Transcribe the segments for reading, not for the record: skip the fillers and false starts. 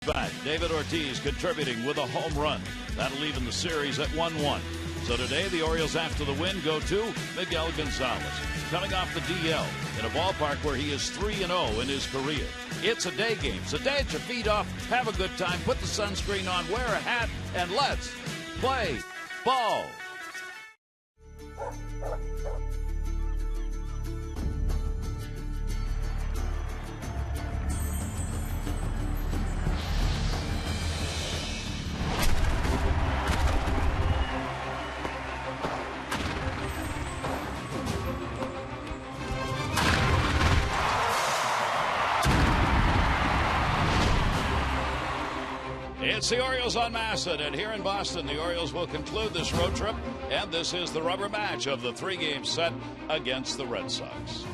Back, David Ortiz contributing with a home run. That'll even the series at 1-1. So today, the Orioles, after the win, go to Miguel Gonzalez, coming off the DL in a ballpark where he is 3-0 in his career. It's a day game, so dance your feet off, have a good time, put the sunscreen on, wear a hat, and let's play ball. It's the Orioles on Masson, and here in Boston, the Orioles will conclude this road trip, and this is the rubber match of the three-game set against the Red Sox.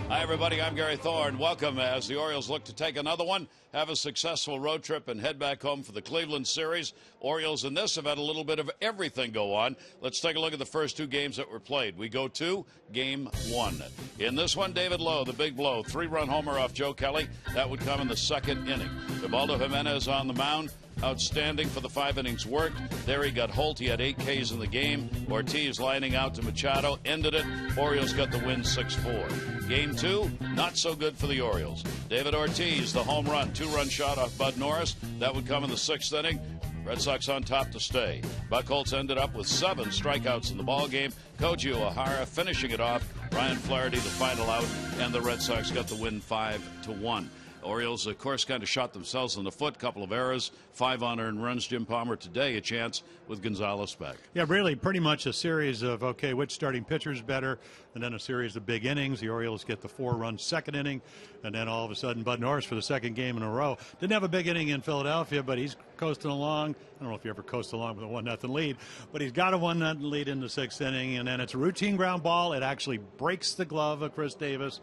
Hi, everybody. I'm Gary Thorne. Welcome as the Orioles look to take another one, have a successful road trip, and head back home for the Cleveland series. Orioles in this have had a little bit of everything go on. Let's take a look at the first two games that were played. We go to Game 1. In this one, David Lowe, the big blow, 3-run homer off Joe Kelly. That would come in the second inning. Ubaldo Jimenez on the mound. Outstanding for the 5 innings worked. There he got Holt. He had 8 Ks in the game. Ortiz lining out to Machado. Ended it. Orioles got the win 6-4. Game 2, not so good for the Orioles. David Ortiz, the home run, 2-run shot off Bud Norris. That would come in the 6th inning. Red Sox on top to stay. Buchholz ended up with 7 strikeouts in the ballgame. Koji Uehara finishing it off. Ryan Flaherty the final out, and the Red Sox got the win 5-1. Orioles, of course, kind of shot themselves in the foot. Couple of errors, 5 unearned runs. Jim Palmer today a chance with Gonzalez back. Yeah, really pretty much a series of, okay, which starting pitcher is better, and then a series of big innings. The Orioles get the 4-run second inning, and then all of a sudden Bud Norris for the second game in a row. Didn't have a big inning in Philadelphia, but he's coasting along. I don't know if you ever coast along with a 1-0 lead, but he's got a 1-0 lead in the 6th inning, and then it's a routine ground ball. It actually breaks the glove of Chris Davis.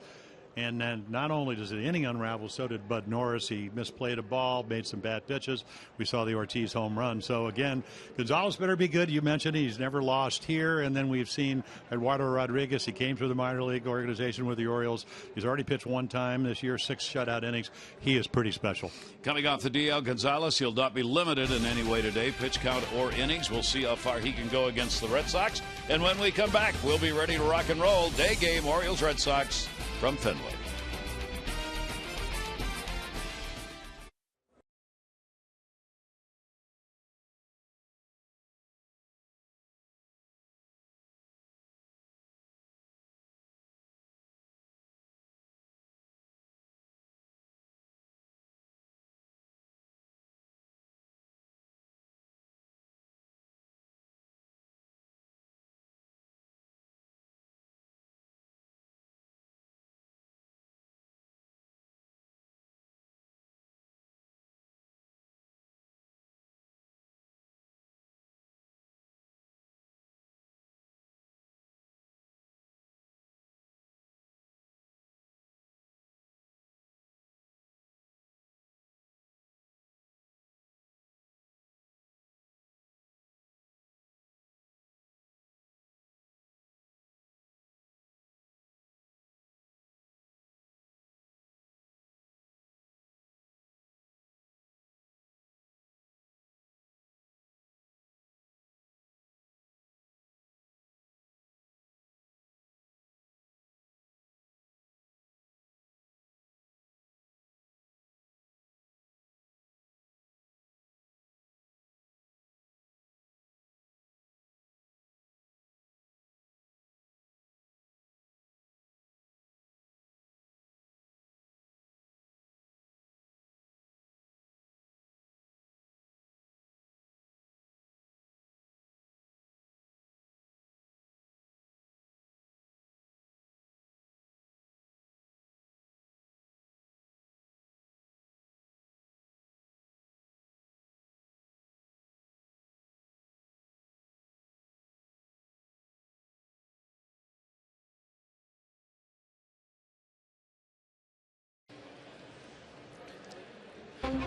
And then not only does the inning unravel, so did Bud Norris. He misplayed a ball, made some bad pitches. We saw the Ortiz home run. So, again, Gonzalez better be good. You mentioned he's never lost here. And then we've seen Eduardo Rodriguez. He came through the minor league organization with the Orioles. He's already pitched 1 time this year, 6 shutout innings. He is pretty special. Coming off the DL, Gonzalez, he'll not be limited in any way today, pitch count or innings. We'll see how far he can go against the Red Sox. And when we come back, we'll be ready to rock and roll. Day game, Orioles-Red Sox from Fenway.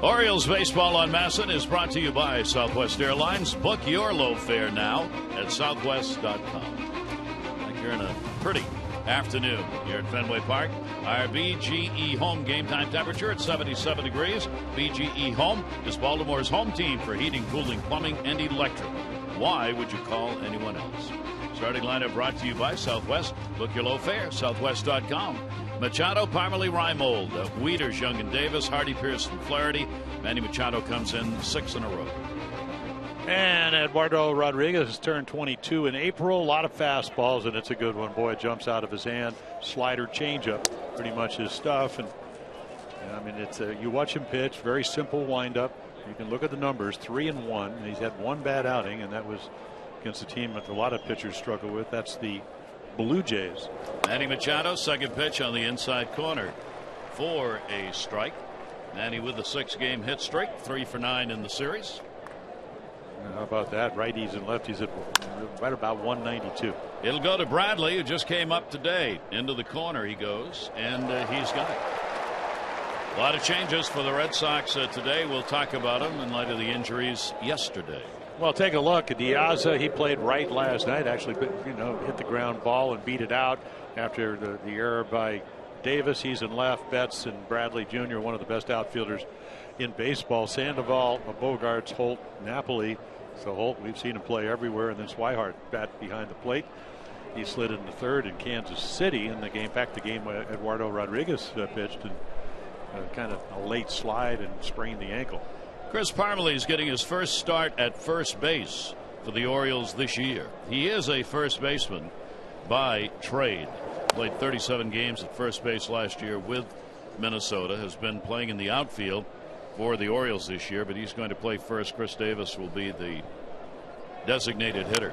Orioles baseball on Masson is brought to you by Southwest Airlines. Book your low fare now at southwest.com. Like you're in a pretty afternoon here at Fenway Park. Our BGE home game time temperature at 77 degrees. BGE Home is Baltimore's home team for heating, cooling, plumbing, and electric. Why would you call anyone else? Starting lineup brought to you by Southwest. Book your low fare, southwest.com. Machado, Parmalee, Reimold, Wieters, Young and Davis, Hardy, Pearson, Flaherty. Manny Machado comes in 6 in a row. And Eduardo Rodriguez has turned 22 in April. A lot of fastballs, and it's a good one. Boy, it jumps out of his hand. Slider, changeup, pretty much his stuff. And I mean, it's you watch him pitch, very simple windup. You can look at the numbers, 3-1. And he's had one bad outing, and that was against a team that a lot of pitchers struggle with. That's the Blue Jays. Manny Machado, second pitch on the inside corner for a strike. Manny with a 6-game hit streak, 3 for 9 in the series. How about that? Righties and lefties at right about 192. It'll go to Bradley, who just came up today. Into the corner he goes, and he's got it. A lot of changes for the Red Sox today. We'll talk about them in light of the injuries yesterday. Well, take a look at Diaz. He played right last night. Actually, hit the ground ball and beat it out after the error by Davis. He's in left. Betts and Bradley Jr., one of the best outfielders in baseball. Sandoval, Bogarts, Holt, Napoli. So Holt, we've seen him play everywhere, and then Swihart bat behind the plate. He slid into third in Kansas City in the game. Back the game where Eduardo Rodriguez pitched, and kind of a late slide and sprained the ankle. Chris Parmalee is getting his first start at first base for the Orioles this year. He is a first baseman by trade. Played 37 games at first base last year with Minnesota. Has been playing in the outfield for the Orioles this year, but he's going to play first. Chris Davis will be the designated hitter.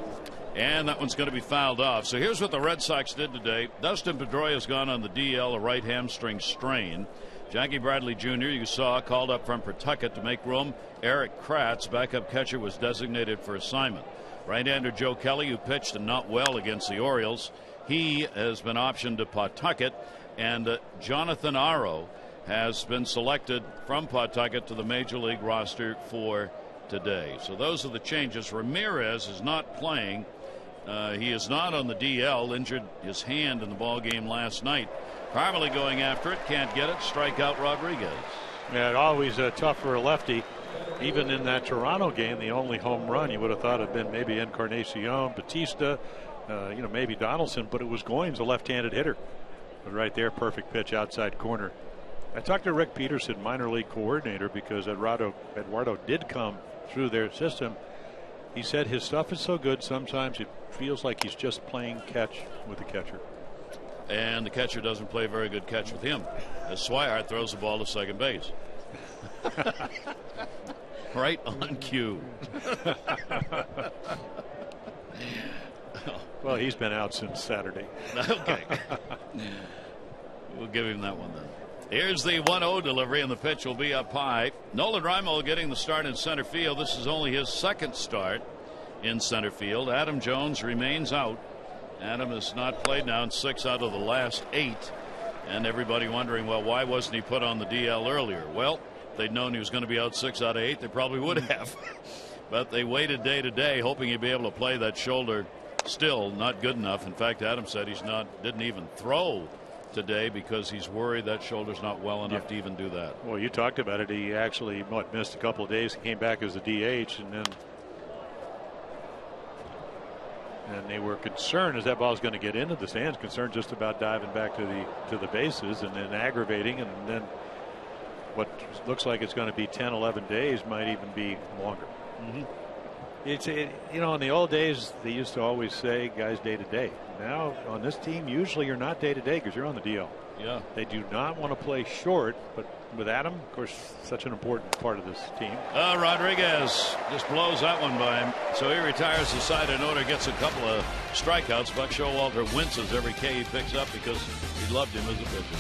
And that one's going to be fouled off. So here's what the Red Sox did today. Dustin Pedroia has gone on the DL, a right hamstring strain. Jackie Bradley Jr., you saw, called up from Pawtucket to make room. Eric Kratz, backup catcher, was designated for assignment. Right-hander Joe Kelly, who pitched and not well against the Orioles, he has been optioned to Pawtucket. And Jonathan Aro has been selected from Pawtucket to the Major League roster for today. So those are the changes. Ramirez is not playing. He is not on the DL. Injured his hand in the ball game last night. Parmalee going after it, can't get it. Strike out Rodriguez. Yeah, always tough for a lefty. Even in that Toronto game, the only home run you would have thought had been maybe Encarnacion, Batista, maybe Donaldson, but it was Goins, a left-handed hitter. But right there, perfect pitch outside corner. I talked to Rick Peterson, minor league coordinator, because Eduardo did come through their system. He said his stuff is so good sometimes it feels like he's just playing catch with the catcher. And the catcher doesn't play very good catch with him, as Swihart throws the ball to second base. Right on cue. Well, he's been out since Saturday. Okay. We'll give him that one then. Here's the 1-0 delivery, and the pitch will be up high. Nolan Reimold getting the start in center field. This is only his second start in center field. Adam Jones remains out. Adam has not played now in 6 out of the last 8. And everybody wondering, well, why wasn't he put on the DL earlier? Well, if they'd known he was going to be out 6 out of 8, they probably would have. But they waited day to day, hoping he'd be able to play. That shoulder still not good enough. In fact, Adam said didn't even throw today because he's worried that shoulder's not well enough to even do that. Well, you talked about it. He actually missed a couple of days. He came back as a DH, and they were concerned as that ball was going to get into the stands, concerned just about diving back to the bases, and then aggravating, and then what looks like it's going to be 10-11 days might even be longer. Mm-hmm. In the old days they used to always say guys day to day. Now on this team usually you're not day to day because you're on the DL. Yeah, they do not want to play short, but with Adam, of course, such an important part of this team. Rodriguez just blows that one by him, so he retires the side in order, gets a couple of strikeouts. Buck Showalter winces every K he picks up because he loved him as a pitcher.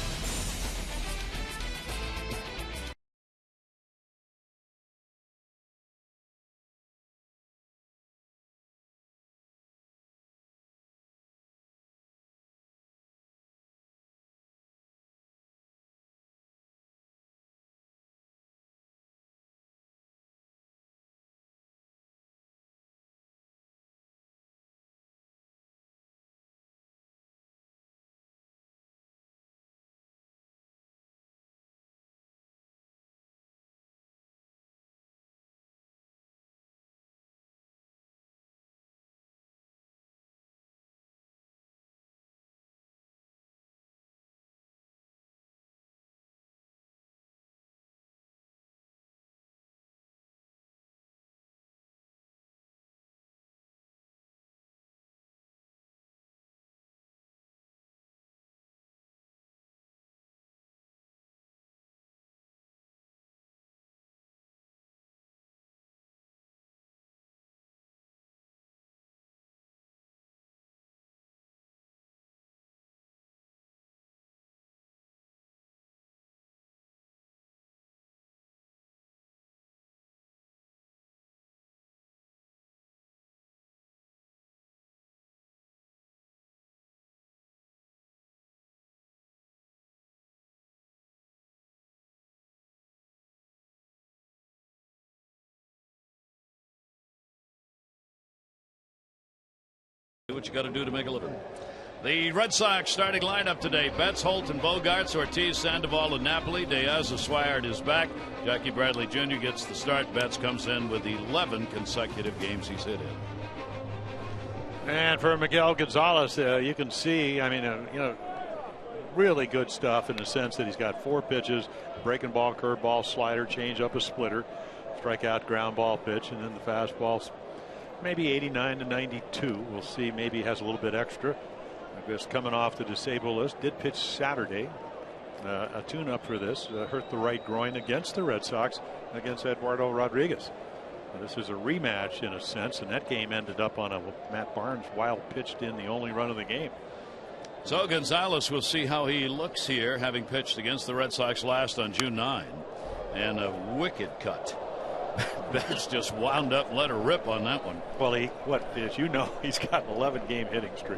Do what you got to do to make a living. The Red Sox starting lineup today: Betts, Holt, and Bogaerts, Ortiz, Sandoval, and Napoli. Diaz, Swire is back. Jackie Bradley Jr. gets the start. Betts comes in with 11 consecutive games he's hit in. And for Miguel Gonzalez, you can see, really good stuff in the sense that he's got 4 pitches: breaking ball, curveball, slider, change up, a splitter, strikeout, ground ball pitch, and then the fastball. Maybe 89 to 92. We'll see. Maybe he has a little bit extra. I guess coming off the disabled list. Did pitch Saturday. A tune-up for this. Hurt the right groin against the Red Sox against Eduardo Rodriguez. This is a rematch in a sense, and that game ended up on a Matt Barnes wild pitched in the only run of the game. So Gonzalez, will see how he looks here, having pitched against the Red Sox last on June 9, and a wicked cut. Betts just wound up and let her rip on that one. Well, as you know, he's got an 11-game hitting streak.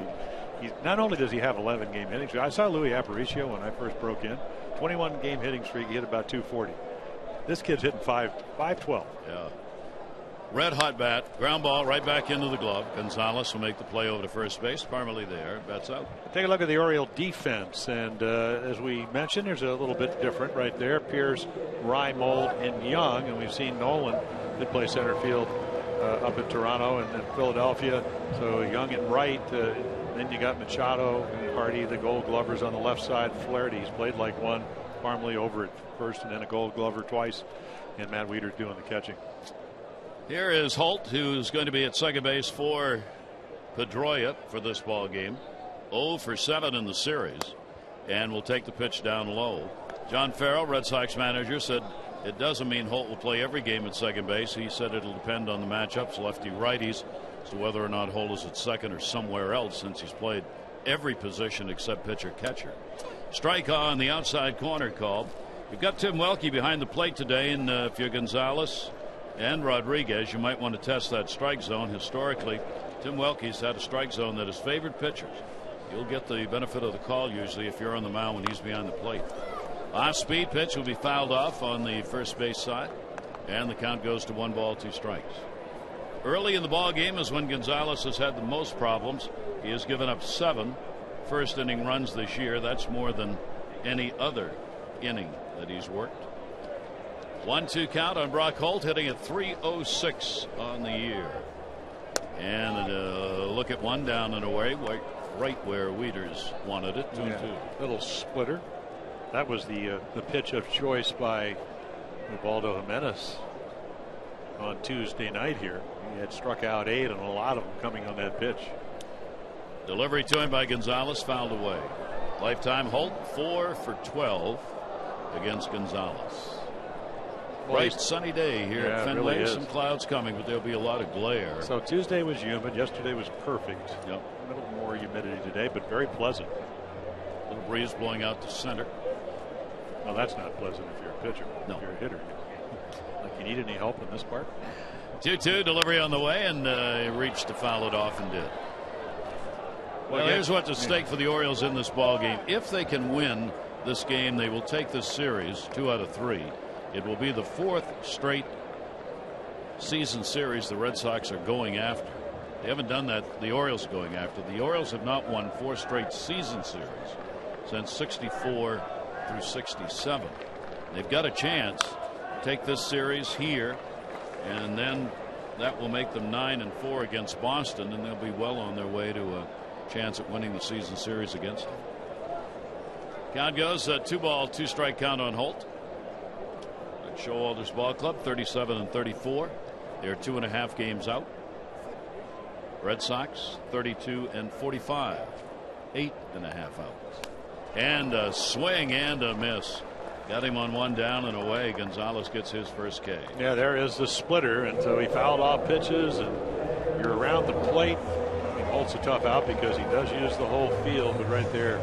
Not only does he have 11-game hitting streak, I saw Louis Aparicio when I first broke in. 21-game hitting streak, he hit about 240. This kid's hitting 512. Yeah. Red hot bat, ground ball right back into the glove. Gonzalez will make the play over to first base. Parmalee there, Betts out. Take a look at the Oriole defense, and as we mentioned, there's a little bit different right there. Pierce, Reimold, and Young, and we've seen Nolan did play center field up in Toronto and then Philadelphia. So Young and right. Then you got Machado and Hardy, the Gold Glovers on the left side. Flaherty's played like one. Parmalee over at first, and then a Gold Glover twice, and Matt Wieters doing the catching. Here is Holt, who's going to be at second base for Pedroia for this ball game. 0 for 7 in the series, and will take the pitch down low. John Farrell, Red Sox manager, said it doesn't mean Holt will play every game at second base. He said it'll depend on the matchups, lefty righties, as to whether or not Holt is at second or somewhere else, since he's played every position except pitcher catcher. Strike on the outside corner called. You've got Tim Welke behind the plate today, and if you're Gonzalez and Rodriguez, you might want to test that strike zone. Historically, Tim Welke's had a strike zone that has favored pitchers. You'll get the benefit of the call usually if you're on the mound when he's behind the plate. Off-speed pitch will be fouled off on the first base side, and the count goes to 1 ball, 2 strikes. Early in the ball game is when Gonzalez has had the most problems. He has given up 7 first inning runs this year. That's more than any other inning that he's worked. 1-2 count on Brock Holt, hitting at .306 on the year. And look at one down and away, right where Wieters wanted it. 2-2. Little splitter. That was the pitch of choice by Ubaldo Jimenez on Tuesday night here. He had struck out 8, and a lot of them coming on that pitch. Delivery to him by Gonzalez, fouled away. Lifetime Holt 4 for 12 against Gonzalez. Bright sunny day here at Fenway. Really some clouds coming, but there'll be a lot of glare. So Tuesday was humid. Yesterday was perfect. Yep. A little more humidity today, but very pleasant. A little breeze blowing out to center. Well, that's not pleasant if you're a pitcher. No. If you're a hitter. Like, you need any help in this part? 2-2, delivery on the way, and he reached to foul it off and did. Well, here's what's at stake for the Orioles in this ball game. If they can win this game, they will take this series 2 out of 3. It will be the 4th straight season series the Red Sox are going after. They haven't done that. The Orioles are going after. The Orioles have not won 4 straight season series since 64 through 67. They've got a chance to take this series here, and then that will make them 9-4 against Boston, and they'll be well on their way to a chance at winning the season series against them. Count goes 2 ball, 2 strike count on Holt. Showalter's Ball Club 37-34. They're 2.5 games out. Red Sox 32-45, 8.5 out. And a swing and a miss. Got him on 1 down and away. Gonzalez gets his first K. Yeah, there is the splitter, and so he fouled off pitches, and you're around the plate. He holds a tough out because he does use the whole field, but right there,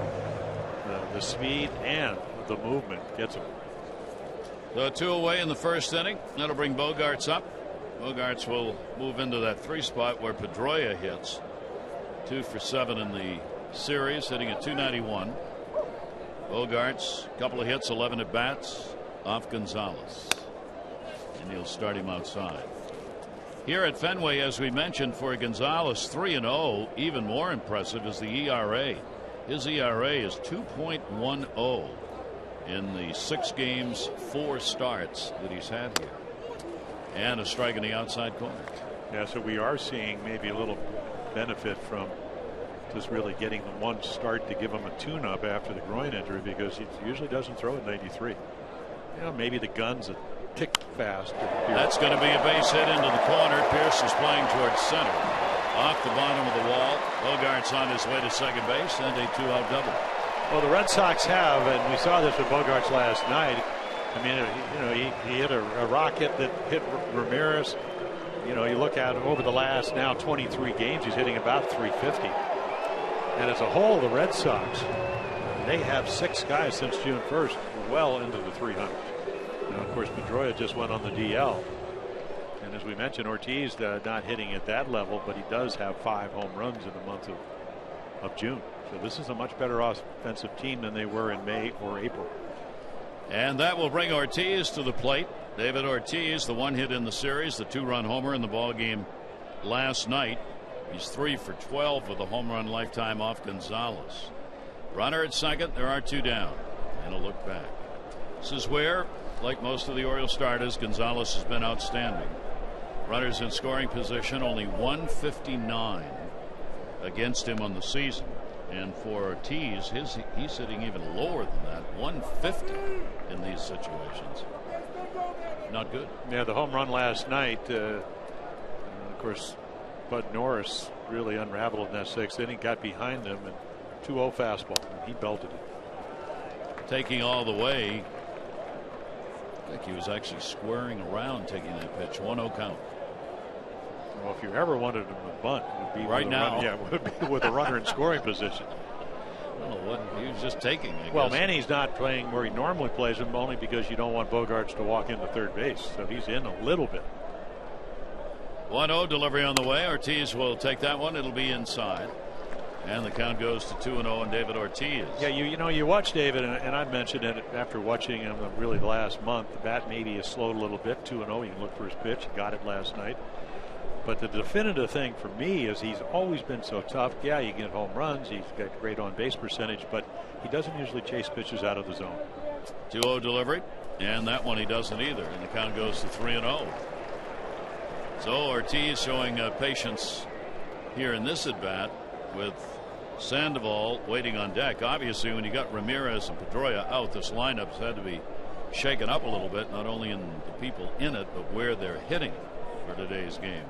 the speed and the movement gets him. So 2 away in the first inning. That'll bring Bogaerts up. Bogaerts will move into that 3 spot where Pedroia hits. 2 for 7 in the series, hitting at .291. Bogaerts, a couple of hits, 11 at bats off Gonzalez, and he'll start him outside. Here at Fenway, as we mentioned, for Gonzalez, 3-0. Even more impressive is the ERA. His ERA is 2.10 in the 6 games, 4 starts that he's had here. And a strike in the outside corner. Yeah, so we are seeing maybe a little benefit from just really getting the one start to give him a tune-up after the groin injury, because he usually doesn't throw at 93. You know, maybe the gun's a tick fast. That's going to be a base hit into the corner. Pierce is playing towards center. Off the bottom of the wall. Bogart's on his way to second base, and a 2-out double. Well, the Red Sox have, and we saw this with Bogarts last night. I mean, you know, he hit a rocket that hit Ramirez. You know, you look at over the last now 23 games, he's hitting about 350. And as a whole, the Red Sox, they have 6 guys since June 1st well into the 300s. Now, of course, Pedroia just went on the DL. And as we mentioned, Ortiz not hitting at that level, but he does have 5 home runs in the month of June. So this is a much better offensive team than they were in May or April. And that will bring Ortiz to the plate. David Ortiz, the 1 hit in the series, the 2-run homer in the ball game last night. He's 3 for 12 with a home run lifetime off Gonzalez. Runner at second. There are 2 down. And a look back. This is where, like most of the Orioles starters, Gonzalez has been outstanding. Runners in scoring position, only 159 against him on the season. And for Ortiz, he's hitting even lower than that, 150 in these situations. Not good. Yeah, the home run last night, of course, Bud Norris really unraveled in that 6th inning, got behind him, and 2-0 fastball. And he belted it. Taking all the way. I think he was actually squaring around taking that pitch. 1-0 count. Well, if you ever wanted him to bunt, it would be right now. Yeah, it would be with a runner in scoring position. I don't know what he was just taking. Well, Manny's not playing where he normally plays him, only because you don't want Bogarts to walk into third base. So he's in a little bit. 1-0 delivery on the way. Ortiz will take that one. It'll be inside. And the count goes to 2-0 and David Ortiz. Yeah, you know, you watch David, and I mentioned it after watching him really the last month. The bat maybe has slowed a little bit. 2-0. He can look for his pitch. He got it last night. But the definitive thing for me is he's always been so tough. Yeah, you get home runs. He's got great on-base percentage, but he doesn't usually chase pitches out of the zone. 2-0 delivery, and that one he doesn't either. And the count goes to 3-0. So Ortiz showing patience here in this at-bat with Sandoval waiting on deck. Obviously, when you got Ramirez and Pedroia out, this lineup's had to be shaken up a little bit, not only in the people in it, but where they're hitting for today's game.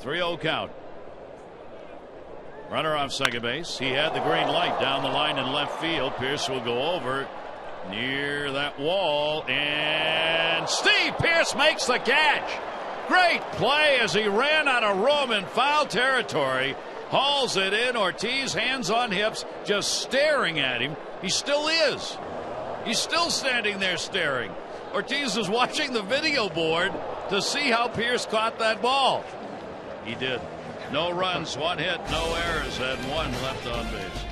3-0 count. Runner off second base. He had the green light down the line in left field. Pierce will go over near that wall, and Steve Pierce makes the catch. Great play as he ran out of room in foul territory. Hauls it in. Ortiz, hands on hips, just staring at him. He still is. He's still standing there staring. Ortiz is watching the video board to see how Pierce caught that ball. He did. No runs, 1 hit, no errors, and 1 left on base.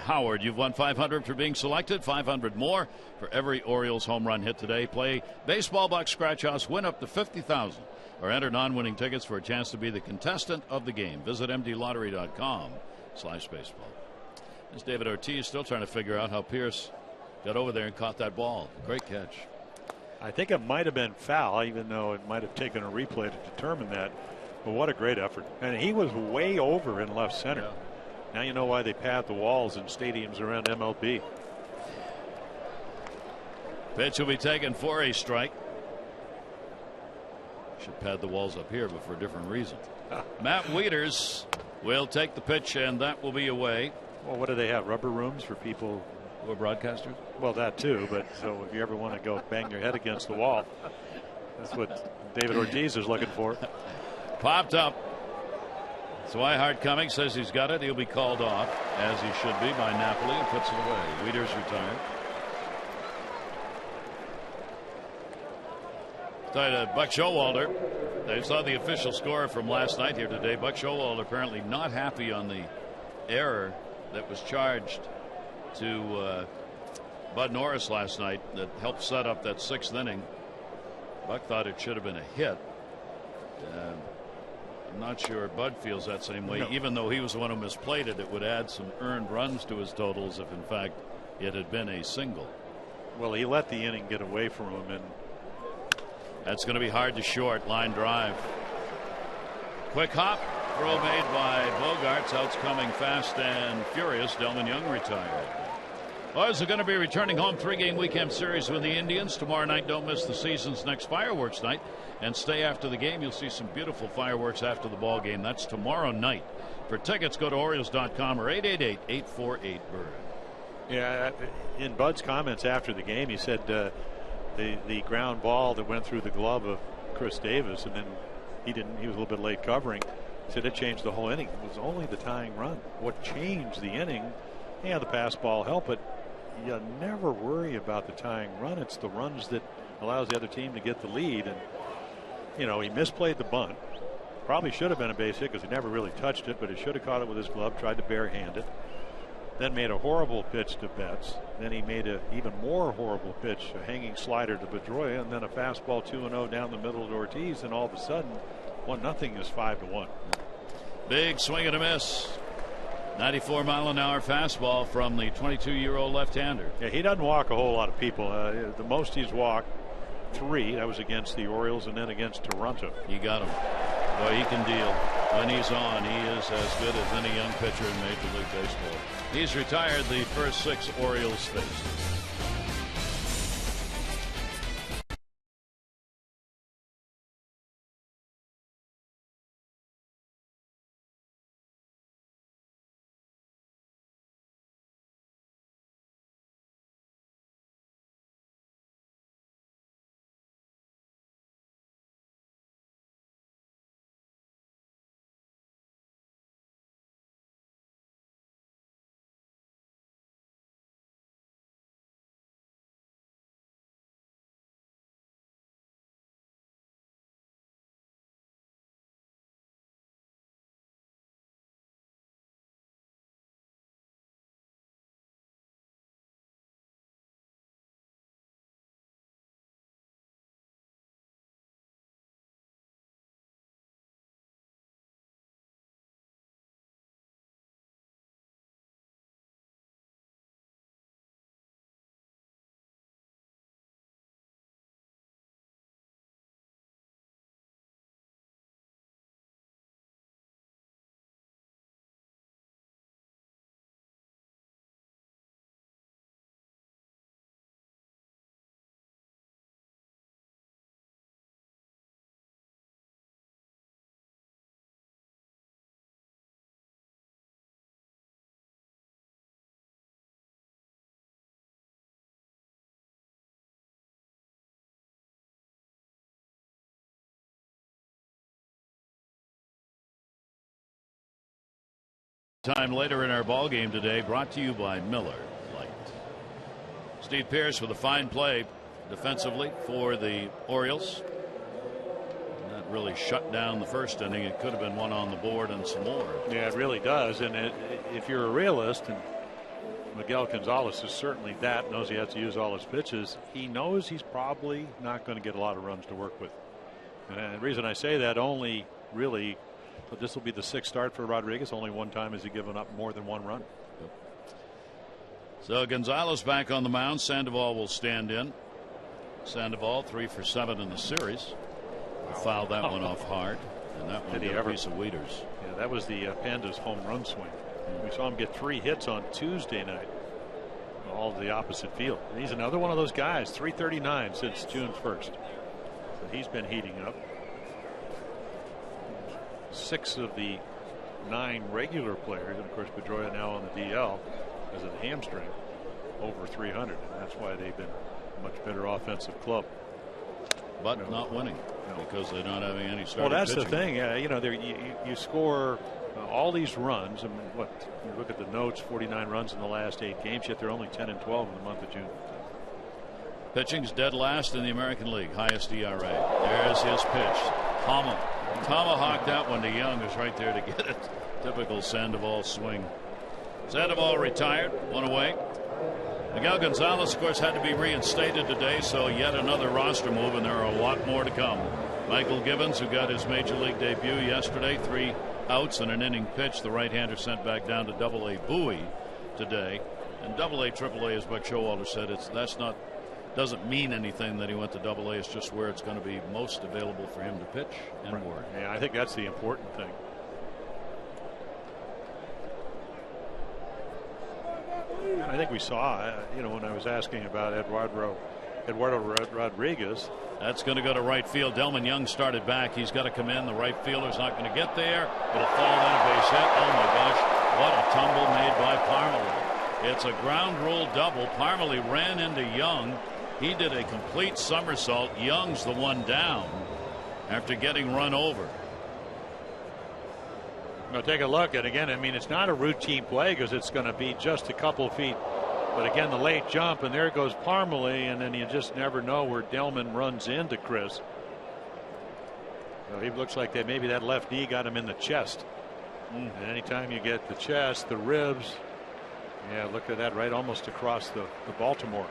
Howard. You've won $500 for being selected, $500 more for every Orioles home run hit today. Play Baseball Bucks Scratch House, win up to $50,000, or enter non-winning tickets for a chance to be the contestant of the game. Visit mdlottery.com/baseball. There's David Ortiz still trying to figure out how Pierce got over there and caught that ball. Great catch. I think it might have been foul, even though it might have taken a replay to determine that. But what a great effort. And he was way over in left center. Yeah. Now you know why they pad the walls in stadiums around MLB. Pitch will be taken for a strike. Should pad the walls up here, but for a different reason. Matt Wieters will take the pitch, and that will be away. Well, what do they have? Rubber rooms for people who are broadcasters? Well, that too. But so if you ever want to go bang your head against the wall, that's what David Ortiz is looking for. Popped up. Swihart coming, says he's got it. He'll be called off, as he should be, by Napoli, and puts it away. Wieters retired. Buck Showalter. They saw the official score from last night here today. Buck Showalter apparently not happy on the error that was charged to Bud Norris last night that helped set up that 6th inning. Buck thought it should have been a hit. I'm not sure Bud feels that same way. No. Even though he was the one who misplayed it, it would add some earned runs to his totals if in fact it had been a single. Well, he let the inning get away from him, and that's going to be hard to short. Line drive. Quick hop. Throw made by Bogarts. Outs coming fast and furious. Delman Young retired. Oilers are going to be returning home 3-game weekend series with the Indians tomorrow night. Don't miss the season's next fireworks night, and stay after the game. You'll see some beautiful fireworks after the ball game. That's tomorrow night. For tickets, go to Orioles.com or 888-848-BIRD. Yeah, in Bud's comments after the game, he said the ground ball that went through the glove of Chris Davis, and then he was a little bit late covering. He said it changed the whole inning. It was only the tying run. What changed the inning? Yeah, the pass ball helped, but you never worry about the tying run. It's the runs that allows the other team to get the lead. And you know, he misplayed the bunt. Probably should have been a base hit because he never really touched it, but he should have caught it with his glove, tried to barehand it. Then made a horrible pitch to Betts. Then he made an even more horrible pitch, a hanging slider to Pedroia, and then a fastball 2-0 down the middle to Ortiz, and all of a sudden 1-0 is 5-1. Big swing and a miss. 94-mile-an-hour fastball from the 22-year-old left-hander. Yeah, he doesn't walk a whole lot of people. The most he's walked 3. That was against the Orioles and then against Toronto. He got him. Boy, he can deal. When he's on, he is as good as any young pitcher in Major League Baseball. He's retired the first 6 Orioles faces. Time later in our ball game today, brought to you by Miller Lite. Steve Pearce with a fine play defensively for the Orioles. That really shut down the first inning. It could have been one on the board and some more. Yeah, it really does. And if you're a realist, and Miguel Gonzalez is certainly that, knows he has to use all his pitches. He knows he's probably not going to get a lot of runs to work with. And the reason I say that, only really, but this will be the 6th start for Rodriguez. Only one time has he given up more than 1 run. So Gonzalez back on the mound. Sandoval will stand in. Sandoval 3 for 7 in the series. Fouled that one off hard, and that one got a piece of Wieters. Yeah, that was the Pandas' home run swing. We saw him get 3 hits on Tuesday night, all to the opposite field. And he's another one of those guys. 339 since June 1st. So he's been heating up. 6 of the 9 regular players, and of course Pedroia now on the DL because of the hamstring, over 300, and that's why they've been a much better offensive club. But not winning because they're not having any starting. Well, that's pitching. the thing. You know, you score all these runs. I mean, what you look at the notes, 49 runs in the last 8 games, yet they're only 10 and 12 in the month of June. Pitching's dead last in the American League, highest ERA. There's his pitch. Tomahawked that one to Young, who's right there to get it. Typical Sandoval swing. Sandoval retired, 1 away. Miguel Gonzalez, of course, had to be reinstated today, so yet another roster move, and there are a lot more to come. Michael Gibbons, who got his major league debut yesterday, 3 outs and an inning pitch. The right-hander sent back down to Double-A Bowie today, and Double-A, Triple-A, as Buck Showalter said, doesn't mean anything that he went to Double-A. It's just where it's going to be most available for him to pitch and work. Yeah, I think that's the important thing. I think we saw, when I was asking about Eduardo Rodriguez. That's going to go to right field. Delman Young started back. He's got to come in. The right fielder's not going to get there. It'll fall in a base hit. Oh my gosh, what a tumble made by Parmalee. It's a ground rule double. Parmalee ran into Young. He did a complete somersault. Young's the one down after getting run over. Now take a look, and again, I mean, it's not a routine play because it's going to be just a couple feet. But again, the late jump, and there goes Parmalee, and then you just never know where Delman runs into Chris. So he looks like maybe that left knee got him in the chest. And anytime you get the chest, the ribs, yeah, look at that, right almost across the Baltimore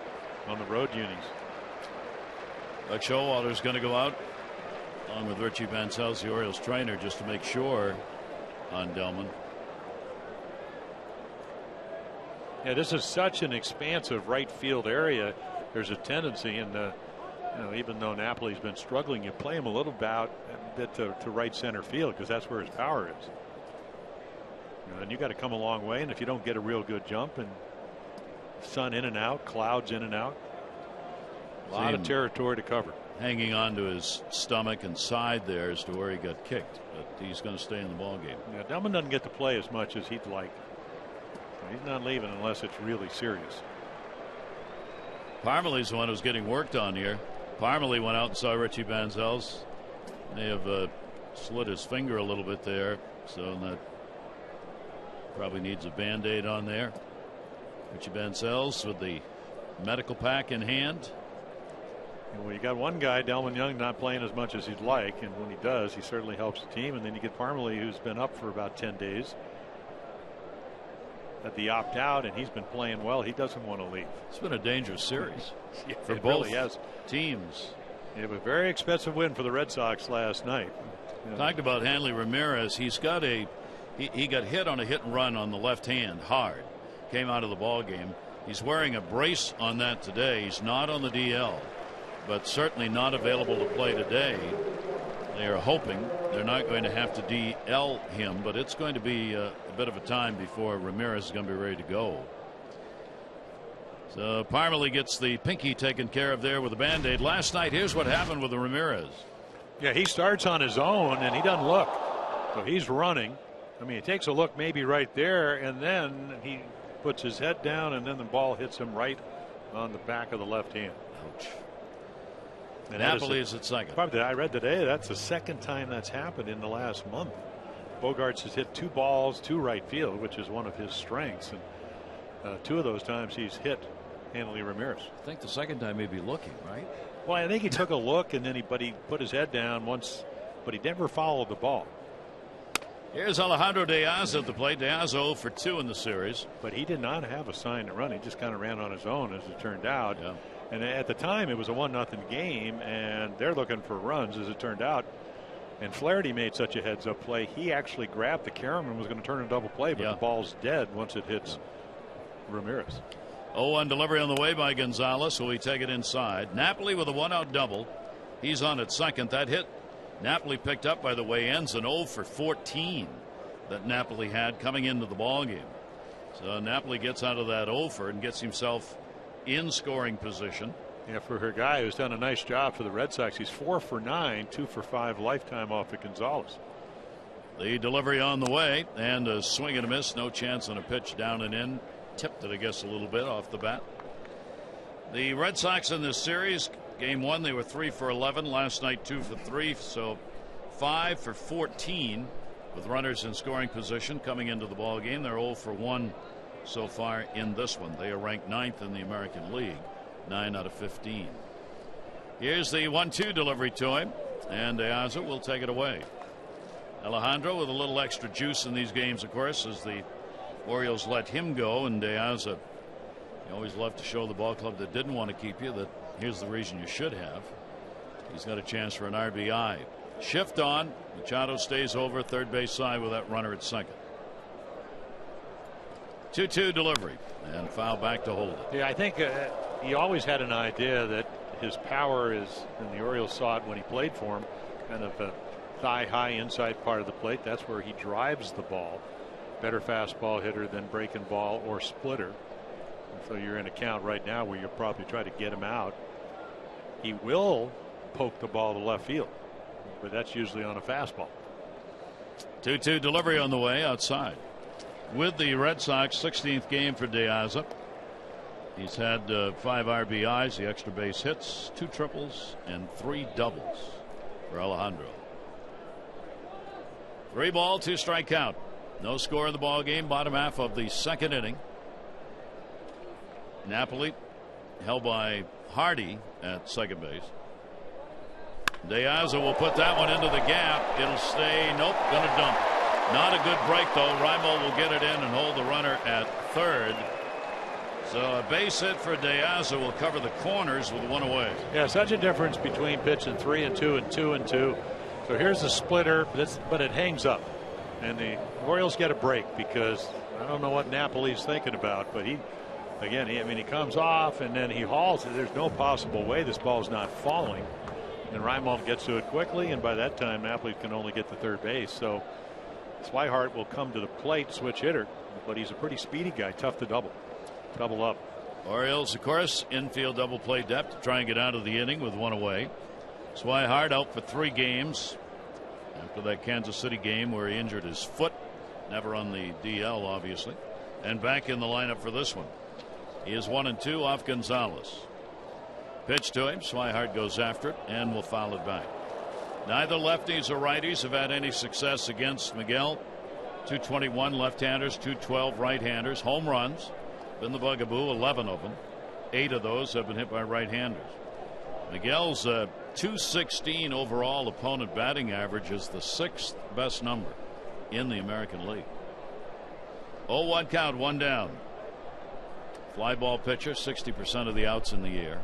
on the road unis. Buck Showalter's going to go out along with Richie Mansell's, the Orioles trainer, just to make sure on Delman. Yeah, this is such an expansive right field area. There's a tendency, and even though Napoli's been struggling, you play him a little bit to right center field because that's where his power is. And you got to come a long way, and if you don't get a real good jump, and sun in and out, clouds in and out, a lot of territory to cover. Hanging on to his stomach and side there as to where he got kicked, but he's going to stay in the ball game. Yeah, Delman doesn't get to play as much as he'd like. He's not leaving unless it's really serious. Parmalee's the one who's getting worked on here. Parmalee went out and saw Richie Banzells. May have slit his finger a little bit there, so that probably needs a Band-Aid on there. Richie Banzells with the medical pack in hand. Well, you got one guy, Delman Young, not playing as much as he'd like, and when he does, he certainly helps the team. And then you get Parmalee, who's been up for about 10 days. At the opt-out, and he's been playing well. He doesn't want to leave. It's been a dangerous series yeah, for both teams. It was a very expensive win for the Red Sox last night. Yeah. Talked about Hanley Ramirez. He's got he got hit on a hit and run on the left hand hard. Came out of the ball game. He's wearing a brace on that today. He's not on the DL, but certainly not available to play today. They are hoping they're not going to have to DL him, but it's going to be a bit of a time before Ramirez is going to be ready to go. So Parmalee gets the pinky taken care of there with a Band-Aid. Last night, here's what happened with the Ramirez. Yeah, he starts on his own, and he doesn't look. So he's running. I mean, he takes a look maybe right there, and then he puts his head down, and then the ball hits him right on the back of the left hand. Ouch. And Napoli is at second. Probably, I read today that's the second time that's happened in the last month. Bogaerts has hit 2 balls to right field, which is one of his strengths, and 2 of those times he's hit Hanley Ramirez. I think the second time he'd be looking, right? Well, I think he took a look, and then he put his head down once, but he never followed the ball. Here's Alejandro Diaz at the plate. Diaz 0 for 2 in the series. But he did not have a sign to run. He just kind of ran on his own, as it turned out. Yeah. And at the time, it was a 1-0 game, and they're looking for runs, as it turned out. And Flaherty made such a heads-up play. He actually grabbed the carom and was going to turn a double play, but the ball's dead once it hits Ramirez. 0-1 delivery on the way by Gonzalez, so we take it inside. Napoli with a 1-out double. He's on at second. That hit Napoli picked up, by the way, ends an 0 for 14 that Napoli had coming into the ball game. So Napoli gets out of that 0 for and gets himself in scoring position. Yeah, for her guy who's done a nice job for the Red Sox. He's 4 for 9, 2 for 5 lifetime off of Gonzalez. The delivery on the way, and a swing and a miss. No chance on a pitch down and in. Tipped it, I guess, a little bit off the bat. The Red Sox in this series, game 1, they were 3 for 11. Last night, 2 for 3. So 5 for 14 with runners in scoring position coming into the ball game. They're 0 for 1 so far in this one. They are ranked 9th in the American League, 9 out of 15. Here's the 1-2 delivery to him, and Diaz will take it away. Alejandro with a little extra juice in these games, of course, as the Orioles let him go, and Diaz, you always love to show the ball club that didn't want to keep you that here's the reason you should have. He's got a chance for an RBI. Shift on. Machado stays over third base side with that runner at second. 2-2 delivery and foul back to hold it. Yeah, I think he always had an idea that his power is, and the Orioles saw it when he played for him, kind of a thigh high inside part of the plate. That's where he drives the ball. Better fastball hitter than breaking ball or splitter. And so you're in a count right now where you'll probably try to get him out. He will poke the ball to left field, but that's usually on a fastball. 2-2 delivery on the way outside. With the Red Sox, 16th game for Diaz. He's had 5 RBIs, the extra base hits, 2 triples, and 3 doubles for Alejandro. 3 ball, 2 strike count. No score in the ball game. Bottom half of the second inning. Napoli held by Hardy at second base. Diaz will put that one into the gap. It'll stay. Nope, gonna dump. Not a good break though. Raimel will get it in and hold the runner at third. So a base hit for Diaz will cover the corners with 1 away. Yeah, such a difference between pitching 3-2 and 2-2. So here's the splitter, but it hangs up, and the Orioles get a break because I don't know what Napoli's thinking about, but he comes off and then he hauls it. There's no possible way this ball's not falling. And Raimel gets to it quickly, and by that time Napoli can only get to third base. So Swihart will come to the plate, switch hitter, but he's a pretty speedy guy, tough to double up. Orioles, of course, infield double play depth to try and get out of the inning with 1 away. Swihart out for 3 games after that Kansas City game where he injured his foot, never on the DL obviously, and back in the lineup for this one. He is 1-2 off Gonzalez. Pitch to him. Swihart goes after it and will foul it back. Neither lefties or righties have had any success against Miguel. 221 left-handers, 212 right-handers. Home runs been the bugaboo, 11 of them. 8 of those have been hit by right-handers. Miguel's 216 overall opponent batting average is the 6th best number in the American League. 0-1 count, 1 down. Fly ball pitcher, 60% of the outs in the year.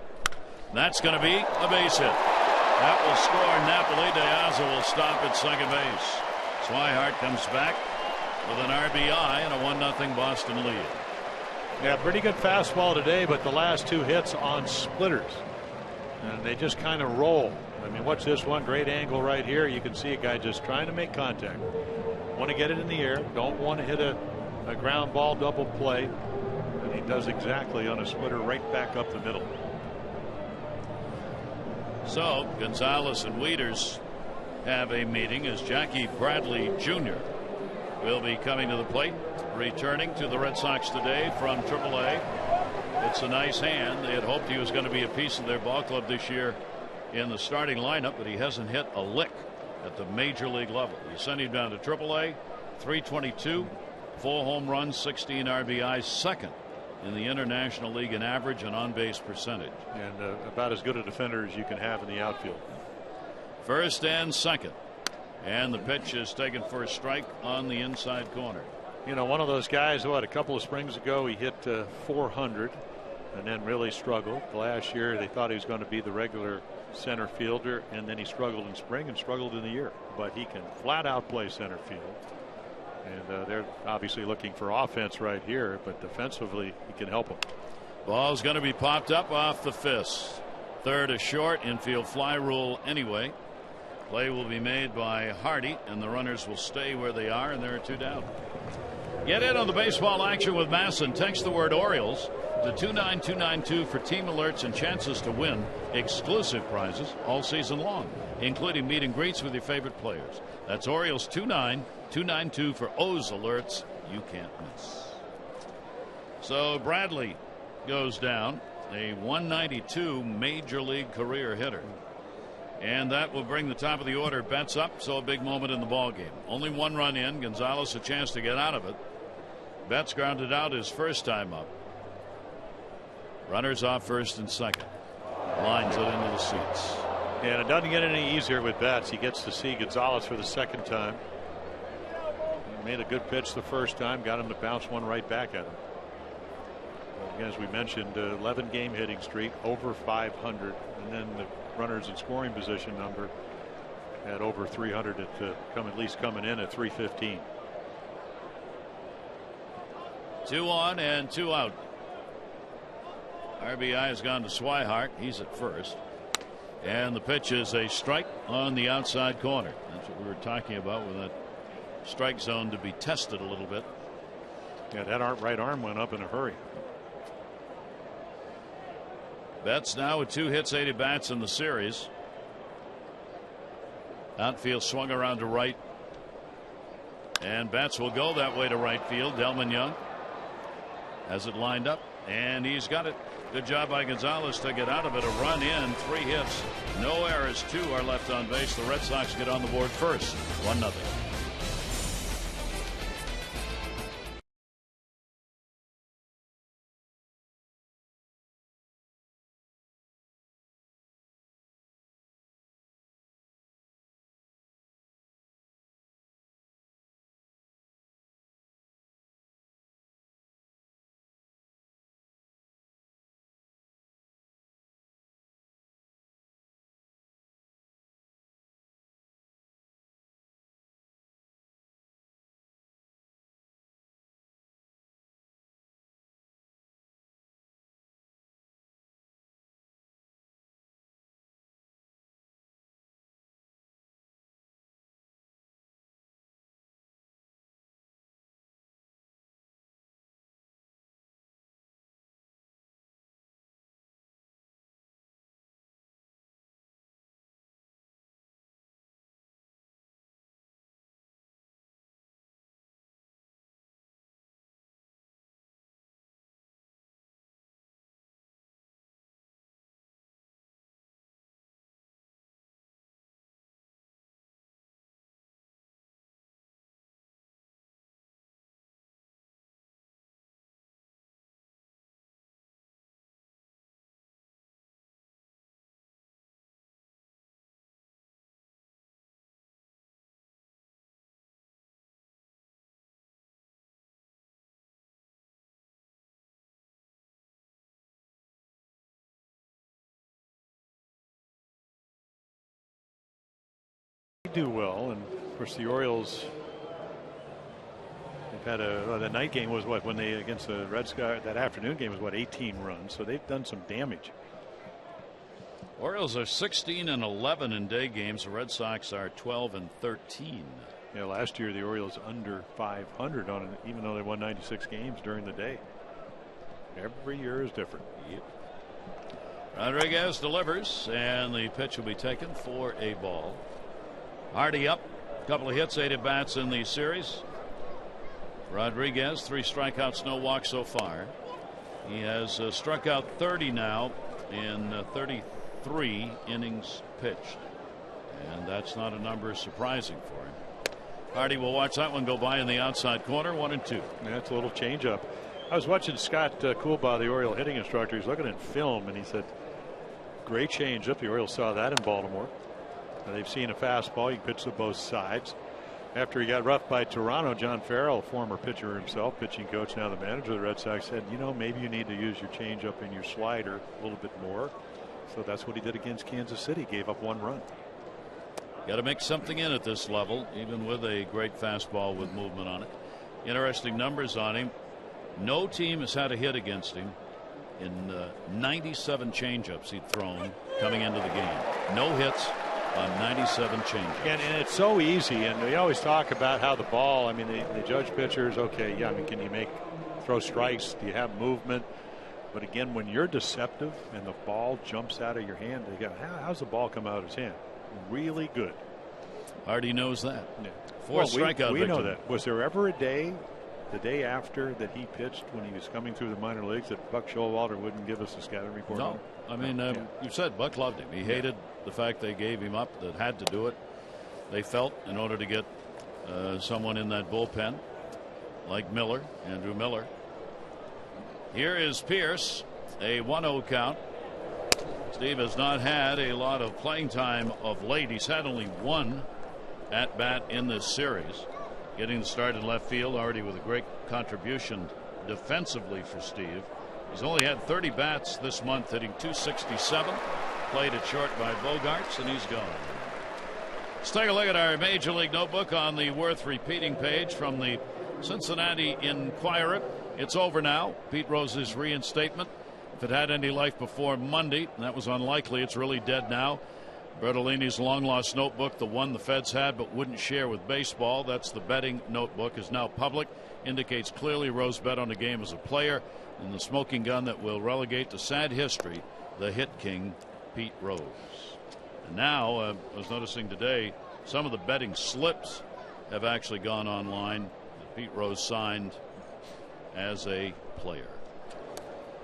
That's going to be a base hit. That will score Napoli. Diaz will stop at second base. Swihart comes back with an RBI and a 1-0 Boston lead. Yeah, pretty good fastball today, but the last 2 hits on splitters. And they just kind of roll. I mean, what's this one? Great angle right here. You can see a guy just trying to make contact. Want to get it in the air. Don't want to hit a ground ball double play. And he does exactly on a splitter right back up the middle. So Gonzalez and Wieters have a meeting as Jackie Bradley Jr. will be coming to the plate, returning to the Red Sox today from AAA. It's a nice hand. They had hoped he was going to be a piece of their ball club this year in the starting lineup, but he hasn't hit a lick at the major league level. You send him down to AAA, 322, 4 home runs, 16 RBIs, second in the International League in average and on base percentage. And about as good a defender as you can have in the outfield. First and second. And the pitch is taken for a strike on the inside corner. You know, one of those guys, a couple of springs ago, he hit 400 and then really struggled. Last year, they thought he was going to be the regular center fielder, and then he struggled in spring and struggled in the year. But he can flat out play center field. And they're obviously looking for offense right here, but defensively, he can help them. Ball's going to be popped up off the fist. Third is short, infield fly rule anyway. Play will be made by Hardy, and the runners will stay where they are, and there are 2 down. Get in on the baseball action with Masson. Text the word Orioles to 29292 for team alerts and chances to win exclusive prizes all season long, including meet and greets with your favorite players. That's Orioles 29292 for O's alerts you can't miss. So Bradley goes down, a 192 major league career hitter. And that will bring the top of the order. Betts up, so a big moment in the ball game. Only 1 run in. Gonzalez a chance to get out of it. Betts grounded out his first time up. Runners off first and second. Lines it into the seats. And it doesn't get any easier with Betts. He gets to see Gonzalez for the second time. He made a good pitch the first time, got him to bounce one right back at him. Again, as we mentioned, 11 game hitting streak, over 500, and then the runners in scoring position number at over 300 at least coming in at 315. 2 on and 2 out. RBI has gone to Swihart. He's at first. And the pitch is a strike on the outside corner. That's what we were talking about, with that strike zone to be tested a little bit. Yeah, that right arm went up in a hurry. Betts now with 2 hits, 8 at bats in the series. Outfield swung around to right. And Betts will go that way to right field. Delman Young has it lined up, and he's got it. Good job by Gonzalez to get out of it. A run in, 3 hits, no errors, 2 are left on base. The Red Sox get on the board first, 1-0. Do well, and of course the Orioles, they've had the night game was when they against the Red Sox, that afternoon game was 18 runs, so they've done some damage. Orioles are 16-11 in day games. The Red Sox are 12-13. Yeah, last year the Orioles under 500 on it, even though they won 96 games during the day. Every year is different. Yep. Rodriguez delivers, and the pitch will be taken for a ball. Hardy up, a couple of hits, 8 at bats in the series. Rodriguez, 3 strikeouts, no walks so far. He has struck out 30 now in 33 innings pitched, and that's not a number surprising for him. Hardy will watch that one go by in the outside corner, 1-2. Yeah, that's a little changeup. I was watching Scott Coolbaugh, the Oriole hitting instructor. He's looking at film, and he said, great changeup. The Orioles saw that in Baltimore. They've seen a fastball. He pitched to both sides. After he got roughed by Toronto, John Farrell, former pitcher himself, pitching coach, now the manager of the Red Sox, said, maybe you need to use your changeup and your slider a little bit more. So that's what he did against Kansas City. Gave up 1 run. Got to make something in at this level, even with a great fastball with movement on it. Interesting numbers on him. No team has had a hit against him in 97 changeups he'd thrown coming into the game. No hits on 97 changeups. And it's so easy. And we always talk about how the ball, they judge pitchers. Okay, yeah, can you throw strikes? Do you have movement? But again, when you're deceptive and the ball jumps out of your hand, how's the ball come out of his hand? Really good. Hardy knows that. Yeah. Strikeout we victory. know that. Was there ever a day, the day after that he pitched when he was coming through the minor leagues, that Buck Showalter wouldn't give us a scouting report? No. You said Buck loved him. He hated the fact they gave him up, that had to do it. They felt in order to get someone in that bullpen like Miller, Andrew Miller. Here is Pierce, a 1-0 count. Steve has not had a lot of playing time of late. He's had only 1 at bat in this series. Getting the start in left field, already with a great contribution defensively for Steve. He's only had 30 bats this month, hitting .267. Played it short by Bogarts, and he's gone. Let's take a look at our Major League Notebook on the worth repeating page from the Cincinnati Enquirer. It's over now. Pete Rose's reinstatement. If it had any life before Monday, and that was unlikely, it's really dead now. Bertolini's long-lost notebook, the one the Feds had but wouldn't share with baseball, that's the betting notebook, is now public. Indicates clearly Rose bet on the game as a player, and the smoking gun that will relegate to sad history the hit king, Pete Rose. And now, I was noticing today, some of the betting slips have actually gone online that Pete Rose signed as a player.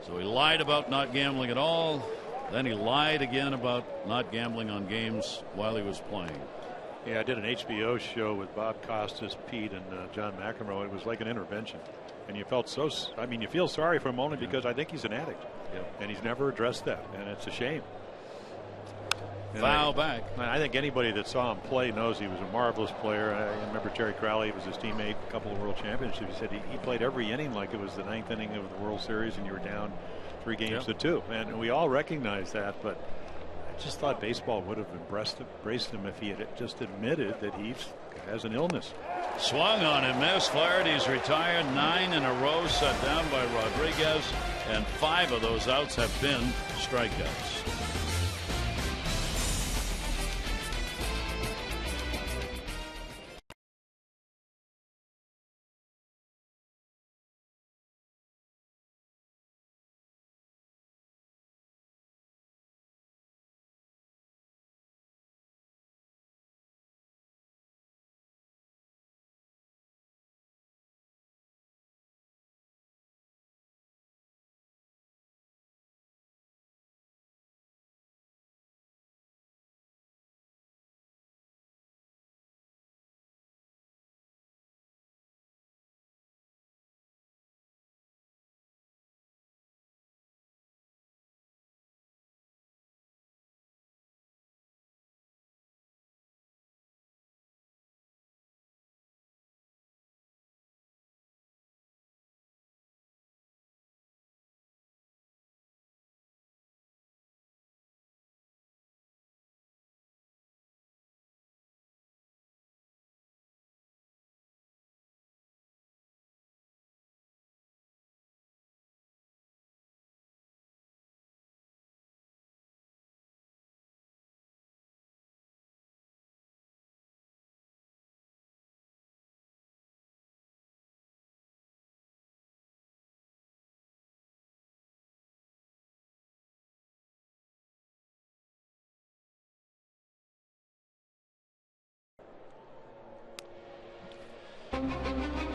So he lied about not gambling at all. Then he lied again about not gambling on games while he was playing. Yeah, I did an HBO show with Bob Costas, Pete, and John McEnroe. It was like an intervention. And you felt you feel sorry for him only because I think he's an addict. Yeah. And he's never addressed that. And it's a shame. Foul back. I think anybody that saw him play knows he was a marvelous player. I remember Terry Crowley was his teammate, a couple of World Championships. He said he played every inning like it was the 9th inning of the World Series and you were down 3 games to 2. And we all recognize that, but I just thought baseball would have embraced him if he had just admitted that he has an illness. Swung on and missed. Flaherty's retired. 9 in a row set down by Rodriguez, and 5 of those outs have been strikeouts.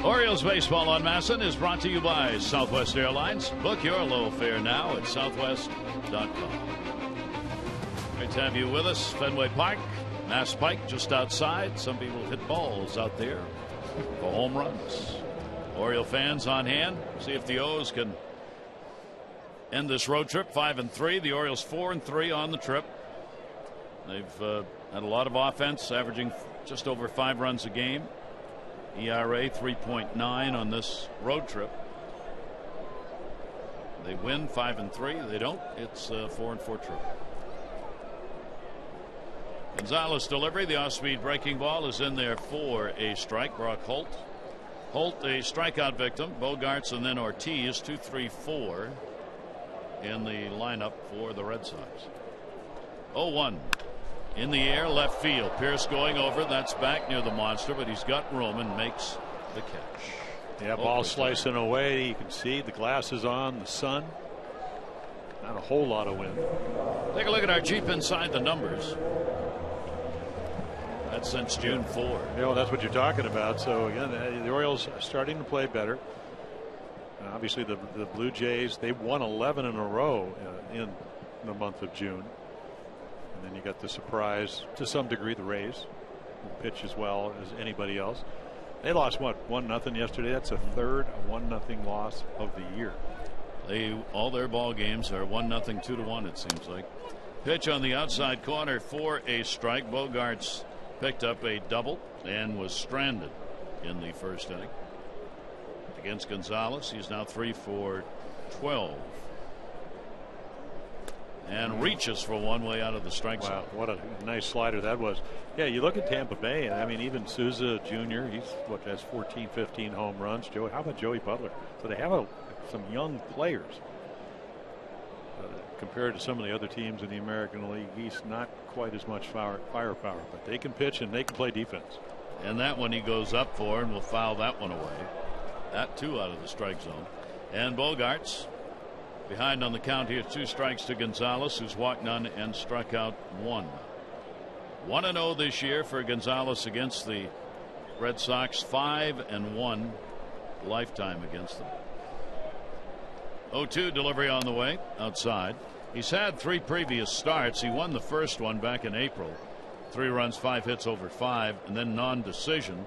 Orioles baseball on Masson is brought to you by Southwest Airlines. Book your low fare now at southwest.com. Great to have you with us. Fenway Park, Mass Pike just outside. Some people hit balls out there for home runs. Oriole fans on hand. See if the O's can end this road trip 5-3. The Orioles 4-3 on the trip. They've Had a lot of offense, averaging just over 5 runs a game. ERA 3.9 on this road trip. They win 5-3. They don't. It's a 4-4 trip. Gonzalez delivery. The off-speed breaking ball is in there for a strike. Brock Holt. Holt a strikeout victim. Bogarts and then Ortiz 2, 3, 4 in the lineup for the Red Sox. 0-1 in the air, left field. Pierce going over. That's back near the monster, but he's got room and makes the catch. Yeah, ball slicing away. You can see the glasses on, the sun. Not a whole lot of wind. Take a look at our Jeep inside the numbers. That's since June 4. Yeah, well, that's what you're talking about. So again, the Orioles are starting to play better. Obviously, the Blue Jays, they won 11 in a row in the month of June. And then you got the surprise, to some degree, the Rays, who pitch as well as anybody else. They lost what, 1-0 yesterday. That's a third 1-0 loss of the year. All their ball games are 1-0, 2-1. It seems like. Pitch on the outside corner for a strike. Bogarts picked up a double and was stranded in the first inning against Gonzalez. He's now 3 for 12 and reaches for one way out of the strike zone. Wow, what a nice slider that was. Yeah, you look at Tampa Bay, I mean, even Souza Jr., has 14, 15 home runs. How about Joey Butler? So they have some young players. Compared to some of the other teams in the American League, he's not quite as much firepower, but they can pitch and they can play defense. And that one he goes up for and will foul that one away. That too out of the strike zone. And Bogarts behind on the count here, 2 strikes to Gonzalez, who's walked none and struck out 1. 1-0 this year for Gonzalez against the Red Sox. 5-1 lifetime against them. 0-2 delivery on the way outside. He's had 3 previous starts. He won the first one back in April. 3 runs, 5 hits over 5, and then non-decision.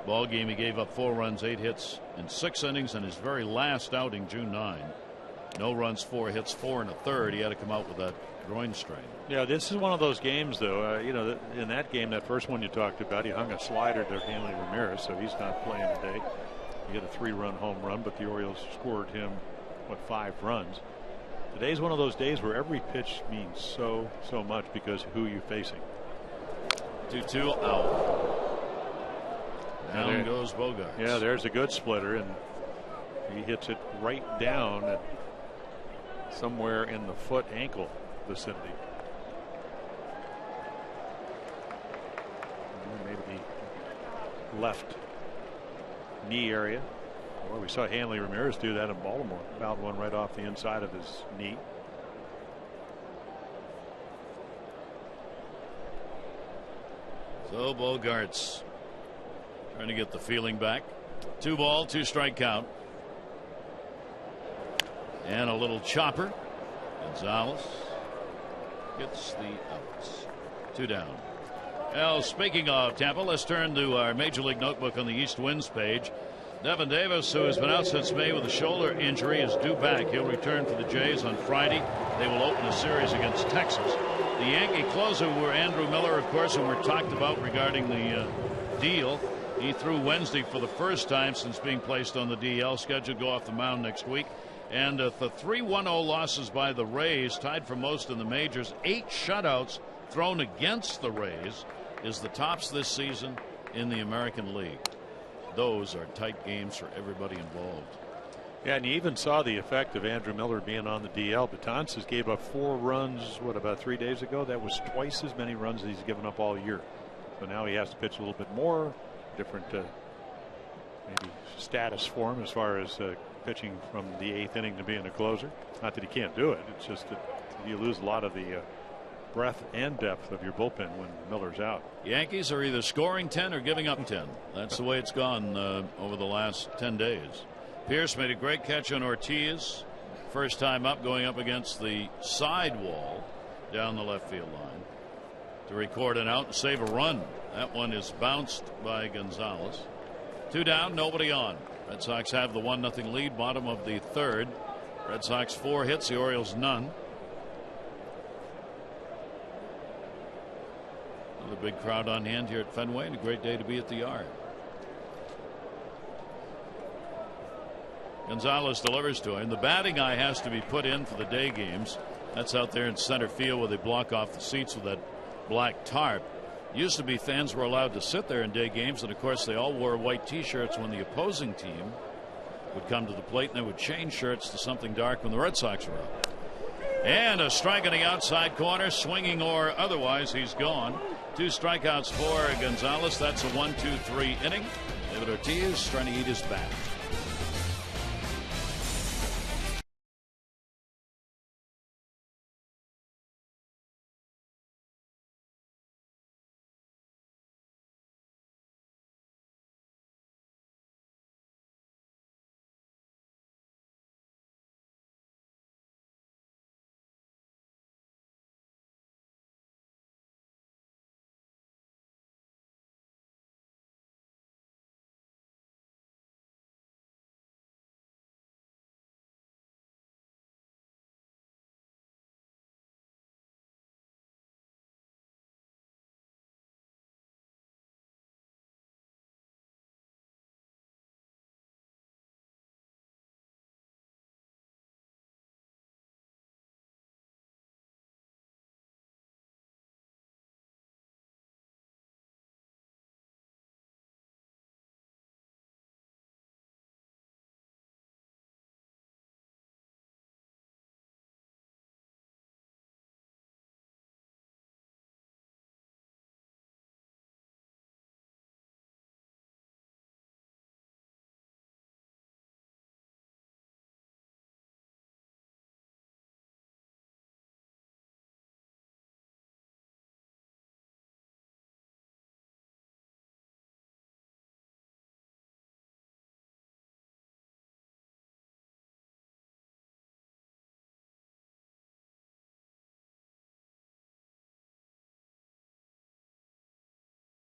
Ball game, he gave up 4 runs, 8 hits in 6 innings, and his very last outing, June 9. No runs, 4 hits, 4 1/3. He had to come out with that groin strain. Yeah, this is one of those games, though. In that game, that first one you talked about, he hung a slider to Hanley Ramirez, so he's not playing today. He hit a 3-run home run, but the Orioles scored him 5 runs. Today's one of those days where every pitch means so much because of who you're facing. 2-2 out. Down goes Bogarts. Yeah, there's a good splitter, and he hits it right down at somewhere in the foot ankle vicinity. Maybe the left knee area. Well, we saw Hanley Ramirez do that in Baltimore. Fouled one right off the inside of his knee. So Bogarts trying to get the feeling back. 2 ball, 2 strike count. And a little chopper. Gonzalez gets the outs. 2 down. Well, speaking of Tampa, let's turn to our Major League Notebook on the East Winds page. Devin Davis, who has been out since May with a shoulder injury, is due back. He'll return for the Jays on Friday. They will open a series against Texas. The Yankee closer were Andrew Miller, of course, who were talked about regarding the deal. He threw Wednesday for the first time since being placed on the DL, scheduled to go off the mound next week. And the 3-1-0 losses by the Rays, tied for most in the majors. 8 shutouts thrown against the Rays is the tops this season in the American League. Those are tight games for everybody involved. Yeah, and you even saw the effect of Andrew Miller being on the DL. Betances gave up 4 runs, about 3 days ago? That was twice as many runs as he's given up all year. So now he has to pitch a little bit more. Different maybe status for him as far as pitching from the 8th inning to being a closer. Not that he can't do it. It's just that you lose a lot of the breadth and depth of your bullpen when Miller's out. Yankees are either scoring 10 or giving up 10. That's the way it's gone over the last 10 days. Pierce made a great catch on Ortiz. First time up, going up against the side wall down the left field line to record an out and save a run. That one is bounced by Gonzalez. 2 down, nobody on. Red Sox have the 1-0 lead, bottom of the 3rd. Red Sox 4 hits, the Orioles none. Another big crowd on hand here at Fenway, and a great day to be at the yard. Gonzalez delivers to him. The batting eye has to be put in for the day games. That's out there in center field where they block off the seats with that black tarp. Used to be fans were allowed to sit there in day games, and of course they all wore white T-shirts when the opposing team would come to the plate, and they would change shirts to something dark when the Red Sox were out. And a strike in the outside corner, swinging or otherwise, he's gone. 2 strikeouts for Gonzalez. That's a 1-2-3 inning. David Ortiz trying to eat his bat.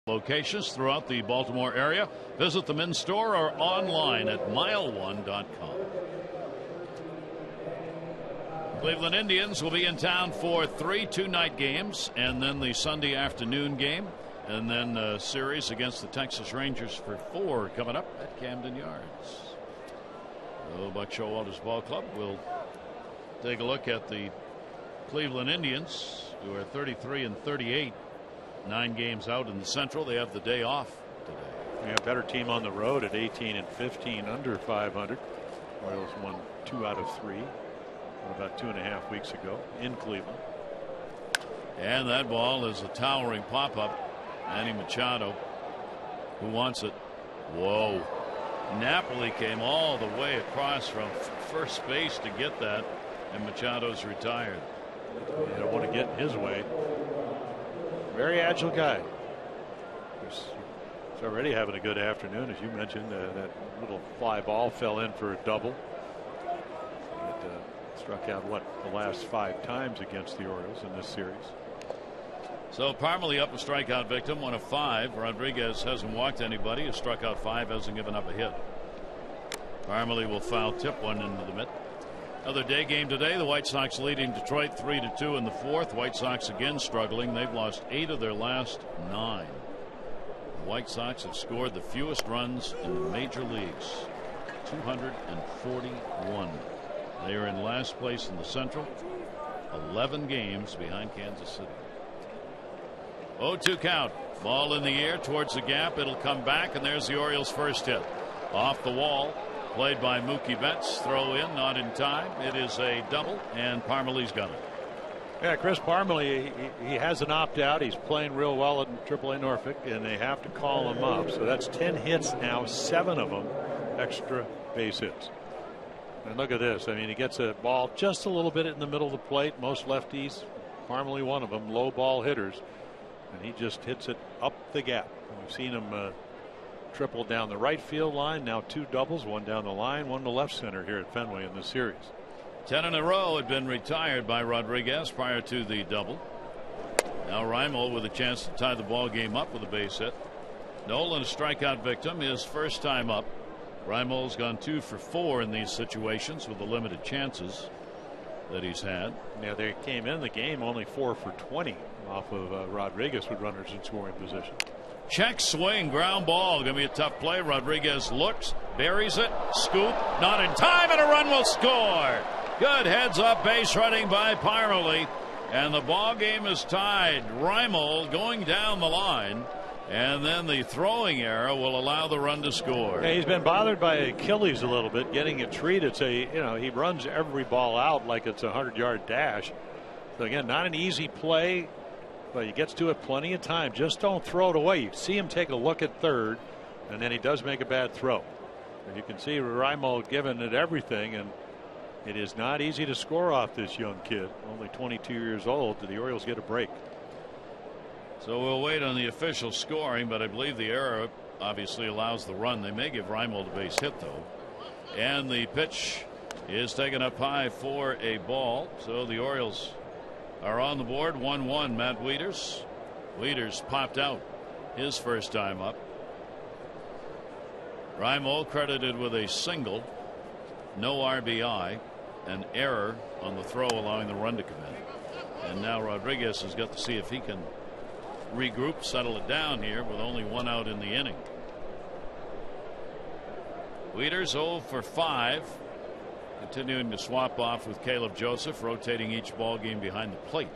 Locations throughout the Baltimore area. Visit them in store or online at mile1.com. Cleveland Indians will be in town for 3 two-night games, and then the Sunday afternoon game, and then a series against the Texas Rangers for 4 coming up at Camden Yards. The Buck Showalter's Ball Club will take a look at the Cleveland Indians, who are 33-38. 9 games out in the Central. They have the day off today. Yeah, better team on the road at 18-15 under 500. Orioles won 2 out of 3 about 2.5 weeks ago in Cleveland. And that ball is a towering pop-up. Manny Machado, who wants it. Whoa. Napoli came all the way across from first base to get that, and Machado's retired. You don't want to get in his way. Very agile guy. He's already having a good afternoon, as you mentioned. That little fly ball fell in for a double. It struck out the last 5 times against the Orioles in this series. So Parmalee up a strikeout victim, 1 of 5. Rodriguez hasn't walked anybody. Has struck out 5, hasn't given up a hit. Parmalee will foul tip one into the mitt. Another day game today. The White Sox leading Detroit 3-2 in the 4th. White Sox again struggling. They've lost 8 of their last 9. The White Sox have scored the fewest runs in the major leagues, 241. They are in last place in the Central, 11 games behind Kansas City. 0-2 count. Ball in the air towards the gap. It'll come back, and there's the Orioles' first hit. Off the wall. Played by Mookie Betts. Throw in, not in time. It is a double, and Parmalee's got it. Yeah, Chris Parmalee, he has an opt-out. He's playing real well in AAA Norfolk, and they have to call him up. So that's 10 hits now, 7 of them extra base hits. And look at this. I mean, he gets a ball just a little bit in the middle of the plate. Most lefties, Parmalee one of them, low ball hitters. And he just hits it up the gap. We've seen him triple down the right field line. Now 2 doubles, 1 down the line, 1 to left center here at Fenway in this series. 10 in a row had been retired by Rodriguez prior to the double. Now Reimold with a chance to tie the ball game up with a base hit. Nolan, a strikeout victim, his first time up. Reimold's gone 2 for 4 in these situations with the limited chances. that he's had. Yeah, they came in the game only 4 for 20 off of Rodriguez with runners in scoring position. Check swing, ground ball. Going to be a tough play. Rodriguez looks, buries it, scoop, not in time, and a run will score. Good heads up base running by Pirelli, and the ball game is tied. Reimold going down the line, and then the throwing error will allow the run to score. Yeah, he's been bothered by Achilles a little bit, getting it treated. So he runs every ball out like it's a 100-yard dash. So again, not an easy play, but he gets to it plenty of time. Just don't throw it away. You see him take a look at third, and then he does make a bad throw. And you can see Reimold giving it everything, and it is not easy to score off this young kid. Only 22 years old. Did the Orioles get a break? So we'll wait on the official scoring, but I believe the error obviously allows the run. They may give Reimold a base hit, though. And the pitch is taken up high for a ball. So the Orioles are on the board. 1-1. Matt Wieters. Wieters popped out his first time up. Reimold credited with a single, no RBI, an error on the throw allowing the run to come in. And now Rodriguez has got to see if he can regroup, settle it down here with only one out in the inning. Wieters 0 for 5, continuing to swap off with Caleb Joseph, rotating each ball game behind the plate.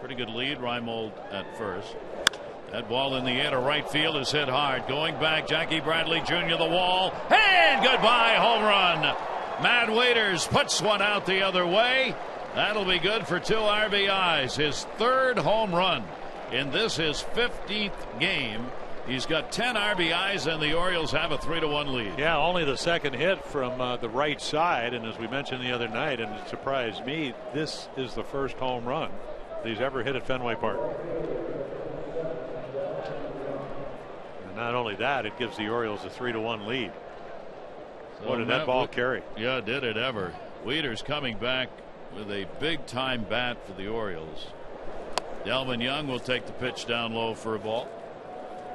Pretty good lead. Reimold at first. That ball in the air to right field is hit hard. Going back, Jackie Bradley Jr. the wall, and goodbye, home run. Matt Wieters puts one out the other way. That'll be good for 2 RBIs. His 3rd home run in this, his 15th game. He's got 10 RBIs, and the Orioles have a 3-1 lead. Yeah, only the second hit from the right side, and as we mentioned the other night, and it surprised me, this is the first home run that he's ever hit at Fenway Park. And not only that, it gives the Orioles a 3-1 lead. So what did that ball carry? Yeah, did it ever. Wieters coming back with a big time bat for the Orioles. Delvin Young will take the pitch down low for a ball.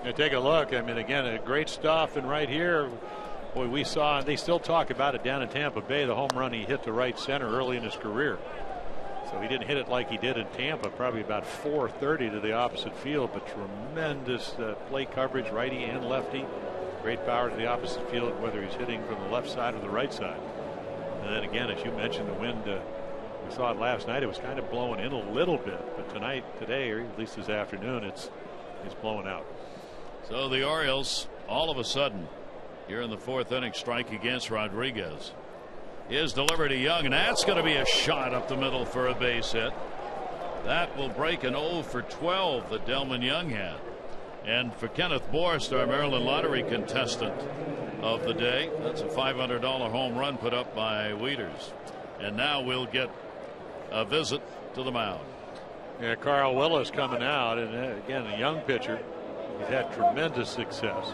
Yeah, take a look. I mean, again, great stuff. And right here, boy, we saw, and they still talk about it down in Tampa Bay, the home run he hit to right center early in his career. So he didn't hit it like he did in Tampa, probably about 430 to the opposite field, but tremendous plate coverage, righty and lefty. Great power to the opposite field, whether he's hitting from the left side or the right side. And then again, as you mentioned, the wind, we saw it last night, it was kind of blowing in a little bit, but today, or at least this afternoon, it's blowing out. So the Orioles, all of a sudden, here in the 4th inning, strike against Rodriguez. Is delivered to Young, and that's going to be a shot up the middle for a base hit. That will break an 0 for 12 that Delvin Young had. And for Kenneth Borst, our Maryland Lottery contestant of the day, that's a $500 home run put up by Wieters. And now we'll get a visit to the mound. Yeah, Carl Willis coming out, and again, a young pitcher. He's had tremendous success.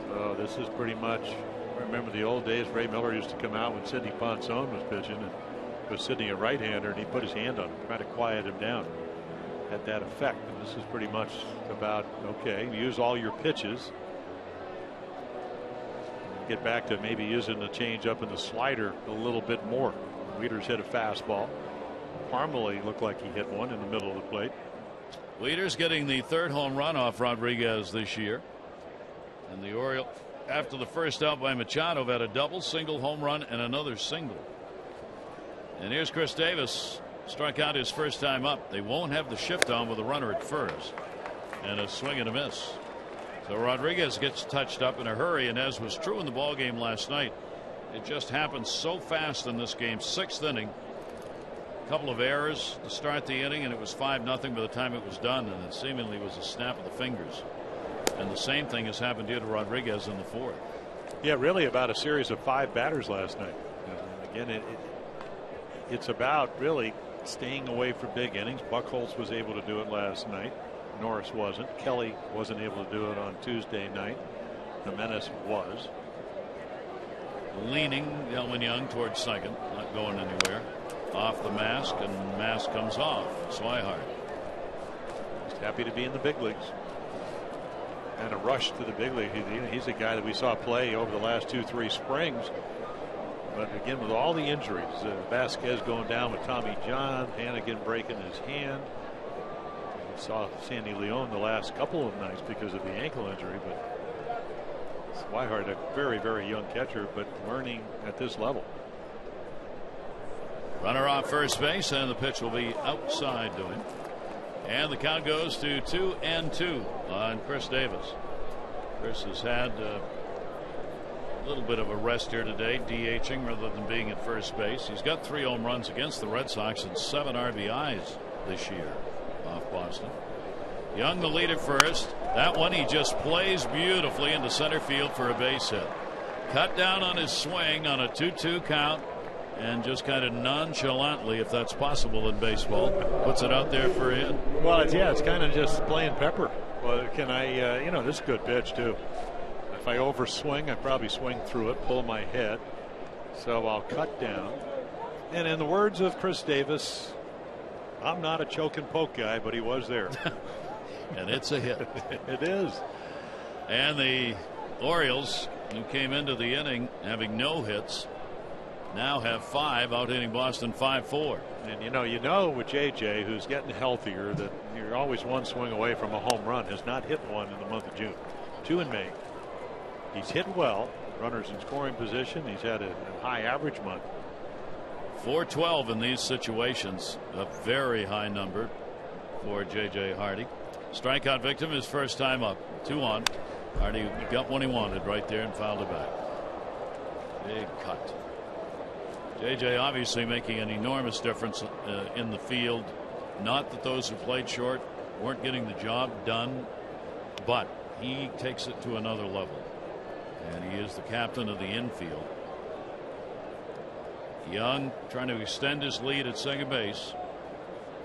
So this is pretty much, I remember the old days, Ray Miller used to come out when Sidney Ponson was pitching, and was Sidney a right-hander, and he put his hand on him, trying to quiet him down. Had that effect, and this is pretty much about, okay, use all your pitches. Get back to maybe using the changeup and the slider a little bit more. Wieters hit a fastball. Parmalee looked like he hit one in the middle of the plate. Wieters getting the 3rd home run off Rodriguez this year. And the Orioles, after the first out by Machado, have had a double, single, home run, and another single. And here's Chris Davis, struck out his first time up. They won't have the shift on with a runner at first. And a swing and a miss. So Rodriguez gets touched up in a hurry, and as was true in the ball game last night, it just happened so fast in this game. 6th inning. Couple of errors to start the inning, and it was 5-0 by the time it was done, and it seemingly was a snap of the fingers. And the same thing has happened here to Rodriguez in the 4th. Yeah, really about a series of 5 batters last night. Again, it's about really staying away from big innings. Buchholz was able to do it last night. Norris wasn't. Kelly wasn't able to do it on Tuesday night. Jimenez was. Leaning Delvin Young towards second, not going anywhere. Off the mask, and mask comes off. Swihart. Just happy to be in the big leagues. And a rush to the big league. He's a guy that we saw play over the last 2-3 springs. But again, with all the injuries, Vasquez going down with Tommy John, Hannigan breaking his hand. We saw Sandy Leon the last couple of nights because of the ankle injury, but Swihart, a very, very young catcher, but learning at this level. Runner off first base, and the pitch will be outside to him. And the count goes to 2-2 on Chris Davis. Chris has had a little bit of a rest here today, DHing rather than being at first base. He's got 3 home runs against the Red Sox and 7 RBIs this year off Boston. Young the lead at first. That one he just plays beautifully into center field for a base hit. Cut down on his swing on a 2-2 count, and just kind of nonchalantly, if that's possible in baseball, puts it out there for a hit. Well, it's kind of just playing pepper. Well, can I, this is a good pitch too. If I overswing, I probably swing through it, pull my head. So I'll cut down. And in the words of Chris Davis, I'm not a choke and poke guy, but he was there. And it's a hit. It is. And the Orioles, who came into the inning having no hits, now have 5, out hitting Boston 5-4. And you know with JJ, who's getting healthier, that you're always one swing away from a home run. Has not hit one in the month of June. 2 in May. He's hit well. Runners in scoring position. He's had a high average month. 412 in these situations, a very high number for JJ Hardy. Strikeout victim his first time up. 2 on. Hardy got one he wanted right there and fouled it back. Big cut. JJ obviously making an enormous difference in the field. Not that those who played short weren't getting the job done, but he takes it to another level. And he is the captain of the infield. Young trying to extend his lead at second base.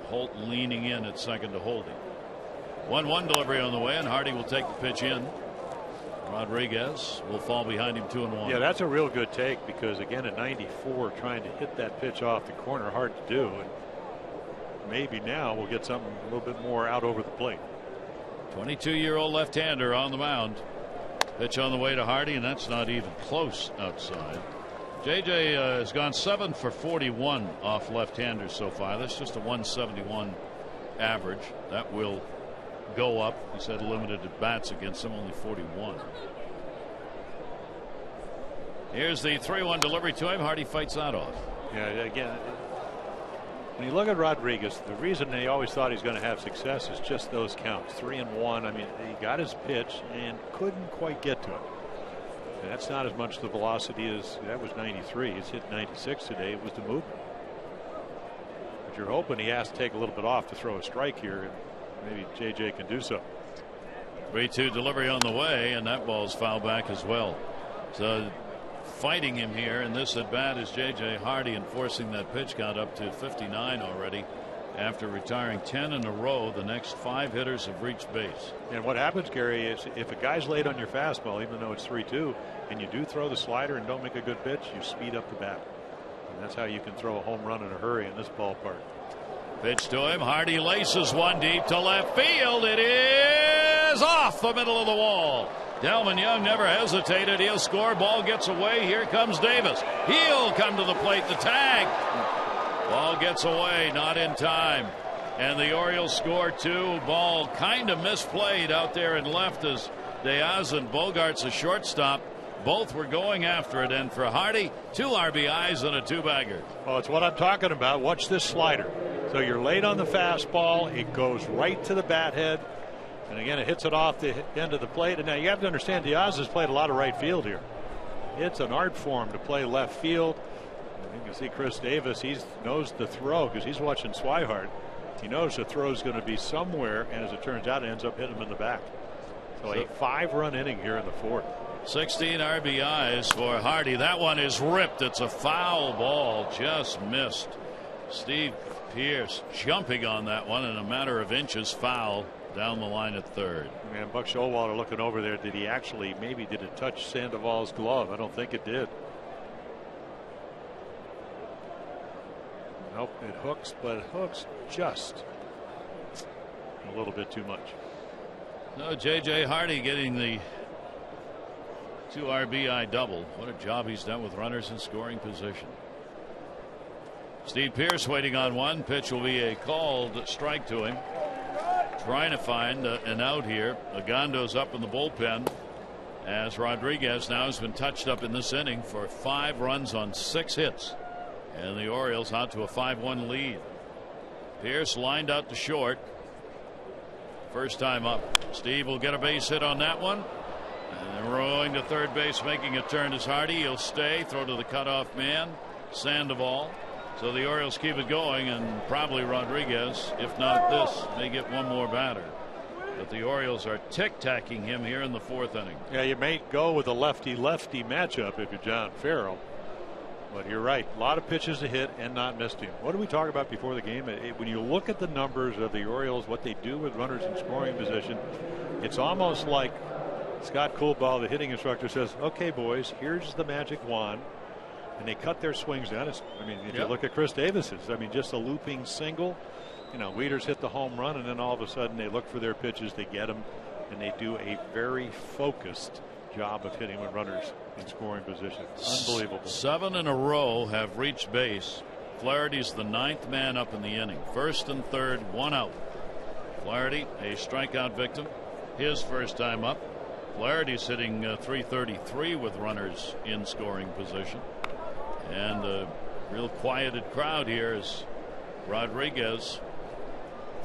Holt leaning in at second to hold him. 1-1 delivery on the way, and Hardy will take the pitch in. Rodriguez will fall behind him 2-1. Yeah, that's a real good take, because again at 94, trying to hit that pitch off the corner, hard to do. And maybe now we'll get something a little bit more out over the plate. 22-year-old left-hander on the mound. Pitch on the way to Hardy, and that's not even close outside. JJ has gone 7 for 41 off left-handers so far. That's just a 171 average. That will go up. He's had limited at bats against him, only 41. Here's the 3-1 delivery to him. Hardy fights that off. Yeah, again, when you look at Rodriguez, the reason they always thought he's going to have success is just those counts. 3-1. I mean, he got his pitch and couldn't quite get to it. And that's not as much the velocity as that was 93. He's hit 96 today. It was the movement. But you're hoping he has to take a little bit off to throw a strike here, and maybe JJ can do so. 3-2 delivery on the way, and that ball's fouled back as well. So fighting him here in this at bat is JJ Hardy, and forcing that pitch count up to 59 already after retiring 10 in a row. The next 5 hitters have reached base. And what happens, Gary, is if a guy's late on your fastball, even though it's 3-2, and you do throw the slider and don't make a good pitch, you speed up the bat. And that's how you can throw a home run in a hurry in this ballpark. Pitch to him. Hardy laces one deep to left field. It is off the middle of the wall. Delman Young never hesitated. He'll score. Ball gets away. Here comes Davis. He'll come to the plate. The tag. Ball gets away. Not in time. And the Orioles score 2. Ball kind of misplayed out there in left as Diaz and Bogart's a shortstop. Both were going after it, and for Hardy, 2 RBIs and a 2-bagger. Well, it's what I'm talking about. Watch this slider. So you're late on the fastball. It goes right to the bat head. And again, it hits it off the end of the plate. And now you have to understand, Diaz has played a lot of right field here. It's an art form to play left field. And you can see Chris Davis, he knows the throw because he's watching Swihart. He knows the throw is going to be somewhere, and as it turns out, it ends up hitting him in the back. So a 5-run inning here in the 4th. 16 RBIs for Hardy. That one is ripped. It's a foul ball, just missed. Steve Pearce jumping on that one in a matter of inches, foul down the line at third. Man, Buck Showalter looking over there. Did he actually, maybe did it touch Sandoval's glove? I don't think it did. Nope, it hooks, but it hooks just a little bit too much. No, JJ Hardy getting the 2 RBI double. What a job he's done with runners in scoring position. Steve Pearce waiting on one. Pitch will be a called strike to him. Trying to find an out here. Agondo's up in the bullpen, as Rodriguez now has been touched up in this inning for 5 runs on 6 hits. And the Orioles out to a 5-1 lead. Pearce lined out to short. First time up. Steve will get a base hit on that one. And rowing to third base, making a turn is Hardy. He'll stay. Throw to the cutoff man, Sandoval. So the Orioles keep it going, and probably Rodriguez, if not this, may get one more batter. But the Orioles are tic-tacking him here in the 4th inning. Yeah, you may go with a lefty-lefty matchup if you're John Farrell. But you're right. A lot of pitches to hit and not missed him. What did we talk about before the game? When you look at the numbers of the Orioles, what they do with runners in scoring position, it's almost like Scott Coolbaugh, the hitting instructor, says, okay, boys, here's the magic wand. And they cut their swings down. I mean, if you look at Chris Davis's, I mean, just a looping single. You know, Wieters hit the home run, and then all of a sudden they look for their pitches, they get them, and they do a very focused job of hitting with runners in scoring position. Unbelievable. 7 in a row have reached base. Flaherty's the 9th man up in the inning. 1st and 3rd, 1 out. Flaherty, a strikeout victim, his first time up. Flaherty's hitting .333 with runners in scoring position. And a real quieted crowd here as Rodriguez,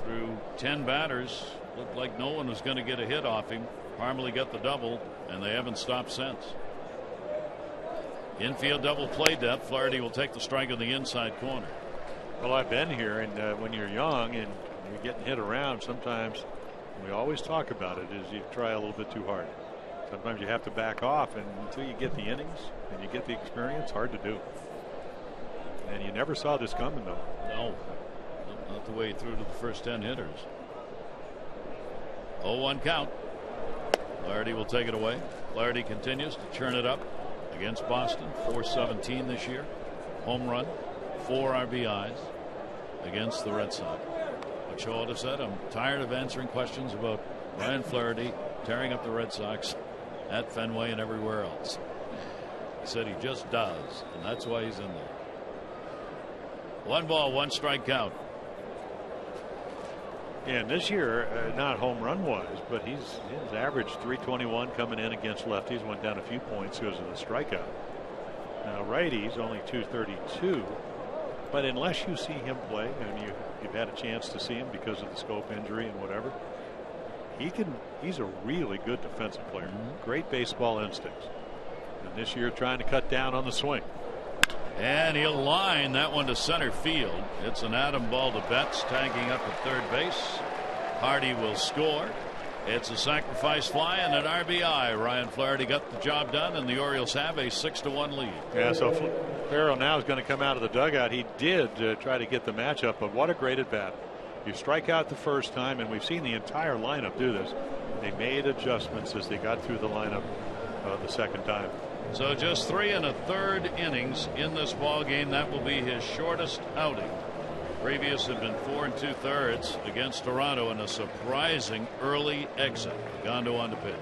through 10 batters, looked like no one was going to get a hit off him. Parmalee got the double, and they haven't stopped since. Infield double play depth. Flaherty will take the strike on the inside corner. Well, I've been here, and when you're young and you're getting hit around, sometimes we always talk about it is you try a little bit too hard. Sometimes you have to back off, and until you get the innings and you get the experience, hard to do. And you never saw this coming, though. No, not the way through to the first 10 hitters. 0-1 count. Flaherty will take it away. Flaherty continues to churn it up against Boston. .417 this year. Home run, 4 RBIs against the Red Sox. But Showalter said, I'm tired of answering questions about Ryan Flaherty tearing up the Red Sox at Fenway and everywhere else. He said he just does, and that's why he's in there. 1 ball, 1 strike count. Yeah, and this year, not home run wise, but his average .321 coming in against lefties went down a few points because of the strikeout. Now righties only .232, but unless you see him play, and you've had a chance to see him because of the Scope injury and whatever, he's a really good defensive player. Great baseball instincts. And this year trying to cut down on the swing. And he'll line that one to center field. It's an atom ball to Betts, tagging up at third base. Hardy will score. It's a sacrifice fly and an RBI. Ryan Flaherty got the job done, and the Orioles have a 6-1 lead. Yeah, so Farrell now is going to come out of the dugout. He did try to get the matchup, but what a great at bat. You strike out the first time, and we've seen the entire lineup do this. They made adjustments as they got through the lineup the second time. So just 3 1/3 innings in this ball game. That will be his shortest outing. Previous had been 4 2/3 against Toronto in a surprising early exit. Gondo on to pitch.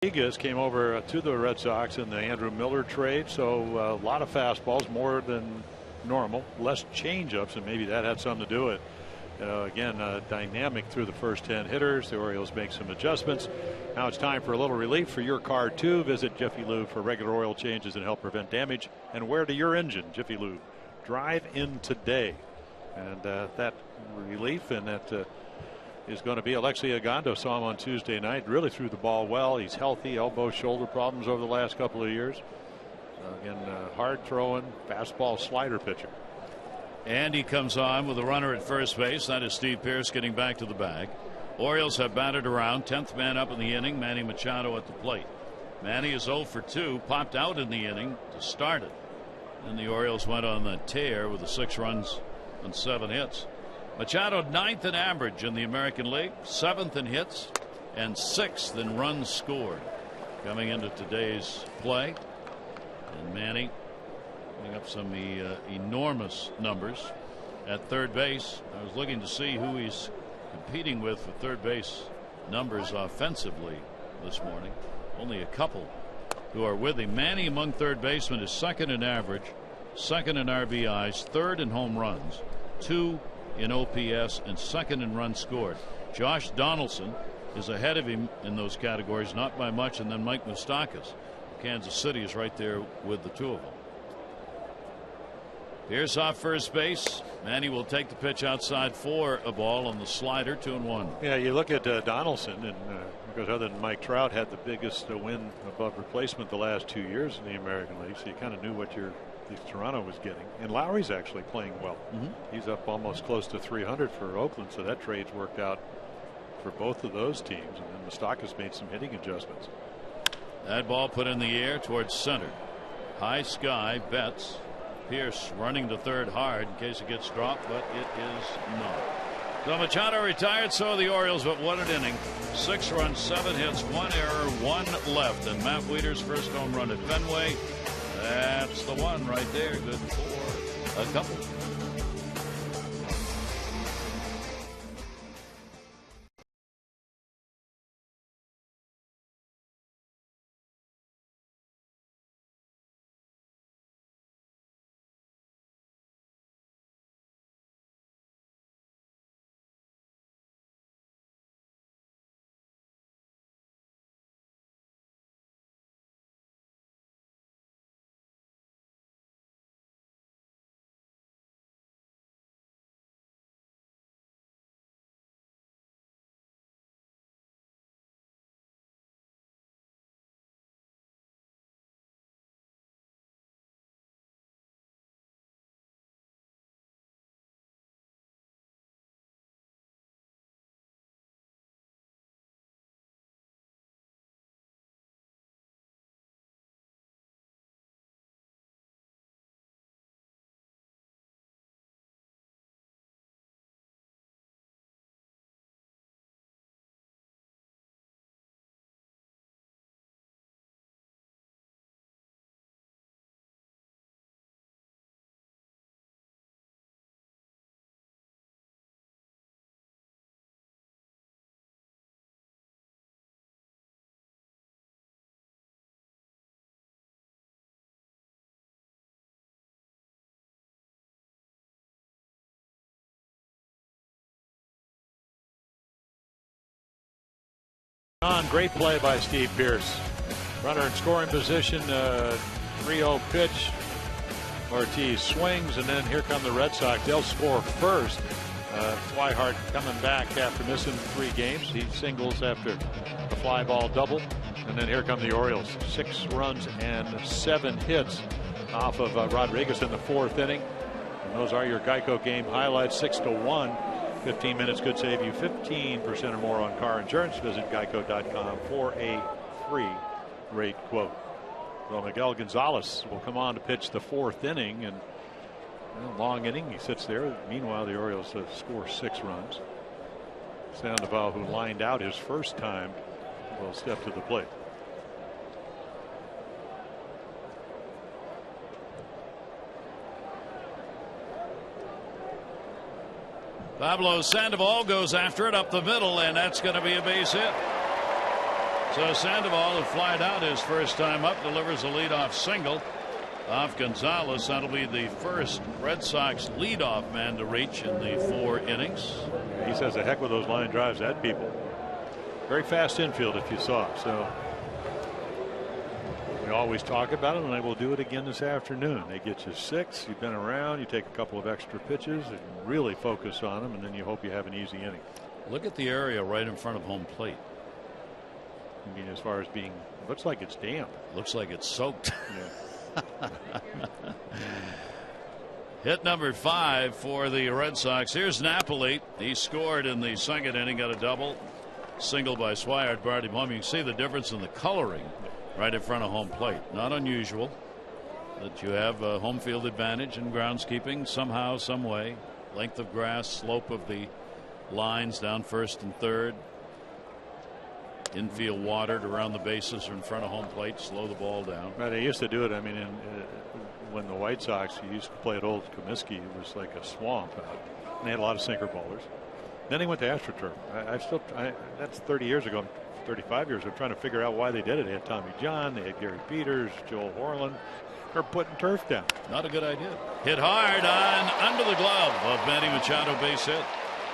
Rodriguez came over to the Red Sox in the Andrew Miller trade, so a lot of fastballs, more than normal, less changeups, and maybe that had something to do with it. Again, dynamic through the first 10 hitters. The Orioles make some adjustments. Now it's time for a little relief for your car too. Visit Jiffy Lube for regular oil changes and help prevent damage and wear to your engine. Jiffy Lube. Drive in today. And that relief, and that is going to be Alexi Agondo. Saw him on Tuesday night. Really threw the ball well. He's healthy. Elbow, shoulder problems over the last couple of years. Again, hard throwing, fastball slider pitcher. And he comes on with a runner at first base. That is Steve Pearce getting back to the bag. Orioles have batted around. 10th man up in the inning. Manny Machado at the plate. Manny is 0 for 2. Popped out in the inning to start it. And the Orioles went on the tear with the 6 runs on 7 hits. Machado 9th in average in the American League. 7th in hits. And 6th in runs scored. Coming into today's play. And Manny putting up some enormous numbers at third base. I was looking to see who he's competing with for third base numbers offensively this morning. Only a couple who are with him. Manny among third basemen is 2nd in average, 2nd in RBIs, 3rd in home runs, 2 in OPS, and 2nd in runs scored. Josh Donaldson is ahead of him in those categories, not by much, and then Mike Moustakas. Kansas City is right there with the two of them. Here's off first base. Manny will take the pitch outside for a ball on the slider. 2-1. Yeah, you look at Donaldson, and because other than Mike Trout had the biggest win above replacement the last 2 years in the American League, so you kind of knew what Toronto was getting. And Lowry's actually playing well. He's up almost close to 300 for Oakland, so that trade's worked out for both of those teams. And then Moustakas made some hitting adjustments. That ball put in the air towards center. High sky. Betts. Pearce running to third hard in case it gets dropped, but it is not. So Machado retired, so the Orioles, but what an inning. 6 runs, 7 hits, 1 error, 1 left. And Matt Wieters' first home run at Fenway. That's the one right there. Good for a couple. Great play by Steve Pearce. Runner in scoring position. 3-0 pitch. Ortiz swings, and then here come the Red Sox. They'll score first. Swihart coming back after missing 3 games. He singles after a fly ball double. And then here come the Orioles. 6 runs and 7 hits off of Rodriguez in the 4th inning. And those are your Geico game highlights. 6-1. 15 minutes could save you 15% or more on car insurance. Visit geico.com for a free rate quote. Well, Miguel Gonzalez will come on to pitch the 4th inning, and long inning. He sits there. Meanwhile, the Orioles score 6 runs. Sandoval, who lined out his first time, will step to the plate. Pablo Sandoval goes after it up the middle, and that's going to be a base hit. So Sandoval, who flied out his first time up, delivers a leadoff single off Gonzalez. That'll be the first Red Sox leadoff man to reach in the 4 innings. He says the heck with those line drives at people. Very fast infield if you saw. So we always talk about it, and I will do it again this afternoon. They get you 6. You've been around. You take a couple of extra pitches and really focus on them, and then you hope you have an easy inning. Look at the area right in front of home plate. I mean, as far as being, looks like it's damp. Looks like it's soaked. Yeah. Hit number 5 for the Red Sox. Here's Napoli. He scored in the 2nd inning, got a double. Single by Swihart, Barty Blum. You can see the difference in the coloring right in front of home plate. Not unusual that you have a home field advantage in groundskeeping somehow, some way. Length of grass, slope of the lines down first and third. Infield watered around the bases or in front of home plate. Slow the ball down. Right, they used to do it. I mean, when the White Sox used to play at Old Comiskey, it was like a swamp out. And they had a lot of sinker ballers. Then they went to AstroTurf. That's 30 years ago. 35 years. I'm trying to figure out why they did it. They had Tommy John. They had Gary Peters, Joel Horland. They're putting turf down. Not a good idea. Hit hard on under the glove of Manny Machado, base hit.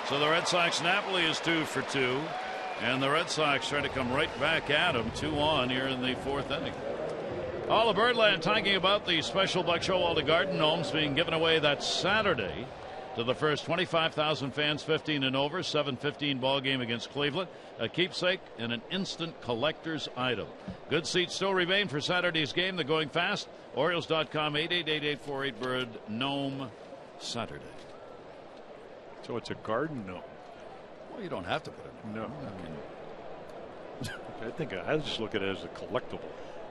So the Red Sox, Napoli is 2 for 2. And the Red Sox trying to come right back at him. 2 on here in the 4th inning. All of Birdland talking about the special Buck Showalter Garden Gnomes being given away that Saturday to the first 25,000 fans 15 and over. 7:15 ball game against Cleveland. A keepsake and an instant collector's item. Good seats still remain for Saturday's game. They're going fast. Orioles.com 888-848-BIRD Gnome Saturday. So it's a garden gnome. Well, you don't have to put it. No. I think I just look at it as a collectible.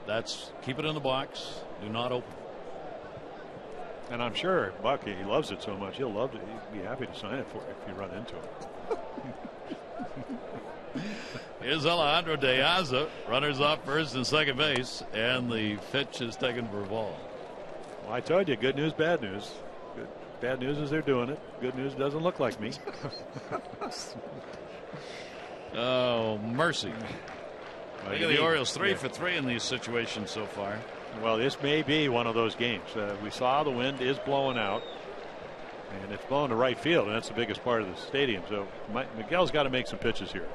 That's keep it in the box. Do not open. And I'm sure Buck, he loves it so much. He'll love it. He'd be happy to sign it for it if you run into it. Here's Alejandro De Aza. Runners off first and second base. And the pitch is taken for a ball. Well, I told you, good news, bad news. Bad news is they're doing it. Good news doesn't look like me. Oh, mercy. Look at the Orioles 3 yeah. for 3 in these situations so far. Well, this may be one of those games. We saw the wind is blowing out, and it's blowing to right field, and that's the biggest part of the stadium. So Miguel's got to make some pitches here.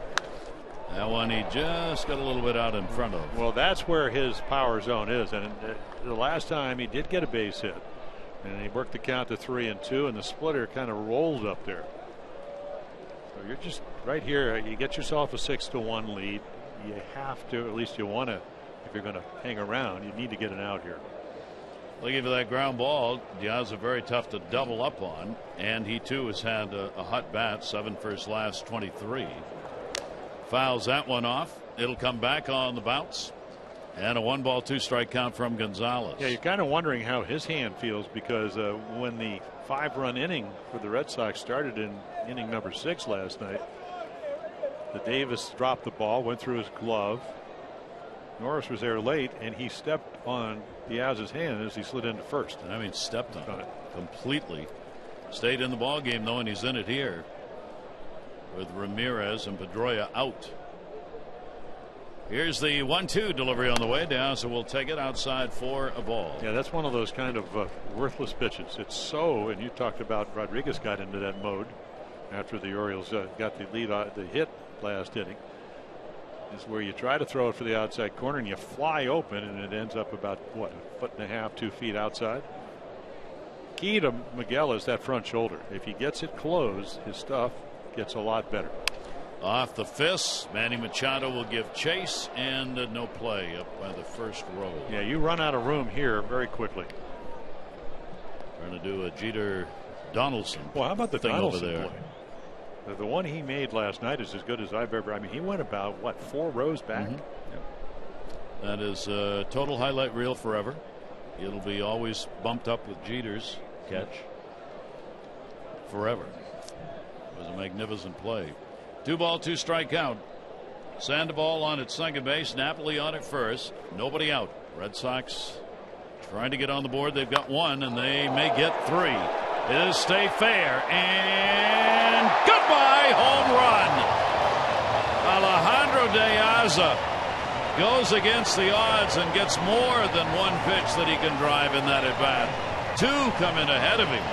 That one he just got a little bit out in front of. Well, that's where his power zone is, and the last time he did get a base hit, and he worked the count to 3-2, and the splitter kind of rolled up there. So you're just right here. You get yourself a 6-1 lead. You have to, at least you want to, if you're going to hang around, you need to get an out here. Looking for that ground ball. Diaz is very tough to double up on, and he too has had a hot bat. 7 for his last 23. Fouls that one off. It'll come back on the bounce, and a 1-ball 2-strike count from Gonzalez. Yeah, you're kind of wondering how his hand feels, because when the 5-run inning for the Red Sox started in inning number 6 last night, the Davis dropped the ball, went through his glove. Norris was there late, and he stepped on Diaz's hand as he slid into first. I mean, stepped on it completely. Stayed in the ball game, though, and he's in it here with Ramirez and Pedroia out. Here's the 1-2 delivery on the way down, so we'll take it outside for a ball. Yeah, that's one of those kind of worthless pitches. It's so, and you talked about Rodriguez got into that mode after the Orioles got the lead, the hit last inning. Is where you try to throw it for the outside corner and you fly open, and it ends up about what, 1.5 to 2 feet outside. Key to Miguel is that front shoulder. If he gets it closed, his stuff gets a lot better. Off the fists, Manny Machado will give chase, and no play up by the first row. Yeah, you run out of room here very quickly. Trying to do a Jeter Donaldson. Well, how about the thing Donaldson over there? play? The one he made last night is as good as I've ever. I mean, he went about what, 4 rows back. Yep. That is a total highlight reel forever. It'll be always bumped up with Jeter's catch forever. It was a magnificent play. 2-ball 2-strike count. Sandoval on at second base, Napoli on at first. Nobody out. Red Sox trying to get on the board. They've got 1, and they may get 3. It is stay fair, and goodbye home run. Alejandro De Aza goes against the odds and gets more than one pitch that he can drive in that at bat. Two come in ahead of him,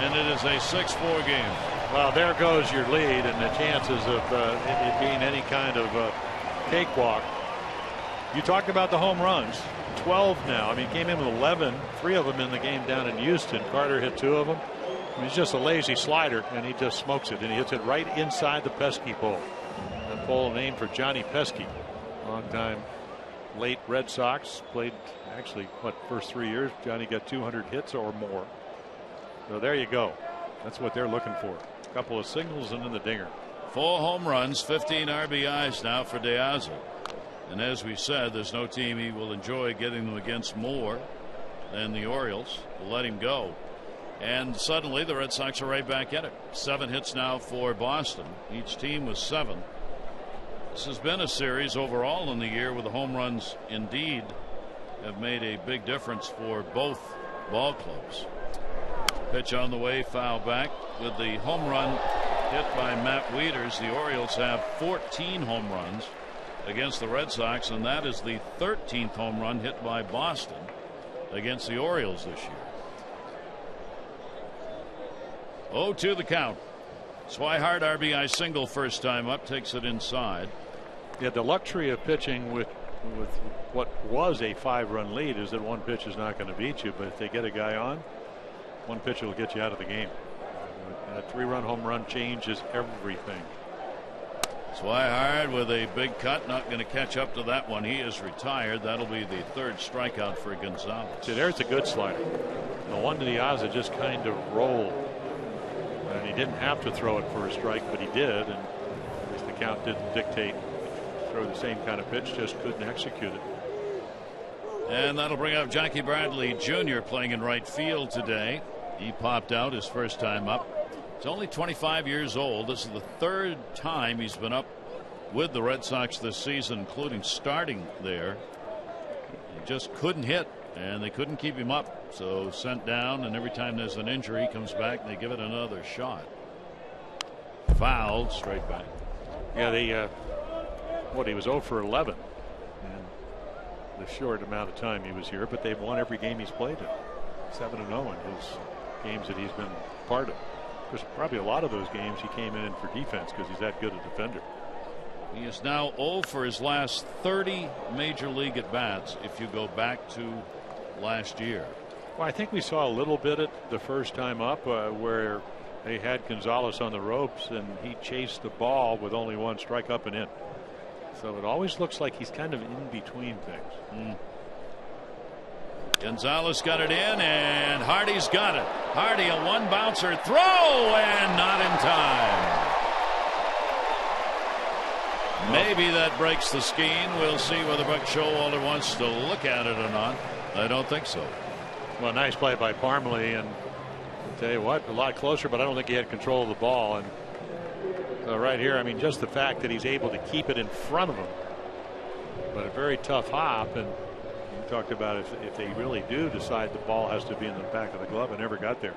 and it is a 6-4 game. Well, there goes your lead, and the chances of it being any kind of cakewalk. You talked about the home runs. 12 now. I mean, came in with 11, 3 of them in the game down in Houston. Carter hit 2 of them. He's just a lazy slider, and he just smokes it, and he hits it right inside the pesky pole. A pole named for Johnny Pesky, long time late Red Sox. Played actually first 3 years. Johnny got 200 hits or more. So there you go. That's what they're looking for. A couple of singles and then the dinger. 4 home runs, 15 RBIs now for De Aza. And as we said, there's no team he will enjoy getting them against more than the Orioles. We'll let him go. And suddenly the Red Sox are right back at it. 7 hits now for Boston. Each team was 7. This has been a series overall in the year where the home runs indeed have made a big difference for both ball clubs. Pitch on the way, foul back. With the home run hit by Matt Wieters, the Orioles have 14 home runs against the Red Sox, and that is the 13th home run hit by Boston against the Orioles this year. 0-2 the count. Swihart RBI single first time up, takes it inside. Yeah, the luxury of pitching with what was a 5-run lead is that one pitch is not going to beat you, but if they get a guy on, one pitch will get you out of the game. A 3-run home run changes everything. Swihart with a big cut, not going to catch up to that one. He is retired. That'll be the 3rd strikeout for Gonzalez. See, there's a good slider. The one to the Aza just kind of rolled. And he didn't have to throw it for a strike, but he did. And at least the count didn't dictate throw the same kind of pitch, just couldn't execute it. And that'll bring up Jackie Bradley Jr. playing in right field today. He popped out his first time up. He's only 25 years old. This is the 3rd time he's been up with the Red Sox this season, including starting there. He just couldn't hit, and they couldn't keep him up. So sent down, and every time there's an injury, he comes back and they give it another shot. Fouled straight back. Yeah, he was 0 for 11 in the short amount of time he was here, but they've won every game he's played in. 7-0 in his games that he's been part of. There's probably a lot of those games he came in for defense because he's that good a defender. He is now 0 for his last 30 major league at bats if you go back to last year. Well, I think we saw a little bit at the first time up where they had Gonzalez on the ropes and he chased the ball with only 1 strike up and in. So it always looks like he's kind of in between things. Gonzalez got it in, and Hardy's got it. Hardy, a 1-bouncer throw, and not in time. Maybe that breaks the skein. We'll see whether Buck Showalter wants to look at it or not. I don't think so. Well, nice play by Parmalee, and I'll tell you what, a lot closer, but I don't think he had control of the ball. And right here, I mean, just the fact that he's able to keep it in front of him, but a very tough hop. And you talked about if they really do decide the ball has to be in the back of the glove, it never got there.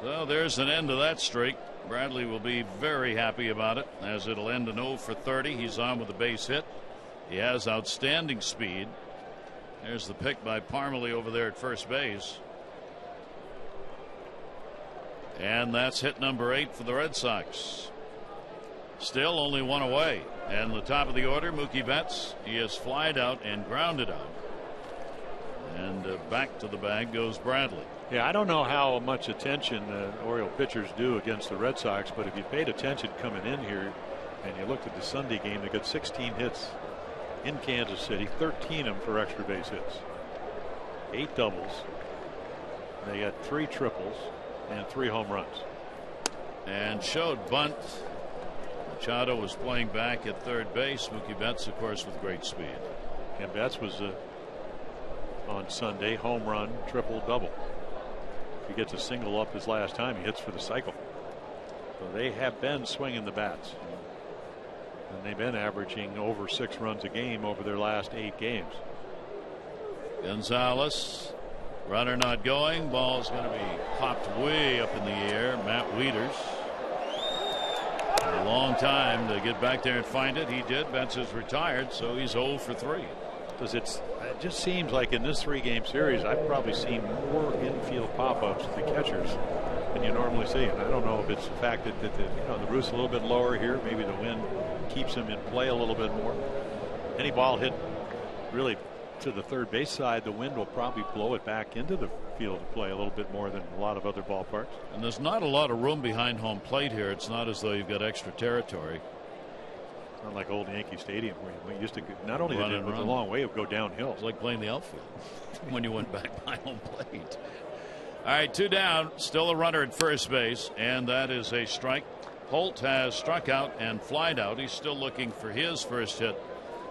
Well, there's an end to that streak. Bradley will be very happy about it, as it'll end in 0 for 30. He's on with a base hit. He has outstanding speed. There's the pick by Parmalee over there at first base. And that's hit number 8 for the Red Sox. Still only 1 away. And the top of the order, Mookie Betts. He has flied out and grounded out. And back to the bag goes Bradley. Yeah, I don't know how much attention Oriole pitchers do against the Red Sox, but if you paid attention coming in here and you looked at the Sunday game, they got 16 hits in Kansas City, 13 of them for extra base hits, 8 doubles. They got 3 triples and 3 home runs. And showed bunt. Machado was playing back at third base. Mookie Betts, of course, with great speed. And Betts was on Sunday, home run, triple, double. If he gets a single up his last time, he hits for the cycle. So they have been swinging the bats. And they've been averaging over 6 runs a game over their last 8 games. Gonzalez, runner not going. Ball's going to be popped way up in the air. Matt Wieters. A long time to get back there and find it. He did. Betts is retired, so he's 0 for 3. Because it just seems like in this 3-game series, I've probably seen more infield pop-ups to the catchers than you normally see. And I don't know if it's the fact that the roof's a little bit lower here. Maybe the wind keeps him in play a little bit more. Any ball hit really to the third base side, the wind will probably blow it back into the field to play a little bit more than a lot of other ballparks. And there's not a lot of room behind home plate here. It's not as though you've got extra territory. Not like old Yankee Stadium where we used to not only run it was a long way, it would go downhill. It's like playing the outfield when you went back by home plate. All right, 2 down, still a runner at first base, and that is a strike. Holt has struck out and flied out. He's still looking for his first hit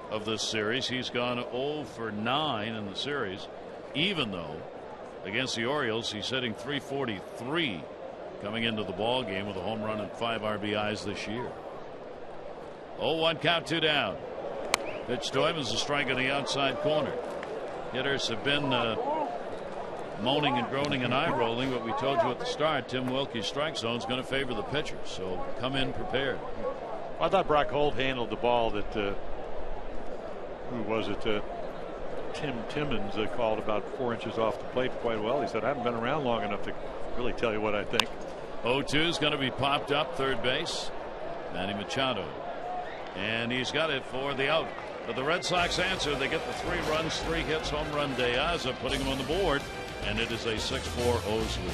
of this series. He's gone 0 for 9 in the series, even though against the Orioles he's hitting .343 coming into the ball game with a home run and 5 RBIs this year. 0-1 count, 2 down. Pitch to him is a strike on the outside corner. Hitters have been moaning and groaning and eye rolling, but we told you at the start Tim Wilkie's strike zone is going to favor the pitcher, so come in prepared. I thought Brock Holt handled the ball that who was it? Tim Timmons called about 4 inches off the plate quite well. He said, I haven't been around long enough to really tell you what I think. 0-2 is going to be popped up third base. Manny Machado. And he's got it for the out. But the Red Sox answer. They get the 3 runs, 3 hits, home run De Aza, putting him on the board. And it is a 6-4 O's lead.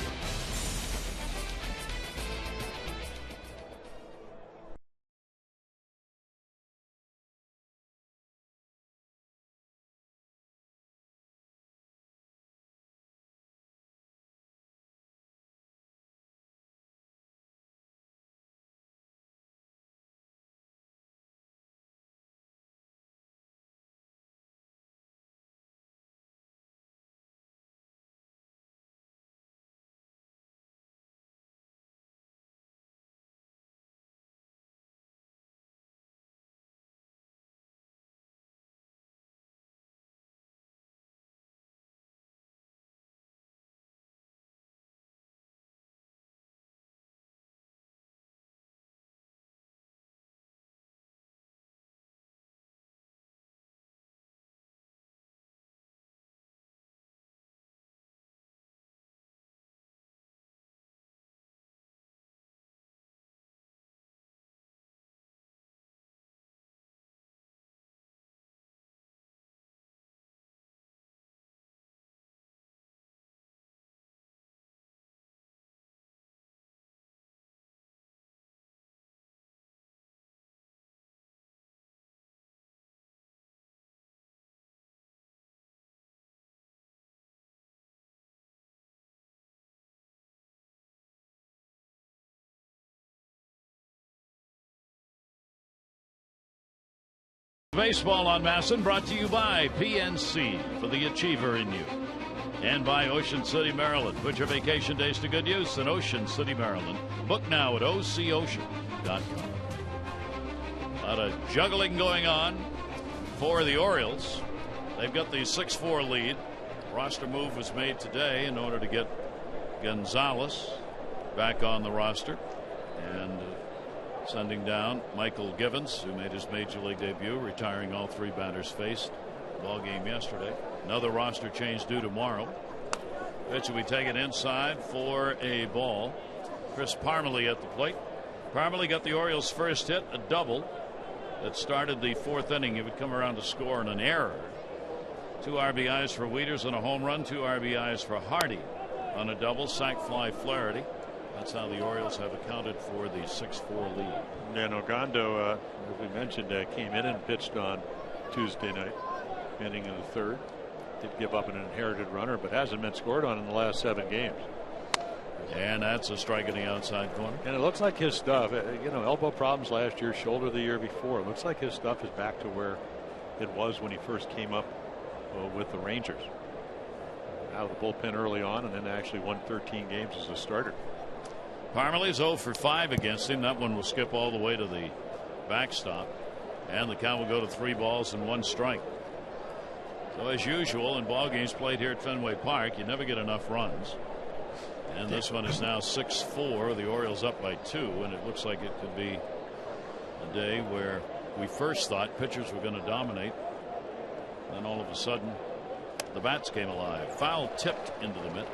Baseball on Masson brought to you by PNC for the achiever in you, and by Ocean City, Maryland. Put your vacation days to good use in Ocean City, Maryland. Book now at OCOcean.com. A lot of juggling going on for the Orioles. They've got the 6-4 lead. Roster move was made today in order to get Gonzalez back on the roster, and sending down Michael Givens, who made his major league debut, retiring all 3 batters faced. Ball game yesterday. Another roster change due tomorrow. Pitch will be taken inside for a ball. Chris Parmelee at the plate. Parmelee got the Orioles' first hit, a double that started the 4th inning. He would come around to score on an error. 2 RBIs for Wieters on a home run, 2 RBIs for Hardy on a double, sac fly Flaherty. That's how the Orioles have accounted for the 6-4 lead. Dan Ogando, as we mentioned, came in and pitched on Tuesday night, inning in the 3rd. Did give up an inherited runner, but hasn't been scored on in the last 7 games. And that's a strike in the outside corner. And it looks like his stuff, elbow problems last year, shoulder the year before. It looks like his stuff is back to where it was when he first came up with the Rangers. Out of the bullpen early on, and then actually won 13 games as a starter. Parmelee's 0 for 5 against him. That one will skip all the way to the backstop, and the count will go to 3 balls and 1 strike. So as usual in ball games played here at Fenway Park, you never get enough runs. And this one is now 6-4. The Orioles up by 2, and it looks like it could be A day where we first thought pitchers were going to dominate. Then all of a sudden, the bats came alive. Foul tipped into the middle.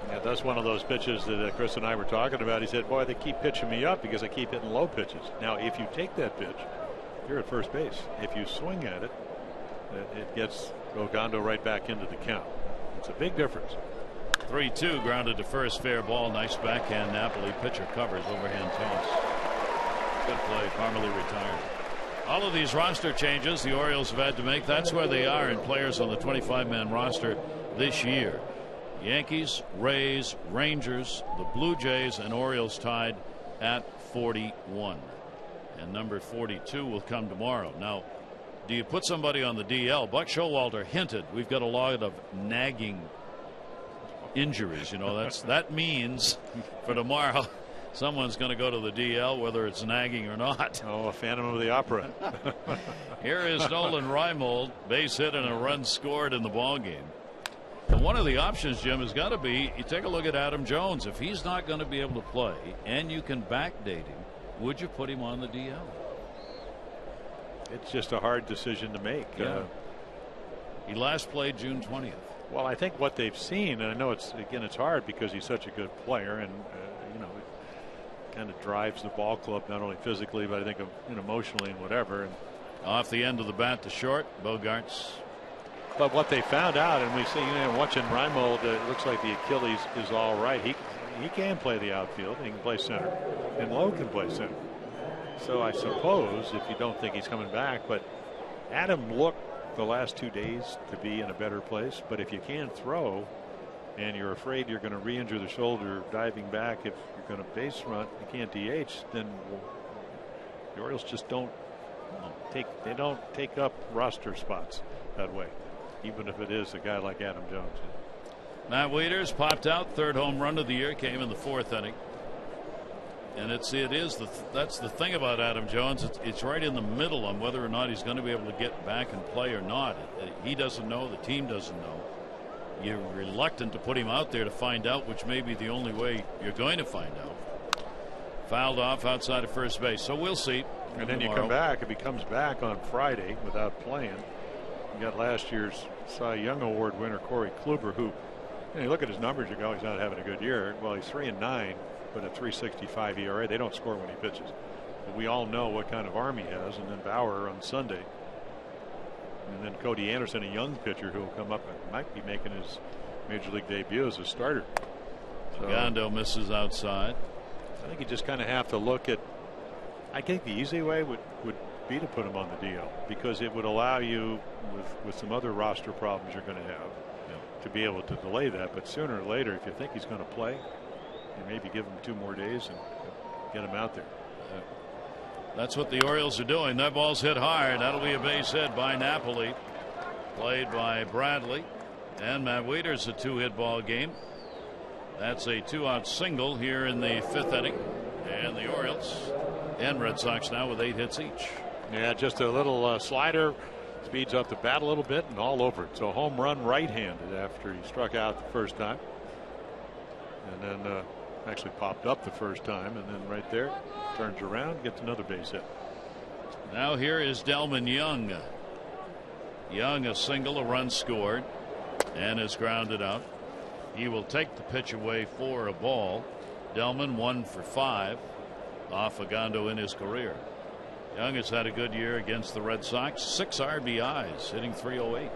Yeah, that's one of those pitches that Chris and I were talking about. He said, boy, they keep pitching me up because I keep hitting low pitches. Now, if you take that pitch, you're at first base. If you swing at it, it gets Ogando right back into the count. It's a big difference. 3-2 grounded to first, fair ball. Nice backhand. Napoli pitcher covers, overhand toss. Good play. Parmalee retired. All of these roster changes the Orioles have had to make. That's where they are in players on the 25-man roster this year. Yankees, Rays, Rangers, the Blue Jays, and Orioles tied at 41. And number 42 will come tomorrow. Now, do you put somebody on the DL? Buck Showalter hinted we've got a lot of nagging injuries. You know, that means for tomorrow someone's going to go to the DL, whether it's nagging or not. Oh, a Phantom of the Opera. Here is Nolan Reimold, base hit and a run scored in the ball game. And one of the options, Jim, has got to be you take a look at Adam Jones. If he's not going to be able to play and you can backdate him, would you put him on the DL? It's just a hard decision to make. Yeah. He last played June 20th. Well, I think what they've seen, and I know it's hard because he's such a good player, and you know, it kind of drives the ball club not only physically but I think emotionally and whatever. And off the end of the bat to short, Bogarts. But what they found out, and we see, watching Reimold, it looks like the Achilles is all right. He can play the outfield. He can play center, and Lowe can play center. So I suppose if you don't think he's coming back, but Adam looked the last 2 days to be in a better place. But if you can't throw, and you're afraid you're going to re-injure the shoulder diving back, if you're going to base run, you can't DH, then the Orioles just don't take up roster spots that way, even if it is a guy like Adam Jones. Matt Wieters popped out, third home run of the year, came in the fourth inning. And that's the thing about Adam Jones. It's right in the middle on whether or not he's going to be able to get back and play or not. He doesn't know. The team doesn't know. You're reluctant to put him out there to find out, which may be the only way you're going to find out. Fouled off outside of first base. So we'll see. And then you come back. If he comes back on Friday without playing, you got last year's Cy Young Award winner Corey Kluber, who, you look at his numbers, you go, he's not having a good year. Well, he's 3-9. But a 3.65 ERA. They don't score when he pitches. But we all know what kind of arm he has. And then Bauer on Sunday. And then Cody Anderson, a young pitcher who will come up and might be making his major league debut as a starter. So, Gondo misses outside. I think you just kind of have to look at. I think the easy way would be to put him on the DL, because it would allow you with some other roster problems you're going to have to be able to delay that. But sooner or later, if you think he's going to play, maybe give him 2 more days and get him out there. That's what the Orioles are doing. That ball's hit hard. That'll be a base hit by Napoli, played by Bradley, and Matt Wieters. A 2-hit ball game. That's a 2-out single here in the 5th inning, and the Orioles and Red Sox now with 8 hits each. Yeah, just a little slider, speeds up the bat a little bit, and all over it. So home run right-handed after he struck out the first time, and then actually popped up the first time, and then right there turns around, gets another base hit. Now here is Delman Young. Young, a single, a run scored, and is grounded out. He will take the pitch away for a ball. Delman 1 for 5 off Ogando in his career. Young has had a good year against the Red Sox. 6 RBIs, hitting .308.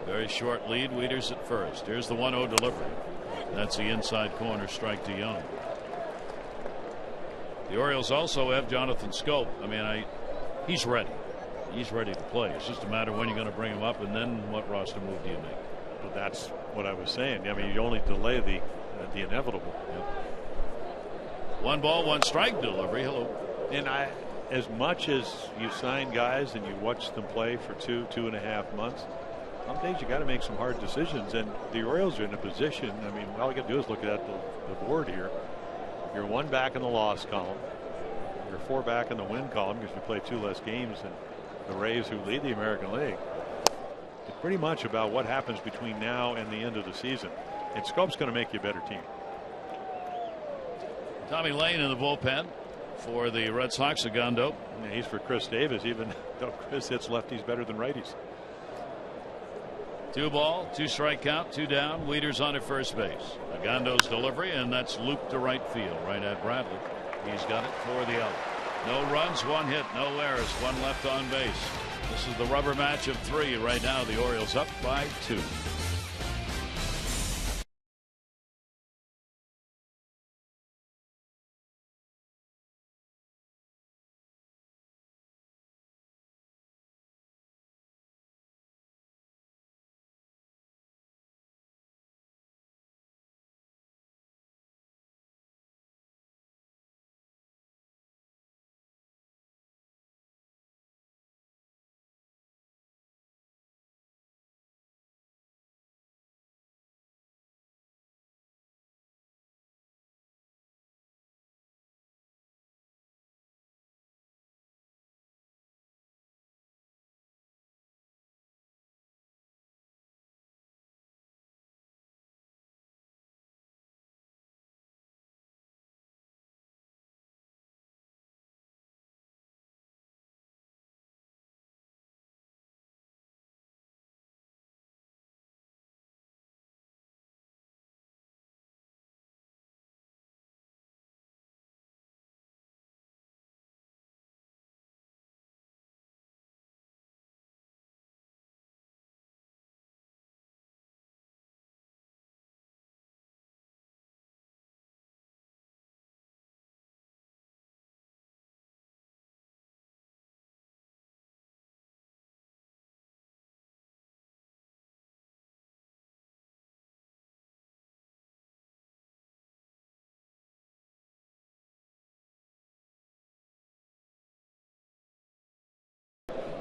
Very short lead. Wieters at first. Here's the 1-0 delivery. That's the inside corner strike to Young. The Orioles also have Jonathan Scope. I mean, he's ready. He's ready to play. It's just a matter of when you're going to bring him up, and then what roster move do you make? Well, that's what I was saying. I mean, you only delay the inevitable. Yep. 1 ball, 1 strike delivery. Hello. And as much as you sign guys and you watch them play for 2.5 months, some days you got to make some hard decisions, and the Orioles are in a position. I mean, all you got to do is look at the board here. You're 1 back in the loss column. You're 4 back in the win column because you play 2 less games than the Rays, who lead the American League. It's pretty much about what happens between now and the end of the season. And Scope's going to make you a better team. Tommy Lane in the bullpen. for the Red Sox. Segundo. Yeah, he's for Chris Davis, even though Chris hits lefties better than righties. 2 ball, 2 strike count, 2 down. Wieters on at first base. Agando's delivery, and that's looped to right field, right at Bradley. He's got it for the out. No runs, 1 hit, no errors, 1 left on base. This is the rubber match of 3 right now. The Orioles up by 2.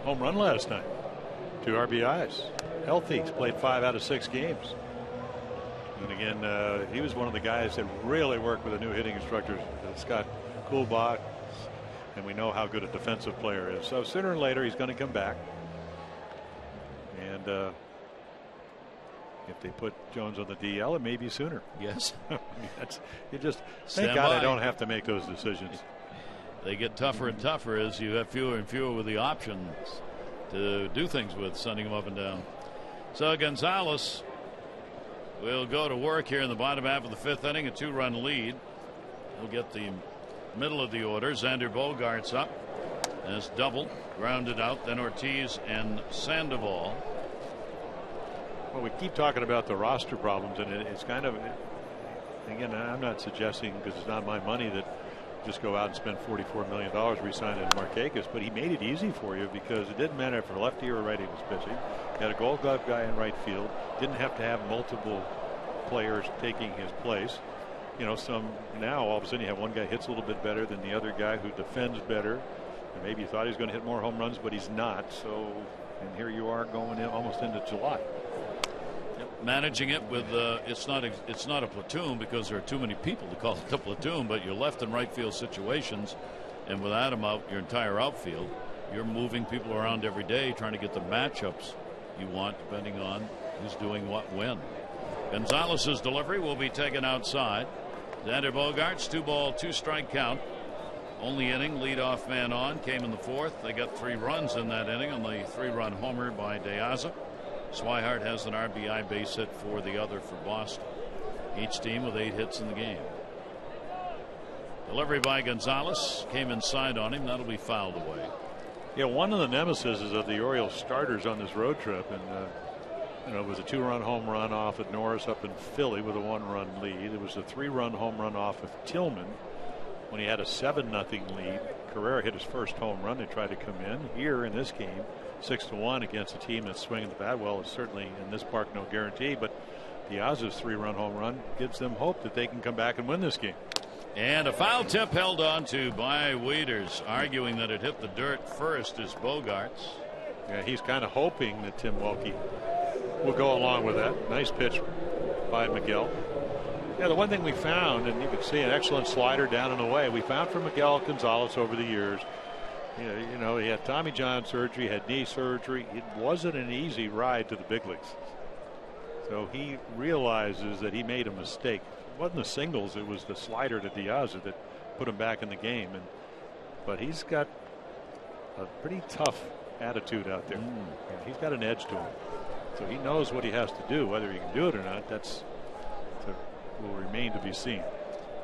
Home run last night. 2 RBIs. Healthy. He's played 5 out of 6 games. And again, he was one of the guys that really worked with the new hitting instructor, Scott Kuhlbach. And we know how good a defensive player is. So sooner or later, he's going to come back. And if they put Jones on the DL, it may be sooner. Yes. I mean, you just thank God I don't have to make those decisions. They get tougher and tougher as you have fewer and fewer with the options to do things with, sending them up and down. So Gonzalez will go to work here in the bottom half of the 5th inning, a 2-run lead. He'll get the middle of the order. Xander Bogaerts up as double, grounded out. Then Ortiz and Sandoval. Well, we keep talking about the roster problems, and it's kind of, again, I'm not suggesting, because it's not my money, that just go out and spend $44 million re-signing Markakis, but he made it easy for you because it didn't matter if a lefty or a righty was pitching. You had a Gold Glove guy in right field. Didn't have to have multiple players taking his place. You know, now all of a sudden you have one guy hits a little bit better than the other guy who defends better. And maybe you thought he was going to hit more home runs, but he's not. So, and here you are going in almost into July. Managing it with it's not a platoon because there are too many people to call it a platoon, but your left and right field situations, and with Adam out, your entire outfield, you're moving people around every day trying to get the matchups you want depending on who's doing what when. Gonzalez's delivery will be taken outside. Xander Bogaerts, 2 ball 2 strike count. Only inning, leadoff man on, came in the 4th. They got 3 runs in that inning on the 3-run homer by De Aza. Swihart has an RBI base hit for the other for Boston. Each team with 8 hits in the game. Delivery by Gonzalez came inside on him. That'll be fouled away. Yeah, one of the nemesis of the Orioles starters on this road trip, and you know, it was a 2-run home run off at Norris up in Philly with a 1-run lead. It was a 3-run home run off of Tillman when he had a 7-0 lead. Carrera hit his first home run. They tried to come in. Here in this game, 6-1 against a team that's swinging the bat well is certainly in this park no guarantee, but Diaz's 3-run home run gives them hope that they can come back and win this game. And a foul tip held on to by Wieters, arguing that it hit the dirt first is Bogaerts. Yeah, he's kind of hoping that Tim Welke will go along with that. Nice pitch by Miguel. Yeah, the one thing we found, and you can see an excellent slider down and away, we found from Miguel Gonzalez over the years. You know, he had Tommy John surgery, had knee surgery. It wasn't an easy ride to the big leagues. So he realizes that he made a mistake. It wasn't the singles, it was the slider to Diaz that put him back in the game. And but he's got a pretty tough attitude out there. He's got an edge to him, so he knows what he has to do. Whether he can do it or not, will remain to be seen.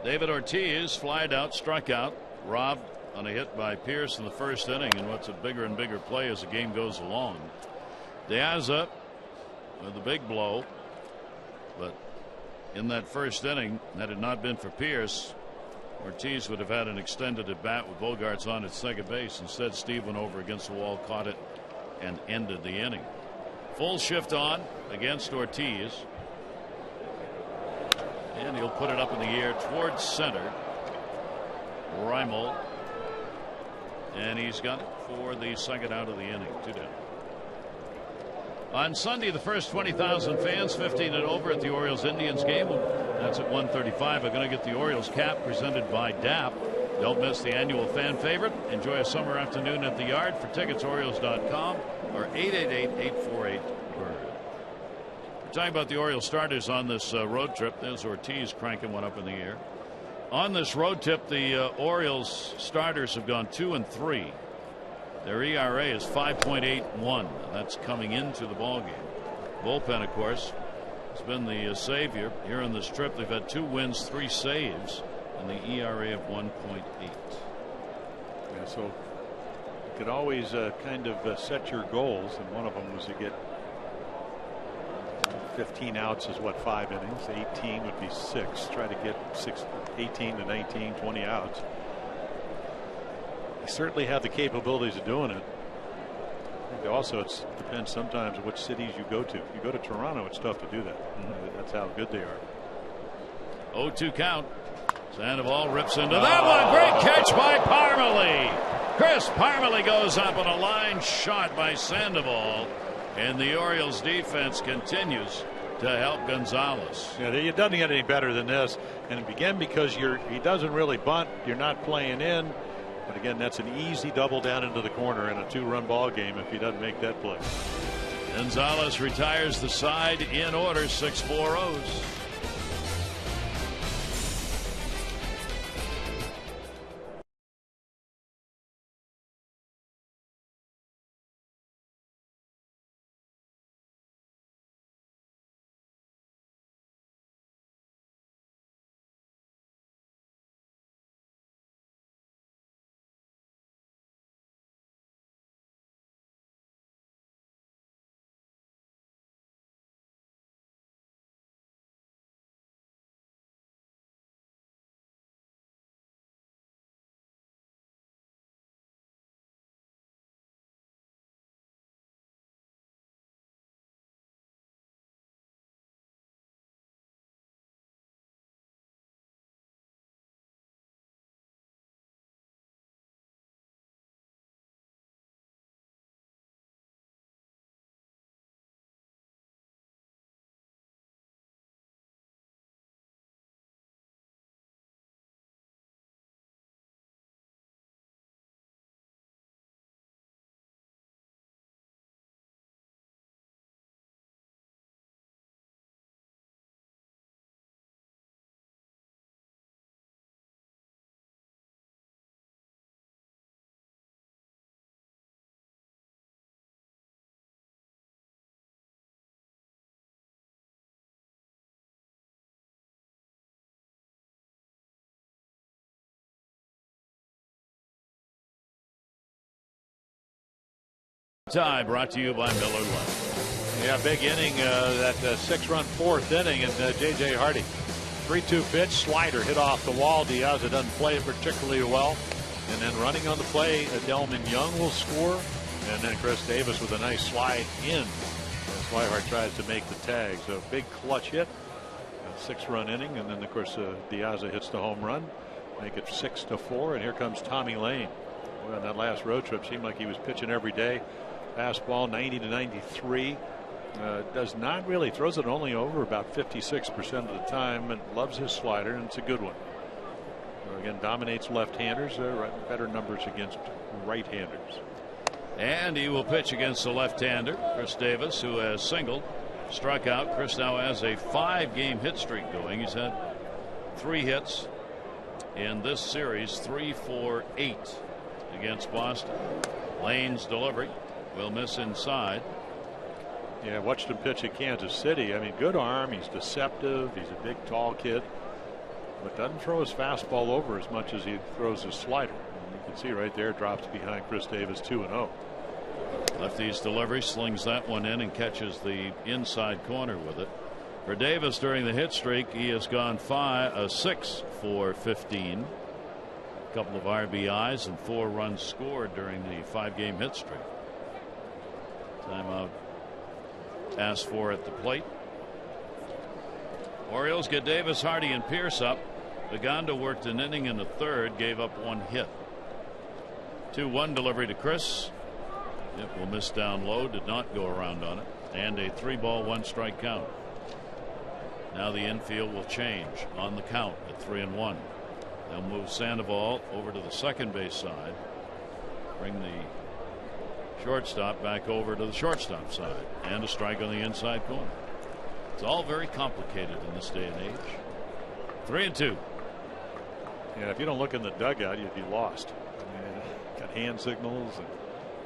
David Ortiz flied out, struck out, robbed on a hit by Pierce in the first inning, and what's a bigger and bigger play as the game goes along. Diaz up with a big blow, but in that first inning, had it not been for Pierce, Ortiz would have had an extended at bat with Bogarts on at second base. Instead, Steve went over against the wall, caught it, and ended the inning. Full shift on against Ortiz, and he'll put it up in the air towards center. Reimold, and he's got it for the second out of the inning. 2 down. On Sunday, the first 20,000 fans 15 and over at the Orioles Indians game. That's at 1:35. I'm going to get the Orioles cap presented by DAP. Don't miss the annual fan favorite. Enjoy a summer afternoon at the yard. For tickets, Orioles.com or 888-848-BIRD. We're talking about the Orioles starters on this road trip. There's Ortiz cranking one up in the air. On this road trip, the Orioles starters have gone 2 and 3. Their ERA is 5.81. That's coming into the ball game. Bullpen, of course, has been the savior here on this trip. They've had 2 wins, 3 saves, and the ERA of 1.8. Yeah, so you could always kind of set your goals, and one of them was to get 15 outs is what, 5 innings. 18 would be 6. Try to get 18 to 19, 20 outs. They certainly have the capabilities of doing it. I think also it depends sometimes on which cities you go to. If you go to Toronto, it's tough to do that. That's how good they are. 0-2 count. Sandoval rips into that one. Great catch by Parmalee. Chris Parmalee goes up on a line shot by Sandoval, and the Orioles defense continues to help Gonzalez. Yeah, it doesn't get any better than this. And again, because he doesn't really bunt, you're not playing in. But again, that's an easy double down into the corner in a 2-run ball game if he doesn't make that play. Gonzalez retires the side in order. 6-4 O's. Tie brought to you by Miller Lite. Yeah, big inning, that 6-run 4th inning, and J.J. Hardy. 3-2 pitch, slider hit off the wall. Diaz doesn't play it particularly well. And then running on the play, Delman Young will score. And then Chris Davis with a nice slide in as Swihart tries to make the tag. So big clutch hit, a 6-run inning. And then, of course, Diaz hits the home run. Make it 6-4. And here comes Tommy Lane. Well, on that last road trip, seemed like he was pitching every day. Fastball 90 to 93. Does not really, throws it only over about 56% of the time, and loves his slider, and it's a good one. Again, dominates left-handers. Better numbers against right-handers. And he will pitch against the left-hander, Chris Davis, who has singled, struck out. Chris now has a 5-game hit streak going. He's had 3 hits in this series, 3, 4, 8 against Boston. Lane's delivery will miss inside. Yeah, watched him pitch at Kansas City. I mean, good arm. He's deceptive. He's a big, tall kid, but doesn't throw his fastball over as much as he throws his slider. And you can see right there, drops behind Chris Davis 2-0. Lefty's delivery, slings that one in and catches the inside corner with it. For Davis, during the hit streak, he has gone 6 for 15. A couple of RBIs and 4 runs scored during the 5-game hit streak. Timeout asked for at the plate. Orioles get Davis, Hardy, and Pierce up. Baganda worked an inning in the third, gave up 1 hit. 2-1 delivery to Chris. It will miss down low, did not go around on it, and a 3-ball 1-strike count. Now the infield will change on the count at 3-1. They'll move Sandoval over to the second base side, bring the shortstop back over to the shortstop side, and a strike on the inside corner. It's all very complicated in this day and age. 3-2. Yeah, if you don't look in the dugout, you'd be lost. I mean, got hand signals and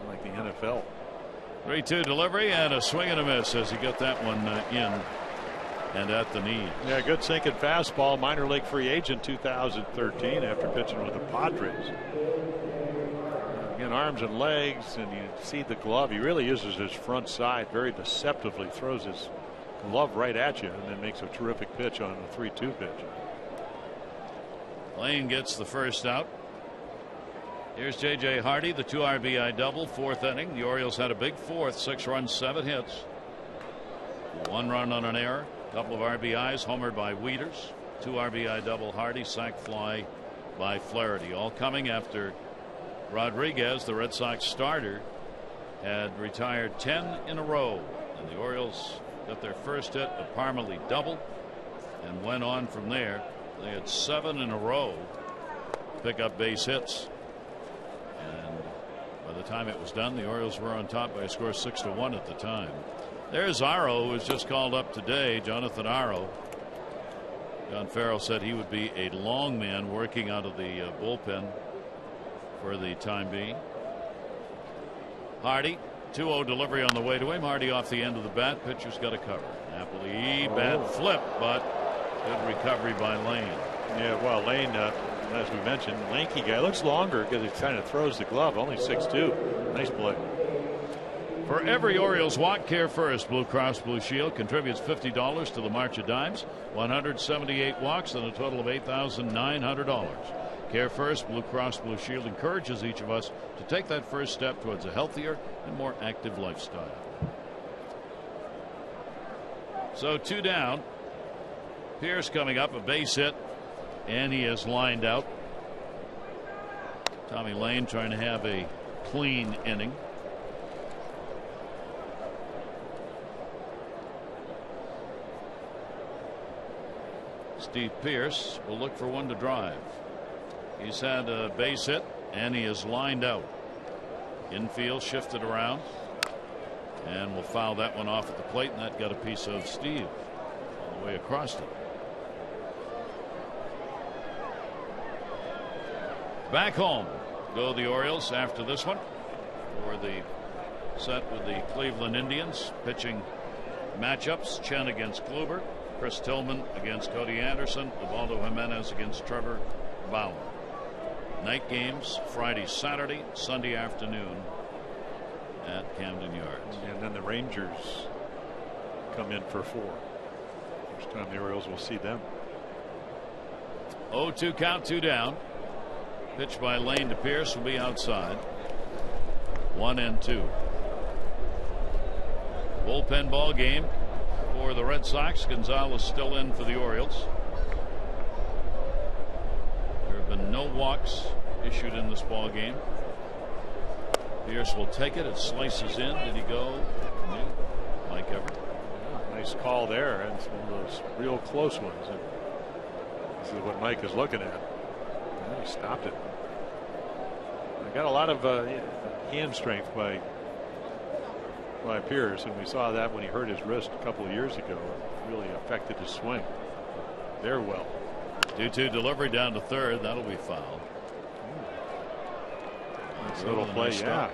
like the NFL. 3-2 delivery and a swing and a miss as he got that one in and at the knee. Yeah, good sinking fastball. Minor league free agent 2013 after pitching with the Padres. Again, arms and legs, and you see the glove. He really uses his front side very deceptively. Throws his glove right at you and then makes a terrific pitch on a 3-2 pitch. Lane gets the first out. Here's J.J. Hardy, the 2 RBI double, 4th inning. The Orioles had a big 4th, 6 runs, 7 hits. 1 run on an error, a couple of RBIs, homered by Wieters. 2 RBI double Hardy, sac fly by Flaherty. All coming after Rodriguez, the Red Sox starter, had retired 10 in a row. And the Orioles got their first hit, a Parmalee double, and went on from there. They had 7 in a row pick up base hits. And by the time it was done, the Orioles were on top by a score of 6-1 at the time. There's Aro, who was just called up today, Jonathan Aro. John Farrell said he would be a long man working out of the bullpen for the time being. Hardy, 2-0 delivery on the way to him. Hardy off the end of the bat. Pitcher's got a cover. Napoli, bad flip, but good recovery by Lane. Yeah, well, Lane, as we mentioned, lanky guy, looks longer because he kind of throws the glove. Only 6'2". Nice play. For every Orioles walk, Care First Blue Cross Blue Shield contributes $50 to the March of Dimes. 178 walks and a total of $8,900. Care First Blue Cross Blue Shield encourages each of us to take that first step towards a healthier and more active lifestyle. So 2 down. Pierce coming up, a base hit, and he is lined out. Tommy Lane trying to have a clean inning. Steve Pierce will look for one to drive. He's had a base hit and he is lined out. Infield shifted around and will foul that one off at the plate, and that got a piece of Steve all the way across it. Back home go the Orioles after this one for the set with the Cleveland Indians. Pitching matchups: Chen against Kluber, Chris Tillman against Cody Anderson, Ubaldo Jimenez against Trevor Bauer. Night games Friday, Saturday, Sunday afternoon at Camden Yards. And then the Rangers come in for 4. First time the Orioles will see them. 0-2 count, 2 down. Pitch by Lane to Pierce will be outside. 1-2. Bullpen ball game for the Red Sox. Gonzalez still in for the Orioles. There have been no walks issued in this ball game. Pierce will take it. It slices in. Did he go? No. Mike Everett. Nice call there, and it's one of those real close ones. And this is what Mike is looking at. And he stopped it. I got a lot of hand strength by Pierce, and we saw that when he hurt his wrist a couple of years ago. It really affected his swing there well. 2-2 delivery down to third. That'll be foul. It's little a play. nice Yeah, start.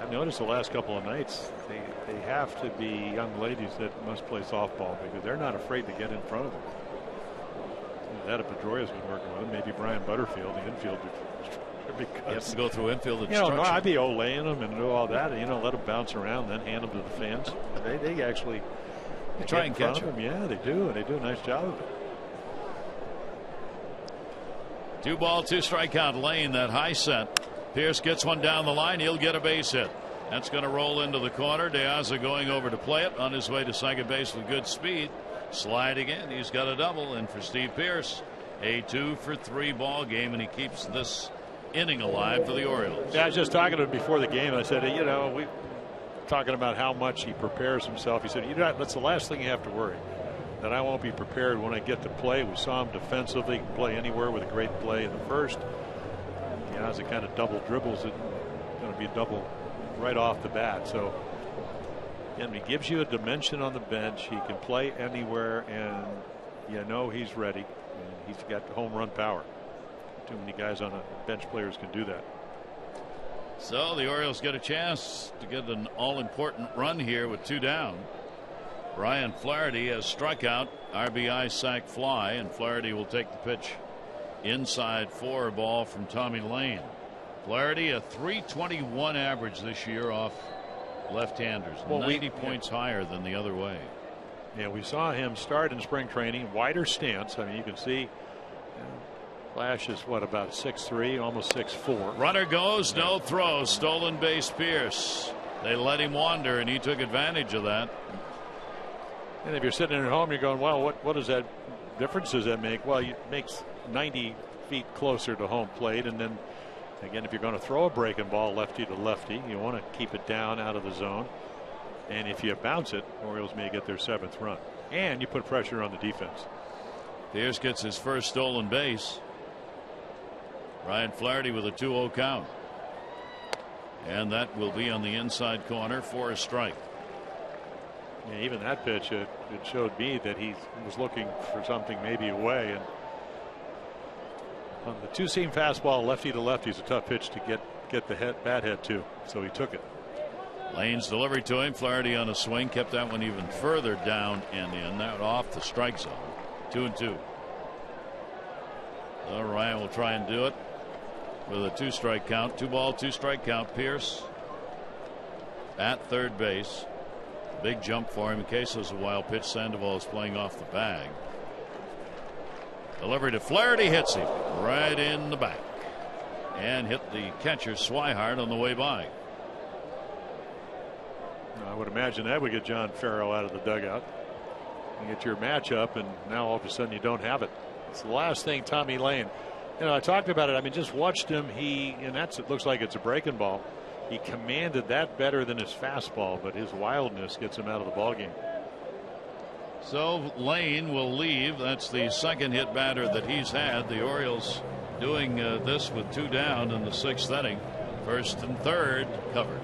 I've noticed the last couple of nights they have to be young ladies that must play softball because they're not afraid to get in front of them. That if Pedroia's been working with him, maybe Brian Butterfield, the infield. Because He has to go through infield no, instruction. I'd be olaying them and do all that, and let them bounce around, then hand them to the fans. They actually try and catch them. Yeah, they do, and they do a nice job of it. 2 ball, 2 strike count. Lane, that high set. Pierce gets one down the line. He'll get a base hit. That's going to roll into the corner. De Aza going over to play it on his way to second base with good speed. Sliding in. He's got a double. And for Steve Pierce, a 2-for-3 ball game, and he keeps this inning alive for the Orioles. Yeah, I was just talking to him before the game. I said, we talking about how much he prepares himself. He said, that's the last thing you have to worry. That I won't be prepared when I get to play. We saw him defensively. He can play anywhere with a great play in the first. As it kind of double dribbles, it's going to be a double right off the bat. So again, he gives you a dimension on the bench. He can play anywhere, and he's ready. And he's got the home run power. Too many guys on a bench players can do that. So the Orioles get a chance to get an all-important run here with 2 down. Brian Flaherty has struck out, RBI, sac fly, and Flaherty will take the pitch inside for a ball from Tommy Lane. Flaherty a .321 average this year off left-handers, 90 points higher than the other way. Yeah, we saw him start in spring training, wider stance. I mean, you can see Flash is about 6'3", almost 6'4". Runner goes, no throw, stolen base Pierce. They let him wander, and he took advantage of that. And if you're sitting at home, you're going, well, what does that difference does that make? Well, it makes 90 feet closer to home plate, and then again, if you're going to throw a breaking ball lefty to lefty, you want to keep it down out of the zone. And if you bounce it, Orioles may get their 7th run, and you put pressure on the defense. Pierce gets his first stolen base. Brian Flaherty with a 2-0 count, and that will be on the inside corner for a strike. Yeah, even that pitch, it showed me that he was looking for something maybe away. And on the 2-seam fastball, lefty to lefty, is a tough pitch to get the bat head to. So he took it. Lane's delivery to him. Flaherty on a swing, kept that one even further down and in. That off the strike zone. 2-2. So Ryan will try and do it with a 2-strike count. 2 ball, 2-strike count. Pierce at third base. Big jump for him in case there's a wild pitch. Sandoval is playing off the bag. Delivery to Flaherty, hits him right in the back and hit the catcher Swihart on the way by. I would imagine that would get John Farrell out of the dugout. You get your matchup, and now all of a sudden you don't have it. It's the last thing Tommy Lane. I talked about it. I mean, just watched him. It looks like it's a breaking ball. He commanded that better than his fastball, but his wildness gets him out of the ballgame. So Lane will leave. That's the second hit batter that he's had. The Orioles doing this with 2 down in the 6th inning. 1st and 3rd covered.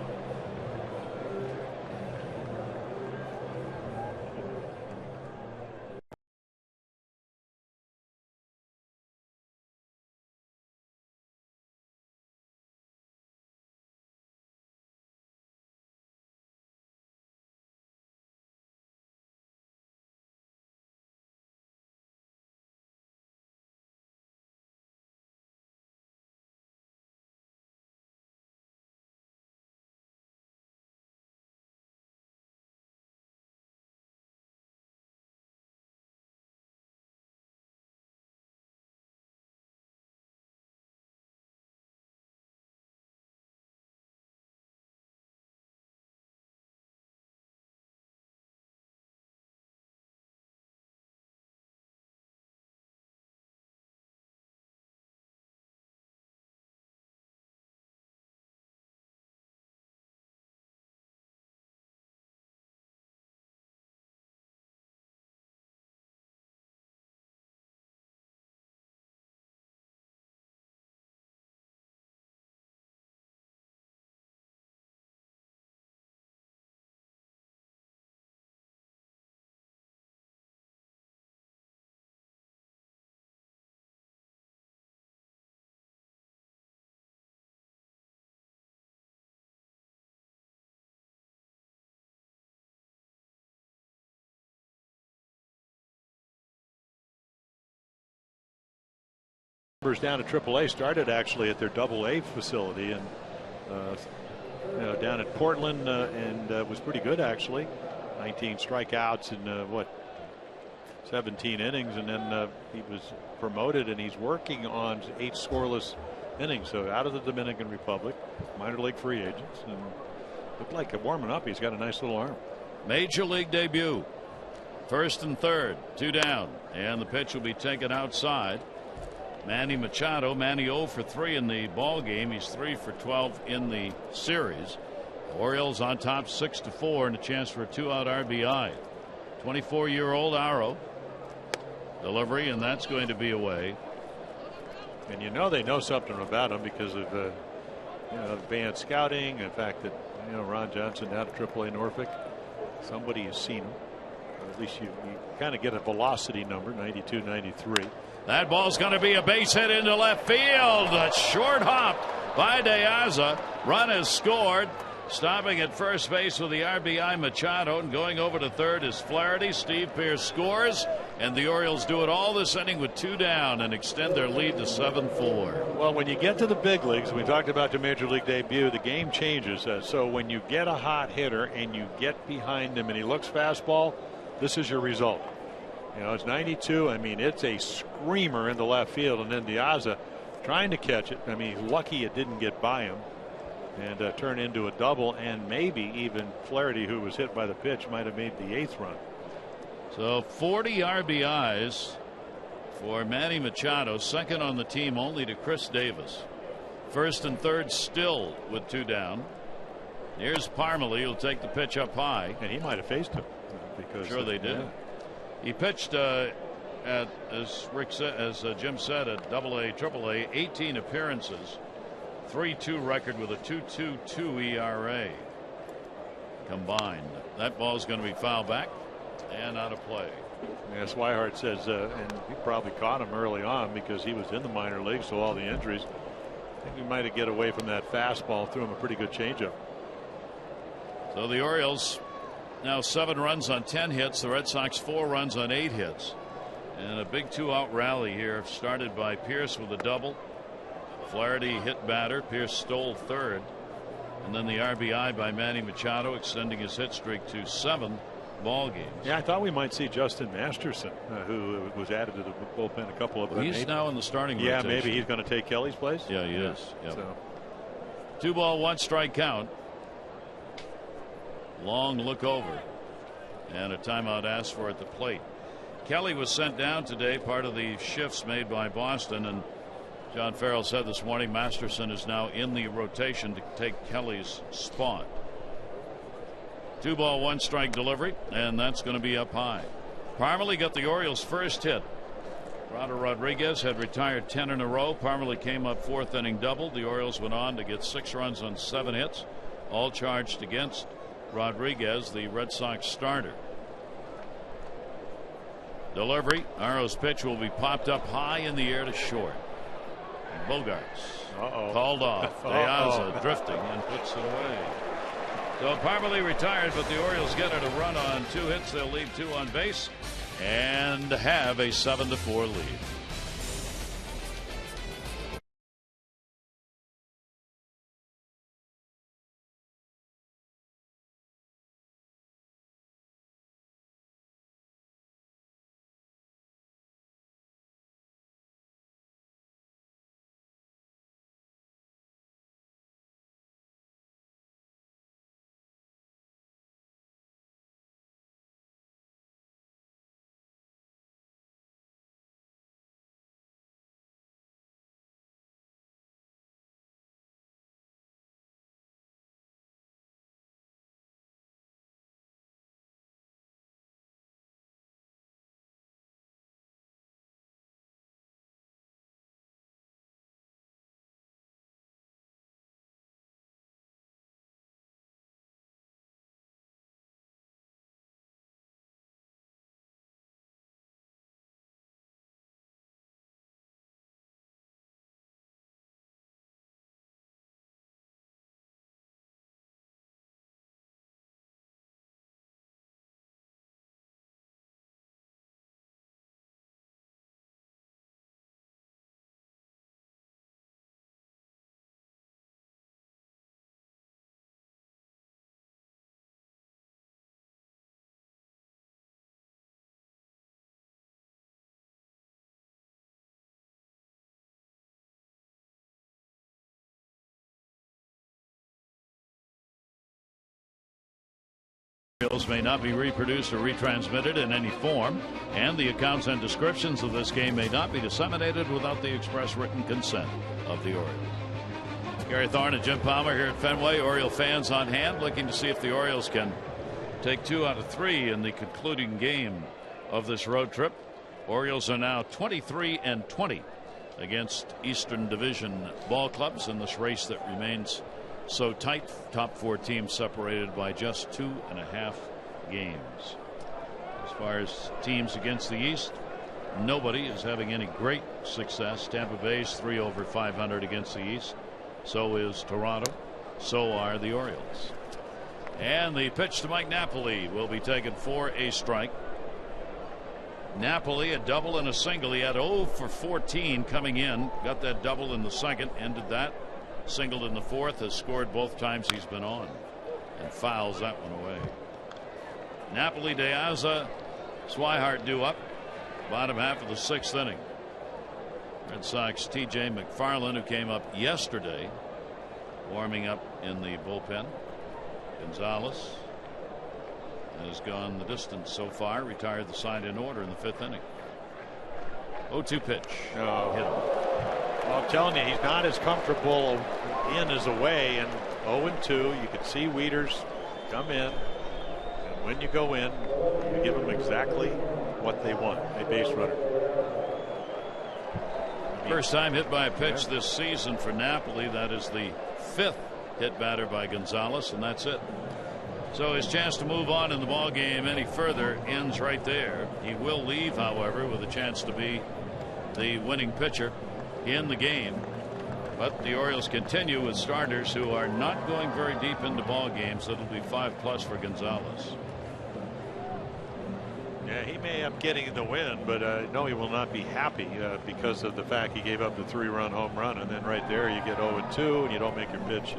Clippers down at AAA started actually at their AA facility, and down at Portland, and was pretty good actually. 19 strikeouts in 17 innings, and then he was promoted, and he's working on 8 scoreless innings. So out of the Dominican Republic, minor league free agents, and looked like warming up. He's got a nice little arm. Major league debut. First and third, 2 down, and the pitch will be taken outside. Manny Machado. Manny 0 for 3 in the ball game. He's 3 for 12 in the series. Orioles on top 6-4, and a chance for a 2-out RBI. 24-year-old Aro. Delivery, and that's going to be away. And they know something about him because of advanced scouting, and the fact that Ron Johnson down at AAA Norfolk, somebody has seen him. Or at least you kind of get a velocity number, 92, 93. That ball's going to be a base hit into left field. A short hop by De Aza. Run is scored. Stopping at first base with the RBI, Machado, and going over to third is Flaherty. Steve Pearce scores, and the Orioles do it all this inning with 2 down and extend their lead to 7-4. Well, when you get to the big leagues, we talked about the major league debut, the game changes. So when you get a hot hitter and you get behind him and he looks fastball, this is your result. It's 92. I mean, it's a screamer in the left field, and then De Aza trying to catch it. I mean, lucky it didn't get by him and turn into a double, and maybe even Flaherty, who was hit by the pitch, might have made the 8th run. So 40 RBIs for Manny Machado, second on the team only to Chris Davis. First and third still with 2 down. Here's Parmalee, who'll take the pitch up high, and he might have faced him because sure they did. Yeah. He pitched at, as Jim said, at AA, AAA, 18 appearances, 3-2 record with a 2.22 ERA combined. That ball is going to be fouled back and out of play. Yeah, Swihart says, and he probably caught him early on because he was in the minor leagues, so all the injuries. I think he might have get away from that fastball, threw him a pretty good changeup. So the Orioles now 7 runs on 10 hits. The Red Sox 4 runs on 8 hits. And a big 2-out rally here started by Pearce with a double. Flaherty hit batter. Pearce stole third. And then the RBI by Manny Machado, extending his hit streak to 7 ball games. Yeah, I thought we might see Justin Masterson, who was added to the bullpen a couple of them. He's now in the starting rotation. Yeah, maybe he's going to take Kelly's place. Yeah, he is. Yep. So. 2 ball, 1 strike count. Long look over, and a timeout asked for at the plate. Kelly was sent down today, part of the shifts made by Boston, and John Farrell said this morning Masterson is now in the rotation to take Kelly's spot. 2 ball, 1 strike delivery, and that's going to be up high. Parmalee got the Orioles' first hit. Rado Rodriguez had retired 10 in a row. Parmalee came up 4th inning double. The Orioles went on to get 6 runs on 7 hits, all charged against Rodriguez, the Red Sox starter. Delivery. Aro's pitch will be popped up high in the air to short. Bogarts called off. De Aza drifting and puts it away. So Parmalee retired, but the Orioles get it a run on 2 hits. They'll leave 2 on base and have a 7-4 lead. details may not be reproduced or retransmitted in any form, and the accounts and descriptions of this game may not be disseminated without the express written consent of the Orioles. Gary Thorne and Jim Palmer here at Fenway. Oriole fans on hand, looking to see if the Orioles can take 2 out of 3 in the concluding game of this road trip. Orioles are now 23-20 against Eastern Division ball clubs in this race that remains so tight. Top 4 teams separated by just 2.5 games. As far as teams against the East, nobody is having any great success. Tampa Bay's 3 over 500 against the East. So is Toronto. So are the Orioles. And the pitch to Mike Napoli will be taken for a strike. Napoli, a double and a single. He had 0 for 14 coming in. Got that double in the second. Ended that. Singled in the fourth. Has scored both times he's been on. And fouls that one away. Napoli, De Aza, Swihart due up. Bottom half of the 6th inning. Red Sox T.J. McFarland, who came up yesterday, warming up in the bullpen. Gonzalez has gone the distance so far, retired the side in order in the 5th inning. 0-2 pitch. Oh. Hit him. Well, I'm telling you, he's not as comfortable in as away. And 0-2, you can see Wieters come in. And when you go in, you give them exactly what they want, a base runner. First time hit by a pitch this season for Napoli. That is the 5th hit batter by Gonzalez, and that's it. So his chance to move on in the ball game any further ends right there. He will leave, however, with a chance to be the winning pitcher in the game. But the Orioles continue with starters who are not going very deep into ball games. It'll be 5+ for Gonzalez. Yeah, he may end up getting the win, but no, he will not be happy because of the fact he gave up the 3-run home run, and then right there you get 0-2 and you don't make your pitch.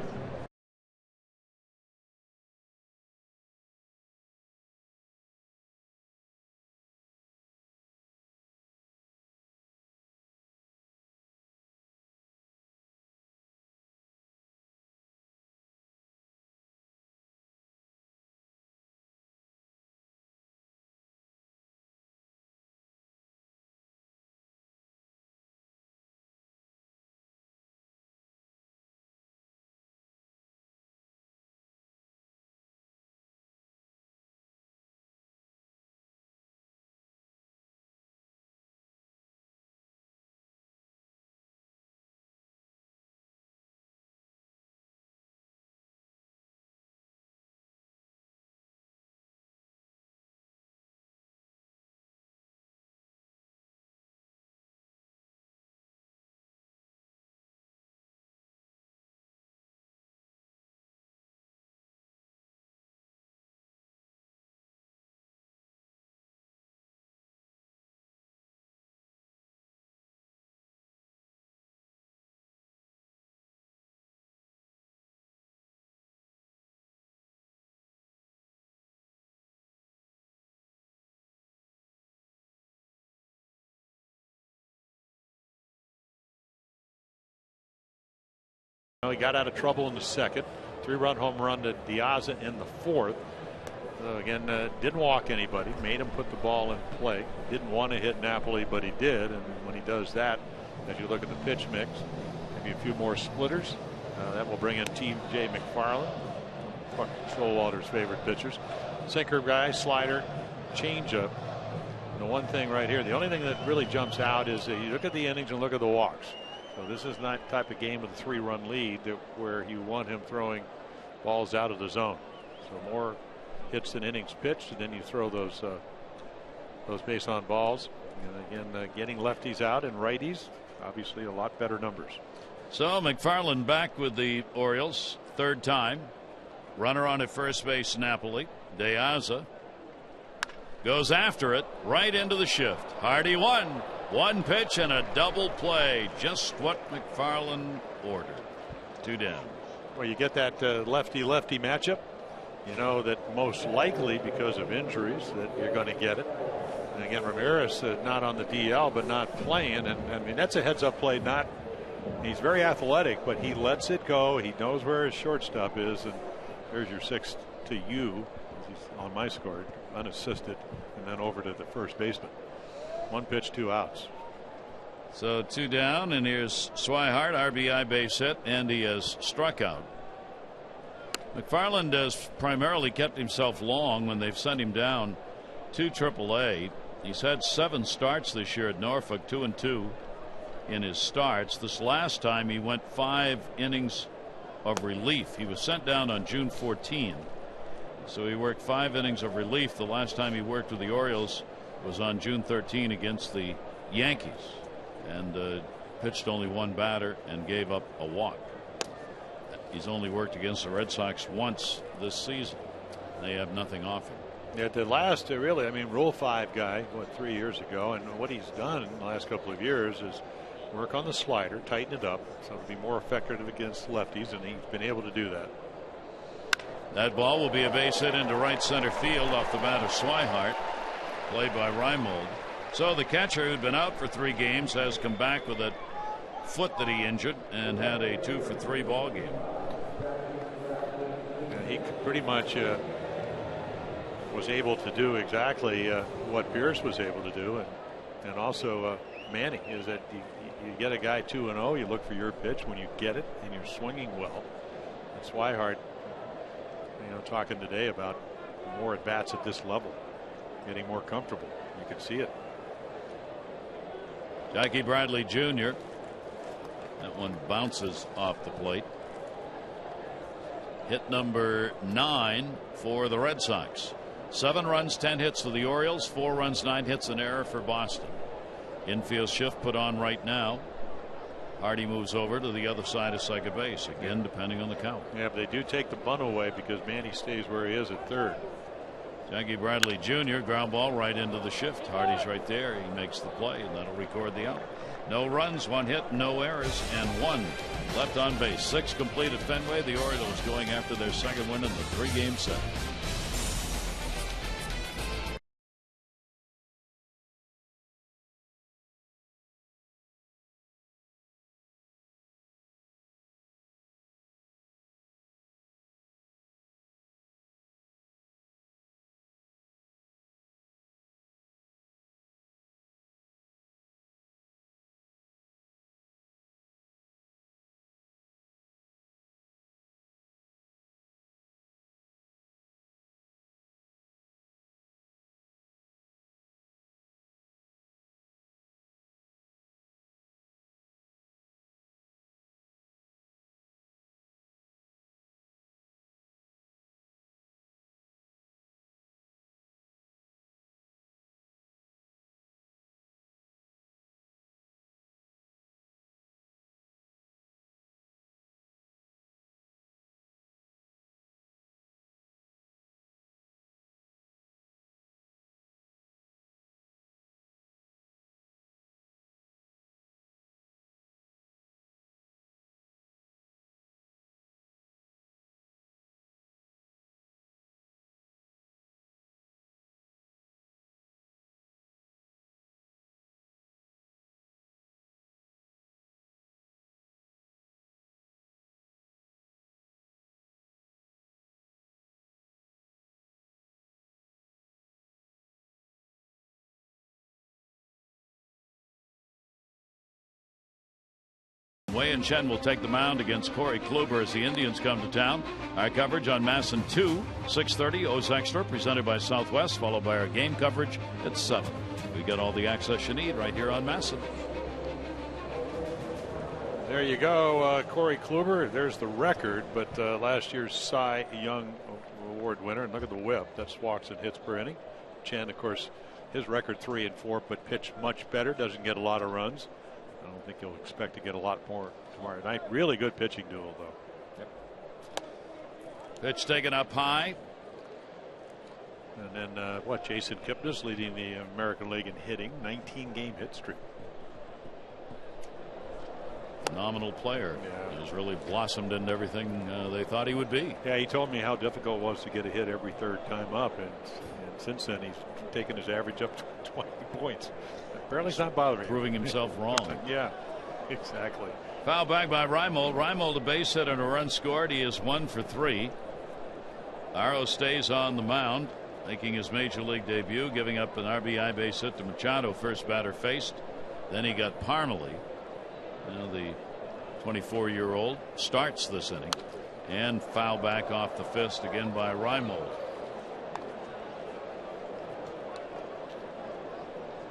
He got out of trouble in the second. 3-run home run to Diaz in the 4th. Again, didn't walk anybody. Made him put the ball in play. Didn't want to hit Napoli, but he did. And when he does that, as you look at the pitch mix, maybe a few more splitters. That will bring in T.J. McFarland, Buck Showalter's favorite pitchers. Sinker guy, slider, changeup. And the one thing right here, the only thing that really jumps out is that you look at the innings and look at the walks. So this is not the type of game with a 3-run lead where you want him throwing balls out of the zone. So more hits than innings pitched, and then you throw those base on balls. And again, getting lefties out and righties, obviously a lot better numbers. So McFarland back with the Orioles, 3rd time. Runner on at first base, Napoli. De Aza goes after it right into the shift. Hardy 1 pitch and a double play. Just what McFarland ordered. 2 down. Well, you get that lefty-lefty matchup. You know that most likely because of injuries that you're going to get it. And again, Ramirez not on the DL but not playing. And I mean, that's a heads-up play. He's very athletic, but he lets it go. He knows where his shortstop is. And there's your 6th to you. on my score, unassisted, and then over to the first baseman. 1 pitch, 2 outs. So 2 down, and here's Swihart, RBI base hit, and he has struck out. McFarland has primarily kept himself long when they've sent him down to AAA. He's had 7 starts this year at Norfolk, 2-2 in his starts. This last time he went 5 innings of relief. He was sent down on June 14, so he worked 5 innings of relief. The last time he worked with the Orioles was on June 13 against the Yankees, and pitched only 1 batter and gave up a walk. He's only worked against the Red Sox once this season. They have nothing off him. Yeah, the last really, I mean, Rule 5 guy, 3 years ago, and what he's done in the last couple of years is work on the slider, tighten it up, so it'll be more effective against lefties, and he's been able to do that. That ball will be a base hit into right center field off the bat of Swihart, played by Reimold. So the catcher, who'd been out for 3 games, has come back with that foot that he injured and had a 2-for-3 ball game. And he pretty much was able to do exactly what Pierce was able to do, and also Manny, is that you get a guy 2-0, you look for your pitch when you get it and you're swinging well. And Swihart, talking today about more at bats at this level, getting more comfortable. You can see it. Jackie Bradley Jr. That one bounces off the plate. Hit number 9 for the Red Sox. 7 runs, 10 hits for the Orioles, 4 runs, 9 hits, an error for Boston. Infield shift put on right now. Hardy moves over to the other side of second base, again depending on the count. Yeah, but they do take the bunt away because Manny stays where he is at third. Jackie Bradley Jr. ground ball right into the shift. Hardy's right there. He makes the play, and that'll record the out. No runs, 1 hit, no errors, and 1 left on base. 6 complete at Fenway. The Orioles going after their second win in the 3-game set. Wei and Chen will take the mound against Corey Kluber as the Indians come to town. Our coverage on MASN 2, 6:30, O's Extra, presented by Southwest, followed by our game coverage at 7. We got all the access you need right here on MASN. There you go, Corey Kluber. There's the record, but last year's Cy Young Award winner. And look at the whip. That's walks and hits per inning. Chen, of course, his record 3-4, but pitched much better. Doesn't get a lot of runs. I don't think you'll expect to get a lot more tomorrow night. Really good pitching duel, though. Yep. Pitch taken up high. And then Jason Kipnis leading the American League in hitting, 19-game hit streak. Phenomenal player. Yeah. He's really blossomed into everything they thought he would be. Yeah, he told me how difficult it was to get a hit every 3rd time up, and since then he's taken his average up to 20 points. Apparently it's not bothering him. Proving himself wrong. Yeah, exactly. Foul back by Reimold. Reimold a base hit and a run scored. He is 1 for 3. Arrow stays on the mound. making his major league debut, giving up an RBI base hit to Machado, first batter faced. Then he got Parmalee. Now the 24-year-old starts this inning, and foul back off the fist again by Reimold.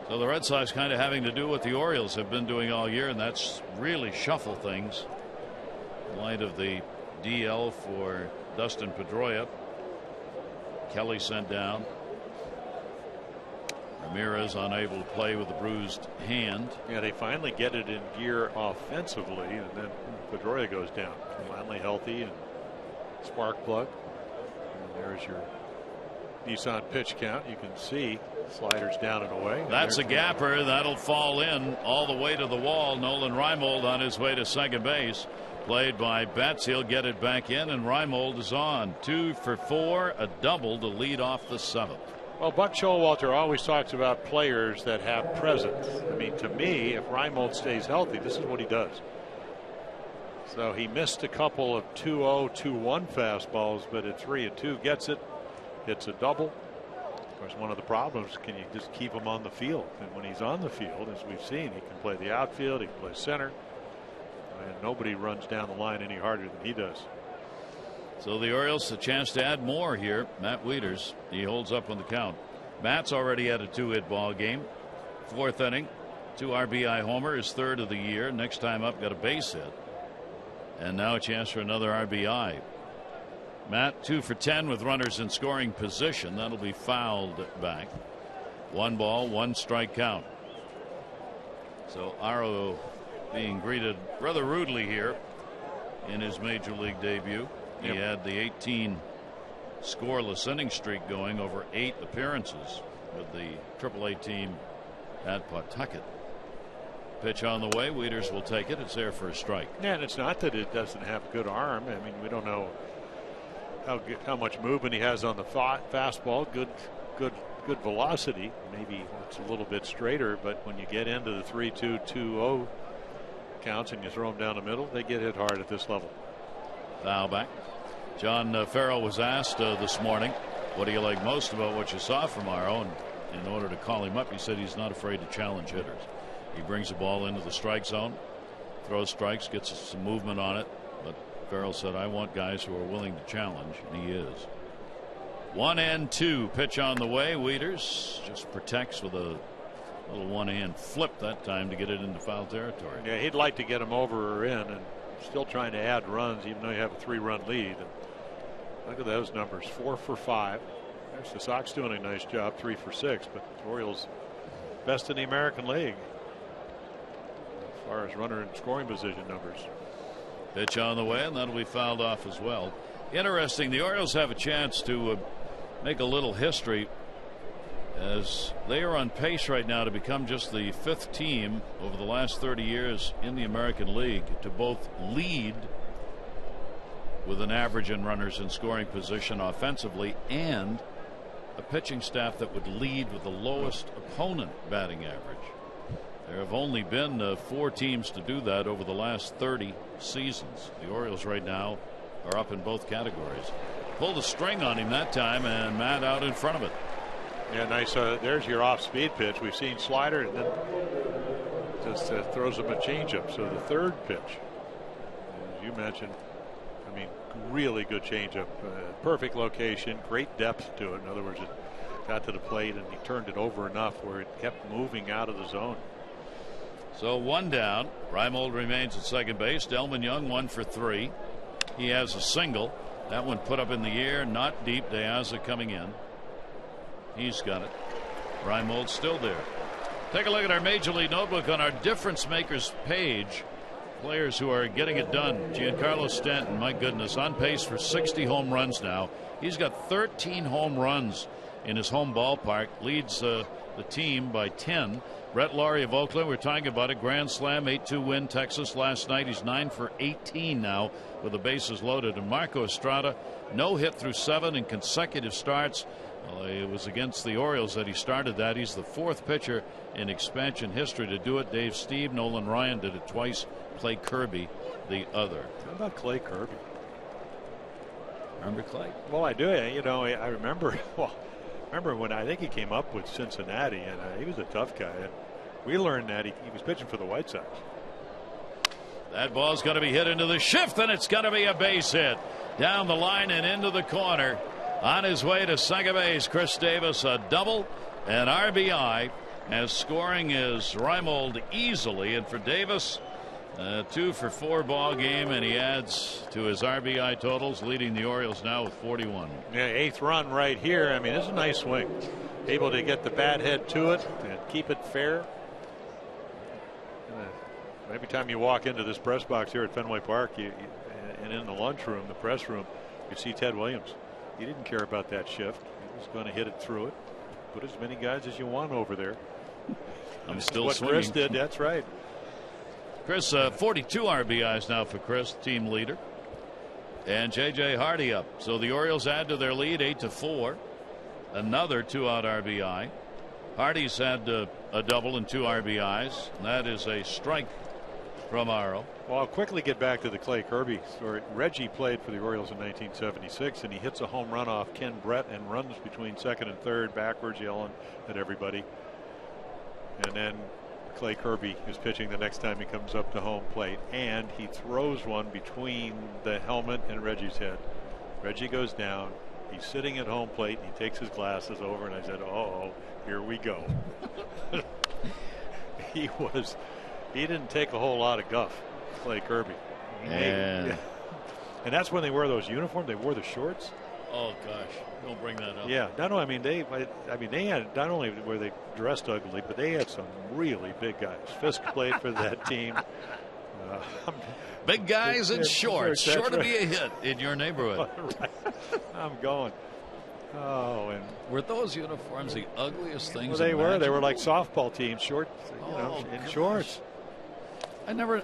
So the Red Sox kind of having to do what the Orioles have been doing all year, and that's really shuffle things in light of the DL for Dustin Pedroia. Kelly sent down. Ramirez unable to play with a bruised hand. Yeah, they finally get it in gear offensively, and then Pedroia goes down. Finally healthy and spark plug. And there's your Nissan pitch count. You can see sliders down and away. That's a gapper. That'll fall in all the way to the wall. Nolan Reimold on his way to second base. Played by Betts. He'll get it back in, and Reimold is on. 2 for 4, a double to lead off the 7th. Well, Buck Showalter always talks about players that have presence. I mean, to me, if Reimold stays healthy, this is what he does. So he missed a couple of 2-0, 2-1 fastballs, but at 3-2 gets it. Hits a double. Of course, one of the problems, can you just keep him on the field? And when he's on the field, as we've seen, he can play the outfield, he can play center. And nobody runs down the line any harder than he does. So the Orioles a chance to add more here. Matt Wieters, he holds up on the count. Matt's already had a 2-hit ball game. 4th inning, 2 RBI homer, his 3rd of the year. Next time up, got a base hit, and now a chance for another RBI. Matt 2 for 10 with runners in scoring position. That'll be fouled back. 1 ball, 1 strike count. So Aro being greeted rather rudely here in his major league debut. He had the 18 scoreless inning streak going over 8 appearances with the AAA team at Pawtucket. Pitch on the way. Wieters will take it. It's there for a strike. Yeah, and it's not that it doesn't have a good arm. I mean, we don't know how much movement he has on the fastball. Good velocity. Maybe it's a little bit straighter, but when you get into the 3-2, 2-0 counts and you throw them down the middle, they get hit hard at this level. Foul back. John Farrell was asked this morning, what do you like most about what you saw from Aro? And in order to call him up, he said he's not afraid to challenge hitters. He brings the ball into the strike zone, throws strikes, gets some movement on it. But Farrell said, I want guys who are willing to challenge, and he is. 1-2 pitch on the way. Wieters just protects with a little one-hand flip that time to get it into foul territory. Yeah, he'd like to get him over or in, and still trying to add runs even though you have a 3-run lead. And look at those numbers, 4 for 5. There's the Sox doing a nice job, 3 for 6, but the Orioles best in the American League as far as runner and scoring position numbers. Pitch on the way, and that'll be fouled off as well. Interesting, the Orioles have a chance to make a little history, as they are on pace right now to become just the 5th team over the last 30 years in the American League to both lead with an average in runners in scoring position offensively and a pitching staff that would lead with the lowest opponent batting average. There have only been 4 teams to do that over the last 30 seasons. The Orioles right now are up in both categories. Pulled a string on him that time, and Matt out in front of it. Yeah, nice. There's your off-speed pitch. We've seen slider, and then just throws him a changeup. So the 3rd pitch, as you mentioned, I mean, really good changeup. Perfect location, great depth to it. In other words, it got to the plate, and he turned it over enough where it kept moving out of the zone. So 1 down. Reimold remains at second base. Delman Young 1 for 3. He has a single. That one put up in the air, not deep. De Aza coming in. He's got it. Reimold still there. Take a look at our Major League Notebook on our difference makers page. Players who are getting it done. Giancarlo Stanton, my goodness, on pace for 60 home runs now. He's got 13 home runs in his home ballpark. Leads the team by 10. Brett Laurie of Oakland, we're talking about a grand slam 8-2 win Texas last night. He's 9 for 18 now with the bases loaded. And Marco Estrada, no hit through 7 in consecutive starts. Well, it was against the Orioles that he started that. He's the 4th pitcher in expansion history to do it. Dave Steve, Nolan Ryan did it twice. Clay Kirby the other. How about Clay Kirby? Remember Clay? Well, I do. You know, I remember. Well, remember when I think he came up with Cincinnati, and he was a tough guy. And we learned that he was pitching for the White Sox. That ball's going to be hit into the shift, and it's going to be a base hit down the line and into the corner. On his way to second base, Chris Davis, a double, and RBI, as scoring is Reimold easily. And for Davis, 2 for 4 ball game, and he adds to his RBI totals, leading the Orioles now with 41. Yeah, 8th run right here. I mean, it's a nice swing. Able to get the bat head to it and keep it fair. Every time you walk into this press box here at Fenway Park, and in the lunchroom, the press room, you see Ted Williams. He didn't care about that shift. He was going to hit it through it. Put as many guys as you want over there. I'm still what swinging. Chris did. That's right. Chris, 42 RBIs now for Chris, team leader. And J.J. Hardy up. So the Orioles add to their lead 8-4. Another 2-out RBI. Hardy's had a double and 2 RBIs. That is a strike from Aro. Well, I'll quickly get back to the Clay Kirby story. Reggie played for the Orioles in 1976, and he hits a home run off Ken Brett and runs between second and third backwards, yelling at everybody. And then Clay Kirby is pitching the next time he comes up to home plate, and he throws one between the helmet and Reggie's head. Reggie goes down. He's sitting at home plate, and he takes his glasses over, and I said, "Oh, here we go." He didn't take a whole lot of guff, Clay Kirby. And that's when they wear those uniforms. They wore the shorts. Oh gosh, don't bring that up. Yeah, no. I mean they had, not only were they dressed ugly, but they had some really big guys. Fisk played for that team. Big guys in shorts, sure to be a hit in your neighborhood. Right. I'm going. Oh, and were those uniforms the ugliest things? Well, they were. They were like softball teams, short, in shorts. I never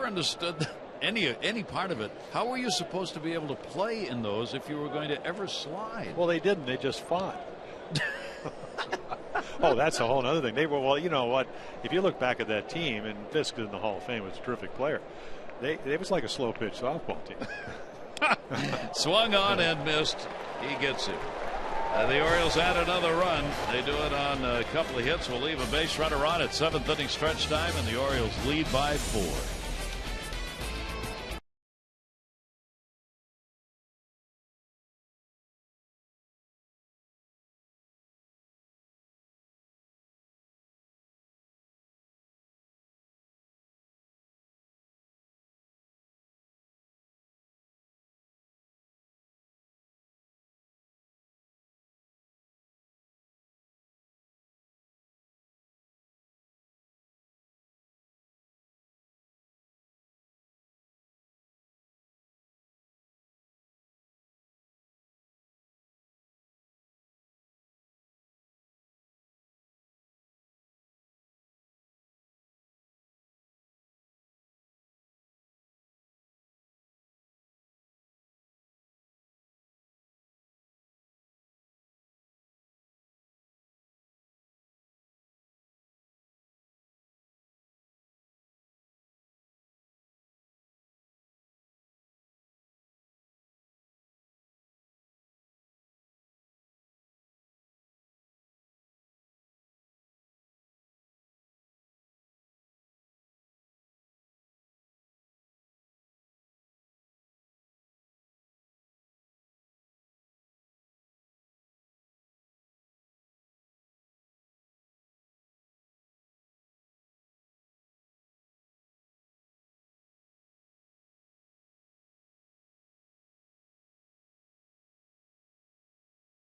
understood any part of it. How were you supposed to be able to play in those if you were going to ever slide? Well, they didn't. They just fought. Oh, that's a whole other thing. They were, well, you know what? If you look back at that team, and Fisk in the Hall of Fame was a terrific player. It was like a slow pitch softball team. Swung on and missed. He gets it. The Orioles add another run. They do it on a couple of hits. Will leave a base runner on at 7th inning stretch time, and the Orioles lead by 4.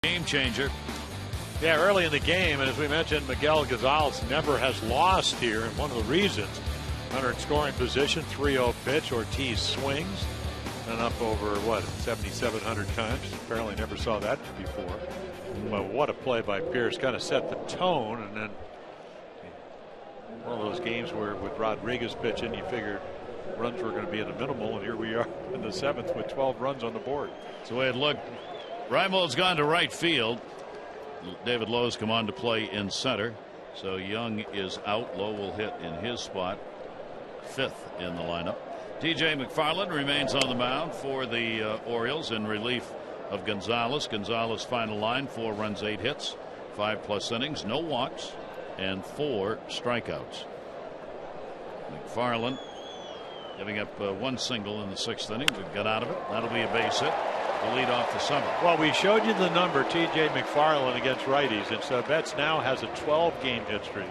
Game changer. Yeah, early in the game, and as we mentioned, Miguel Gonzalez never has lost here, and one of the reasons, runner in scoring position, 3-0 pitch, Ortiz swings, and up over, 7,700 times. Apparently never saw that before. But what a play by Pierce, kind of set the tone, and then one of those games where with Rodriguez pitching, you figured runs were going to be in the minimal, and here we are in the 7th with 12 runs on the board. That's the way it looked. Reimold's gone to right field. David Lowe's come on to play in center. So Young is out. Lowe will hit in his spot, 5th in the lineup. TJ McFarland remains on the mound for the Orioles in relief of Gonzalez. Gonzalez final line, 4 runs, 8 hits, 5+ innings, no walks, and 4 strikeouts. McFarland giving up 1 single in the 6th inning, but got out of it. That'll be a base hit to lead off the 7th. Well, we showed you the number, T.J. McFarland against righties, and so Betts now has a 12-game hit streak.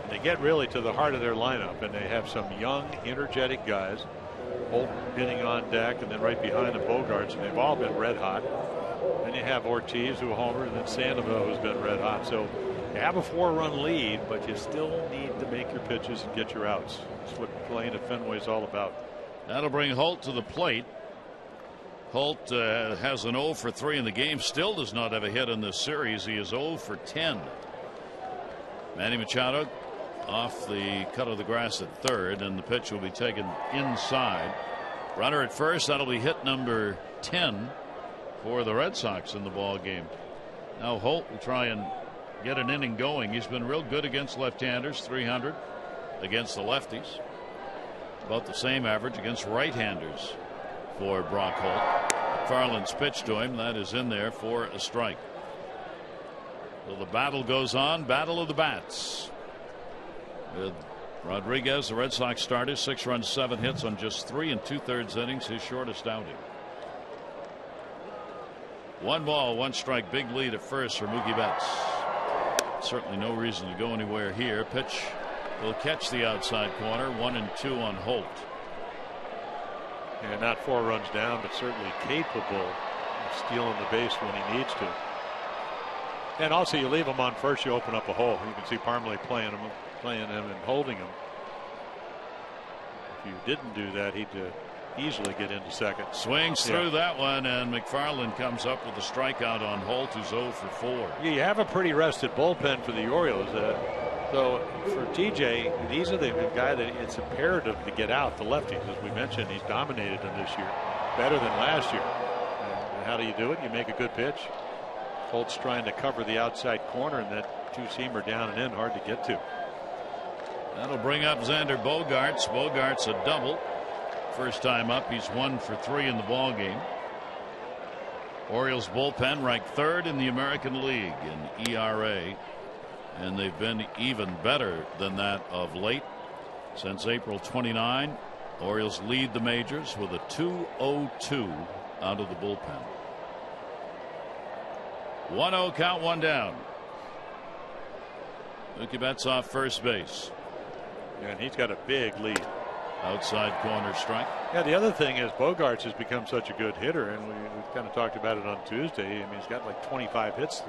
And they get really to the heart of their lineup, and they have some young, energetic guys. Holt hitting on deck, and then right behind the Bogarts, and they've all been red hot. Then you have Ortiz, who homered, and then Sandoval, who's been red hot. So you have a 4-run lead, but you still need to make your pitches and get your outs. That's what playing at Fenway is all about. That'll bring Holt to the plate. Holt has an 0 for 3 in the game. Still does not have a hit in this series. He is 0 for 10. Manny Machado off the cut of the grass at third, and the pitch will be taken inside. Runner at first. That'll be hit number 10 for the Red Sox in the ball game. Now Holt will try and get an inning going. He's been real good against left-handers, 300 against the lefties. About the same average against right-handers for Brock Holt. McFarland's pitch to him, that is in there for a strike. So the battle goes on. Battle of the bats. With Rodriguez, the Red Sox starter, 6 runs, 7 hits on just 3 2/3 innings, his shortest outing. 1 ball, 1 strike, big lead at first for Mookie Betts. Certainly no reason to go anywhere here. Pitch will catch the outside corner. 1-2 on Holt. And not 4 runs down, but certainly capable of stealing the base when he needs to. And also, you leave him on first, you open up a hole. You can see Parmalee playing him and holding him. If you didn't do that, he'd easily get into second. Swings through that one, and McFarland comes up with a strikeout on Holt, who's 0 for 4. You have a pretty rested bullpen for the Orioles. So for TJ, these are the guy that it's imperative to get out, the lefties. As we mentioned, he's dominated them this year, better than last year. And how do you do it? You make a good pitch. Holt's trying to cover the outside corner, and that 2-seamer down and in, hard to get to. That'll bring up Xander Bogaerts. Bogaerts a double. First time up, he's 1 for 3 in the ball game. Orioles bullpen ranked 3rd in the American League in ERA, and they've been even better than that of late. Since April 29, Orioles lead the majors with a 2-0-2 out of the bullpen. 1-0 count, 1 down. Mookie Betts off first base. And he's got a big lead. Outside corner strike. Yeah, the other thing is Bogaerts has become such a good hitter, and we kind of talked about it on Tuesday. I mean, he's got like 25 hits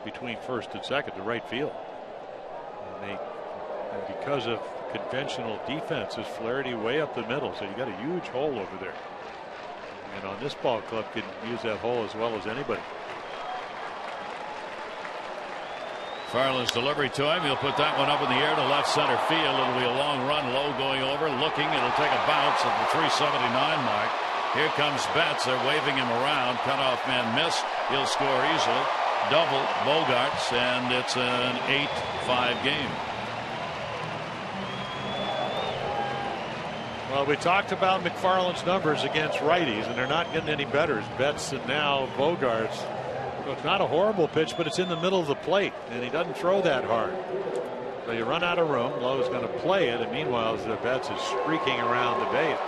between first and second to right field. And because of conventional defenses, Flaherty way up the middle, so you got a huge hole over there. And on this ball club can use that hole as well as anybody. Farland's delivery to him. He'll put that one up in the air to left center field. It'll be a long run, low going over, looking. It'll take a bounce at the 379 mark. Here comes Betts. They're waving him around. Cutoff man missed. He'll score easily. Double Bogaerts, and it's an 8-5 game. Well, we talked about McFarland's numbers against righties, and they're not getting any better. It's Betts and now Bogaerts. So it's not a horrible pitch, but it's in the middle of the plate, and he doesn't throw that hard. So you run out of room. Lowe's going to play it, and meanwhile, Betts is streaking around the base.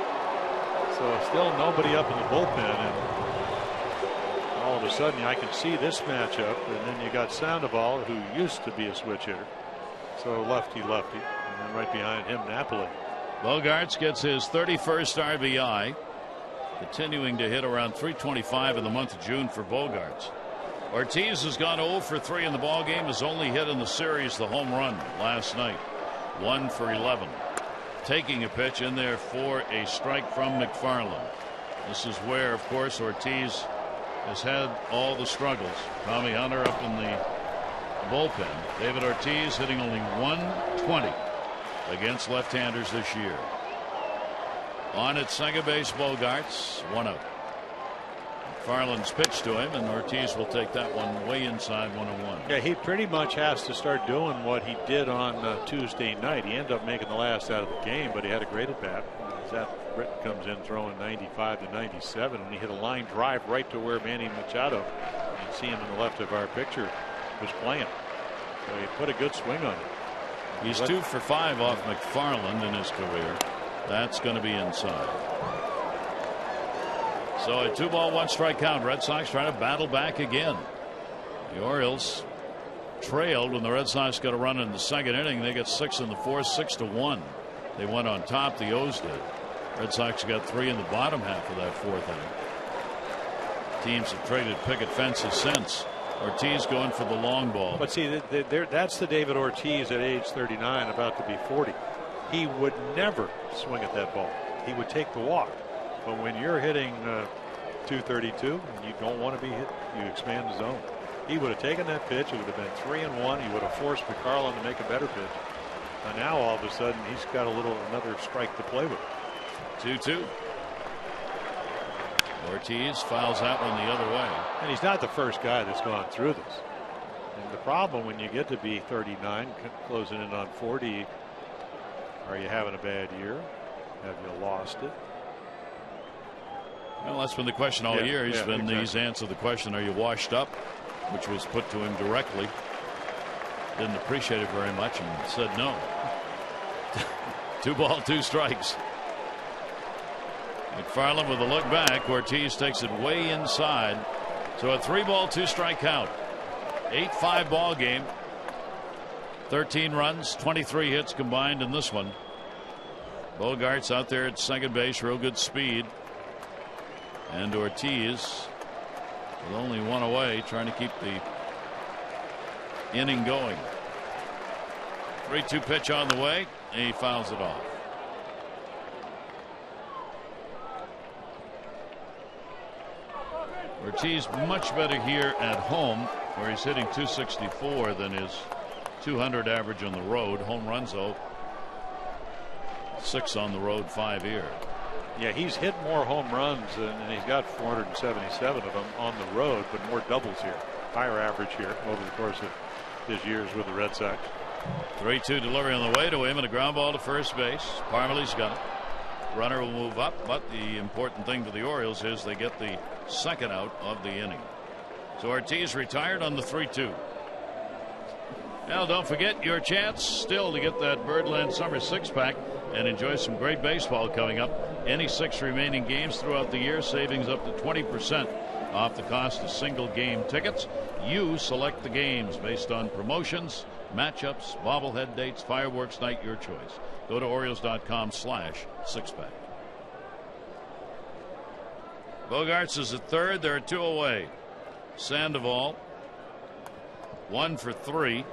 So still nobody up in the bullpen, and all of a sudden I can see this matchup, and then you got Sandoval, who used to be a switch hitter. So lefty, and then right behind him, Napoli. Bogaerts gets his 31st RBI, continuing to hit around 325 in the month of June for Bogaerts. Ortiz has gone 0 for 3 in the ball game. His only hit in the series, the home run last night. 1 for 11. Taking a pitch in there for a strike from McFarland. This is where, of course, Ortiz has had all the struggles. Tommy Hunter up in the bullpen. David Ortiz hitting only 120 against left-handers this year. On at second base, Bogaerts, 1 out. McFarland's pitch to him, and Ortiz will take that one way inside 101. Yeah, he pretty much has to start doing what he did on Tuesday night. He ended up making the last out of the game, but he had a great at bat. Zach Britton comes in throwing 95 to 97, and he hit a line drive right to where Manny Machado, you can see him in the left of our picture, was playing. So he put a good swing on it. He's 2 for 5 off McFarland in his career. That's going to be inside. So a 2-ball 1-strike count. Red Sox trying to battle back again. The Orioles trailed when the Red Sox got a run in the second inning. They got 6 in the fourth, 6-1. They went on top. The O's did. Red Sox got 3 in the bottom half of that fourth inning. Teams have traded picket fences since. Ortiz going for the long ball. But see, that's the David Ortiz at age 39, about to be 40. He would never swing at that ball. He would take the walk. But when you're hitting 232 and you don't want to be hit, you expand the zone. He would have taken that pitch. It would have been 3-1. He would have forced McFarland to make a better pitch. And now all of a sudden he's got another strike to play with. 2-2. Ortiz fouls that one the other way. And he's not the first guy that's gone through this. And the problem when you get to be 39, closing in on 40, are you having a bad year? Have you lost it? Well, that's been the question all year. He's answered the question, are you washed up? Which was put to him directly. Didn't appreciate it very much and said no. 2 ball 2 strikes. McFarland with a look back. Ortiz takes it way inside. So a 3 ball 2 strike count. 8-5 ball game. 13 runs, 23 hits combined in this one. Bogart's out there at second base, real good speed. And Ortiz with only 1 away, trying to keep the inning going. 3-2 pitch on the way. And he fouls it off. Ortiz much better here at home, where he's hitting 264 than his 200 average on the road. Home runs, though, 6 on the road, 5 here. Yeah, he's hit more home runs, and he's got 477 of them on the road, but more doubles here. Higher average here over the course of his years with the Red Sox. 3-2 delivery on the way to him, and a ground ball to first base. Parmelee's got it. Runner will move up, but the important thing for the Orioles is they get the second out of the inning. So Ortiz retired on the 3-2. Now don't forget your chance still to get that Birdland Summer 6-pack and enjoy some great baseball coming up. Any 6 remaining games throughout the year, savings up to 20% off the cost of single game tickets. You select the games based on promotions, matchups, bobblehead dates, fireworks night, your choice. Go to Orioles.com/6pack. Bogarts is at third. There are 2 away. Sandoval 1 for 3.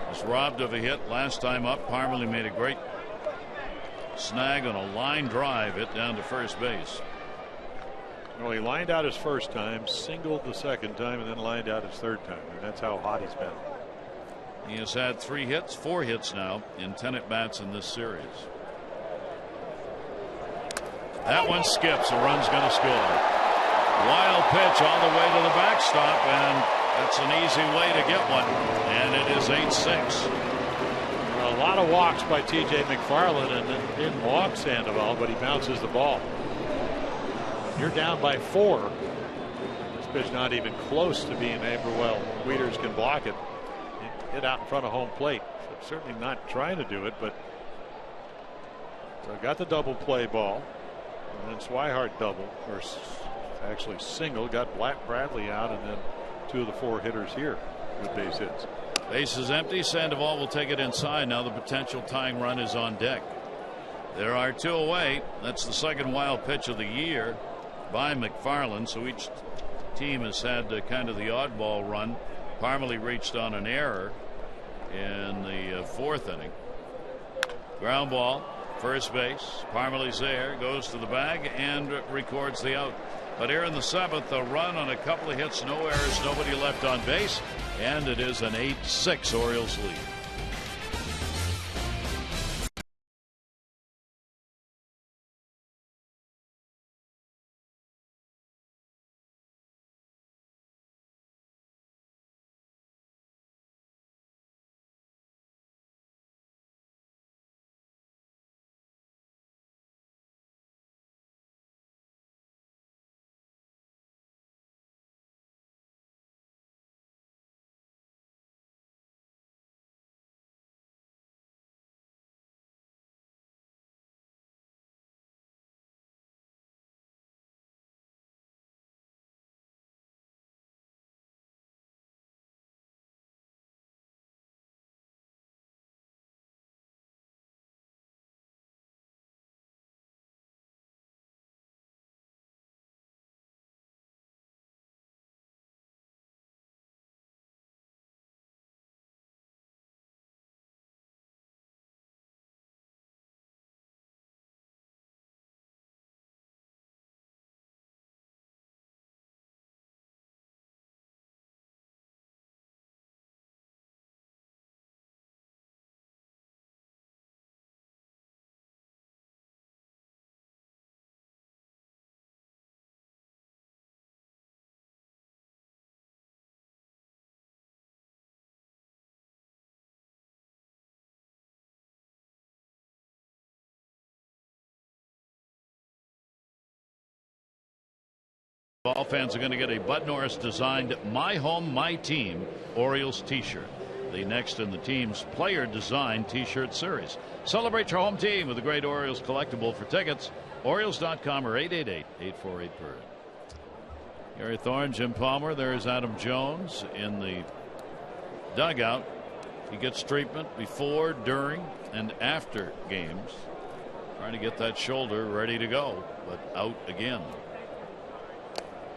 Was robbed of a hit last time up. Parmelee made a great snag on a line drive hit down to first base. Well, he lined out his first time, singled the second time, and then lined out his third time. And that's how hot he's been. He has had 4 hits now in 10 at bats in this series. That one skips. A run's going to score. Wild pitch all the way to the backstop, and that's an easy way to get one. And it is 8-6. Well, a lot of walks by T.J. McFarland, and then didn't walk Sandoval, but he bounces the ball. You're down by 4. This pitch not even close to being able. Well, Wieters can block it. Hit out in front of home plate. So certainly not trying to do it, but so got the double play ball, and then Swihart double, or actually single, got Bradley out, and then 2 of the 4 hitters here with base hits. Base is empty. Sandoval will take it inside. Now the potential tying run is on deck. There are 2 away. That's the second wild pitch of the year by McFarland. So each team has had kind of the oddball run. Parmelee reached on an error in the 4th inning. Ground ball, first base. Parmelee's there, goes to the bag and records the out. But here in the 7th, a run on a couple of hits, no errors, nobody left on base, and it is an 8-6 Orioles lead. All fans are going to get a Bud Norris designed My Home, My Team Orioles t-shirt. The next in the team's player designed t-shirt series. Celebrate your home team with a great Orioles collectible. For tickets, Orioles.com or 888-848-BIRD. Gary Thorne, Jim Palmer. There's Adam Jones in the dugout. He gets treatment before, during, and after games. Trying to get that shoulder ready to go, but out again.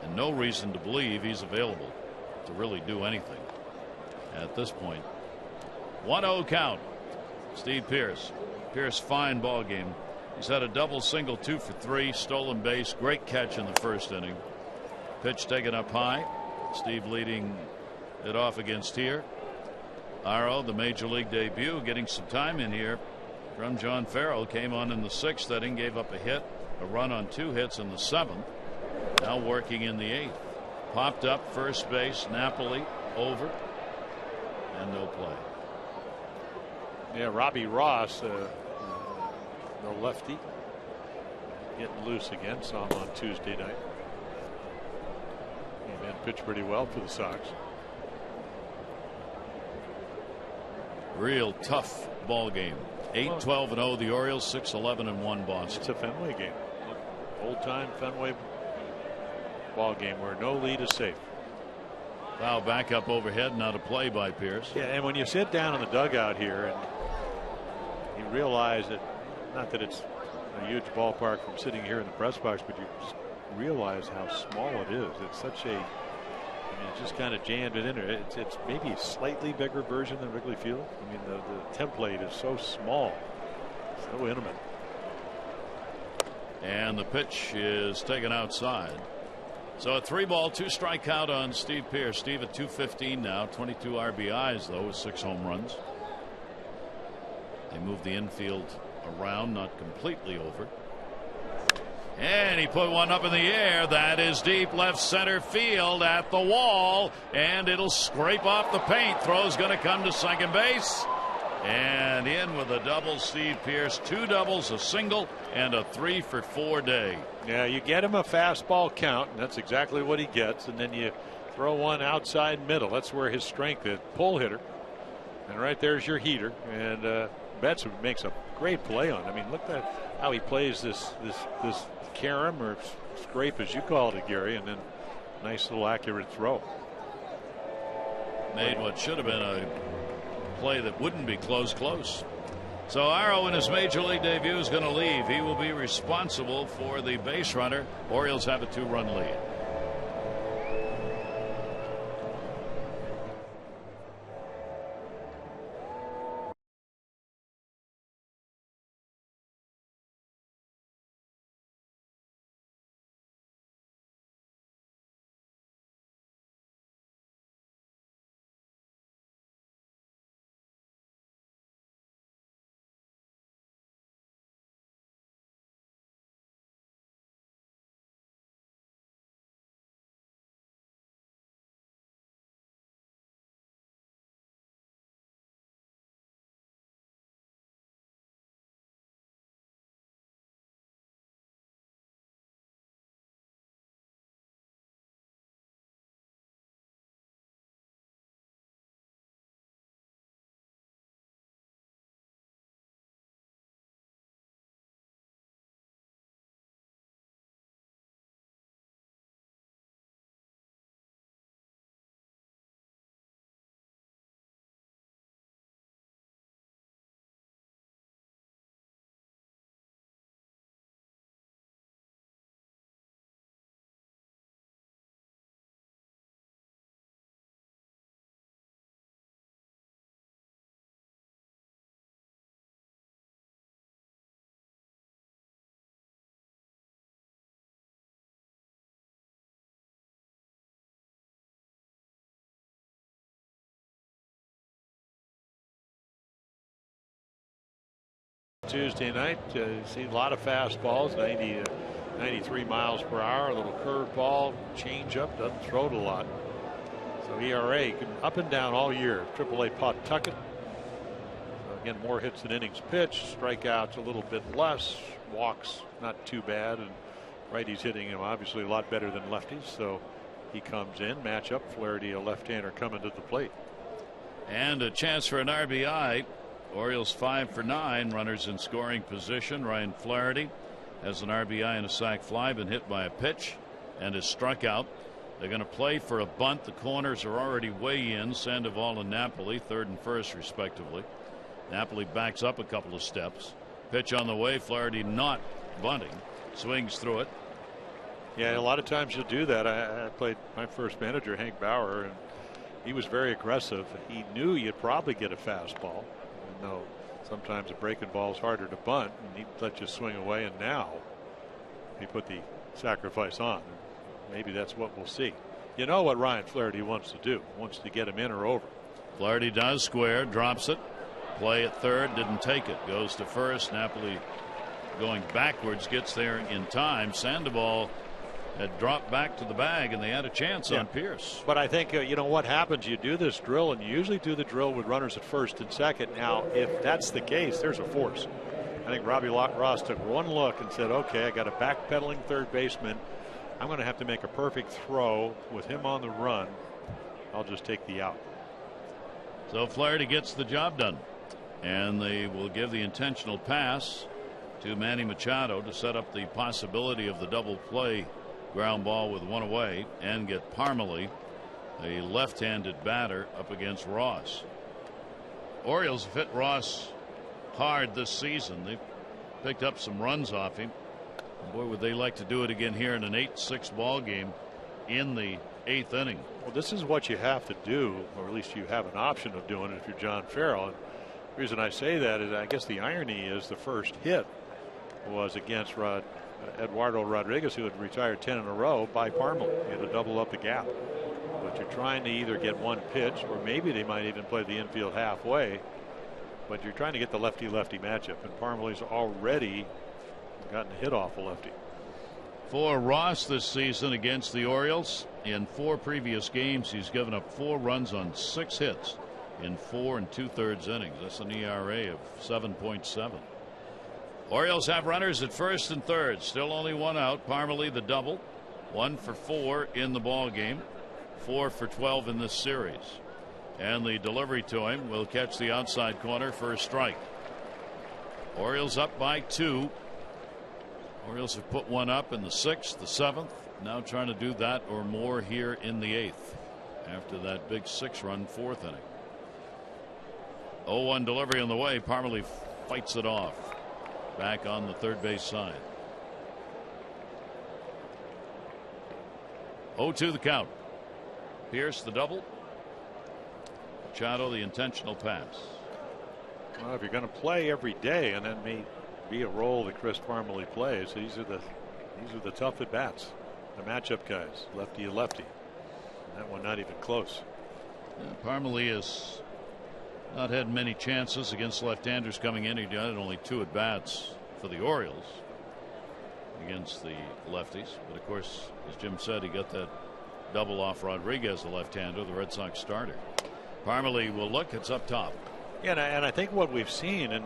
And no reason to believe he's available to really do anything at this point. 1-0 count. Steve Pearce. Pearce, fine ball game. He's had a double, single, 2 for 3, stolen base, great catch in the first inning. Pitch taken up high. Steve leading it off against here. Aro, the major league debut, getting some time in here from John Farrell. Came on in the 6th inning, gave up a hit, a run on 2 hits in the 7th. Now working in the 8th. Popped up first base. Napoli over and no play. Yeah, Robbie Ross, the lefty, getting loose again. Saw him on Tuesday night. He man pitched pretty well for the Sox. Real tough ball game. 8-12-0 the Orioles, 6-11-1 Boston. It's a Fenway game. Old time Fenway ball game where no lead is safe. Foul back up overhead, not a play by Pearce. Yeah, and when you sit down in the dugout here and you realize that, not that it's a huge ballpark from sitting here in the press box, but you just realize how small it is. It's such a, it's just kind of jammed it in there. It's maybe a slightly bigger version than Wrigley Field. I mean, the template is so small, so intimate. And the pitch is taken outside. So a 3-ball, 2-strike count on Steve Pearce. Steve at 215 now, 22 RBIs though with 6 home runs. They move the infield around, not completely over. And he put one up in the air. That is deep left center field at the wall, and it'll scrape off the paint. Throw's going to come to second base. And in with a double, Steve Pearce. 2 doubles, a single, and a 3-for-4 day. Yeah, you get him a fastball count, and that's exactly what he gets. And then you throw one outside middle. That's where his strength is. Pull hitter. And right there's your heater. And Betts makes a great play on it. I mean, look at how he plays this carom or scrape, as you called it, Gary, and then nice little accurate throw. Made what should have been a play that wouldn't be close. So Aro in his major league debut is going to leave. He will be responsible for the base runner. Orioles have a 2-run lead. Tuesday night, seen a lot of fastballs, 93 miles per hour, a little curved ball, change up, doesn't throw it a lot. So ERA up and down all year. AAA Pawtucket. So again, more hits than innings pitched, strikeouts a little bit less, walks not too bad, and Righties hitting him obviously a lot better than lefties, so he comes in, match up. Flaherty, a left-hander, coming to the plate. And a chance for an RBI. Orioles 5 for 9. Runners in scoring position. Ryan Flaherty has an RBI and a sac fly. Been hit by a pitch and is struck out. They're going to play for a bunt. The corners are already way in. Sandoval and Napoli, third and first respectively. Napoli backs up a couple of steps. Pitch on the way. Flaherty not bunting. Swings through it. Yeah, a lot of times you'll do that. I played my first manager, Hank Bauer, and he was very aggressive. He knew you'd probably get a fastball. And though sometimes a breaking ball is harder to bunt, and he'd let you swing away, and now he put the sacrifice on. Maybe that's what we'll see. You know what Ryan Flaherty wants to do. Wants to get him in or over. Flaherty does square, drops it. Play at third, didn't take it. Goes to first. Napoli going backwards, gets there in time. Sandoval had dropped back to the bag, and they had a chance on Pierce. But I think you know what happens. You do this drill, and you usually do the drill with runners at first and second. Now, if that's the case, there's a force. I think Robbie Ross took one look and said, okay, I got a backpedaling third baseman. I'm going to have to make a perfect throw with him on the run. I'll just take the out. So Flaherty gets the job done, and they will give the intentional pass to Manny Machado to set up the possibility of the double play ground ball with one away, and get Parmalee, a left-handed batter, up against Ross. Orioles have hit Ross hard this season. They've picked up some runs off him. Boy, would they like to do it again here in an 8-6 ball game in the 8th inning. Well, this is what you have to do, or at least you have an option of doing it if you're John Farrell. And the reason I say that is I guess the irony is the first hit was against Eduardo Rodriguez, who had retired 10 in a row, by Parmalee. He had to double up the gap. But you're trying to either get one pitch, or maybe they might even play the infield halfway. But you're trying to get the lefty-lefty matchup, and Parmalee's already gotten a hit off a lefty. For Ross this season against the Orioles, in 4 previous games, he's given up 4 runs on 6 hits in 4 2/3 innings. That's an ERA of 7.7. Orioles have runners at first and third. Still only one out. Parmalee the double. 1 for 4 in the ball game. 4 for 12 in this series. And the delivery to him will catch the outside corner for a strike. Orioles up by 2. Orioles have put one up in the 6th, the 7th. Now trying to do that or more here in the 8th after that big 6-run 4th inning. 0-1 delivery on the way. Parmalee fights it off. Back on the third base side. 0-2 the count. Pierce the double. Machado the intentional pass. Well, if you're going to play every day, and that may be a role that Chris Parmalee plays, these are the tough at bats, the matchup guys, lefty to lefty. That one not even close. Yeah, Parmalee has not had many chances against left-handers coming in. He had only 2 at bats for the Orioles against the lefties. But of course, as Jim said, he got that double off Rodriguez, the left-hander, the Red Sox starter. Parmalee will look. It's up top. Yeah, and I think what we've seen, and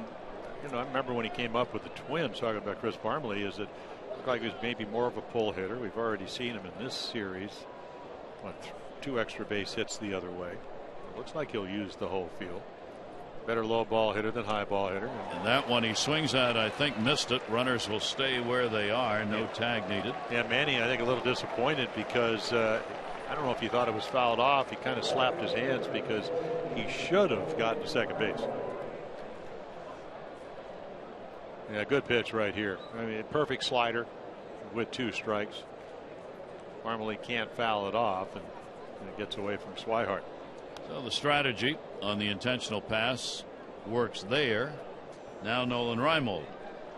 I remember when he came up with the Twins, talking about Chris Parmalee, is that it looked like he was maybe more of a pull hitter. We've already seen him in this series. 2 extra base hits the other way. It looks like he'll use the whole field. Better low ball hitter than high ball hitter. And that one he swings at, I think, missed it. Runners will stay where they are. No tag needed. Yeah, Manny, I think, a little disappointed because I don't know if he thought it was fouled off. He kind of slapped his hands because he should have gotten to second base. Yeah, good pitch right here. I mean, perfect slider with 2 strikes. Parmalee can't foul it off, and it gets away from Swihart. So the strategy on the intentional pass works there. Now Nolan Reimold.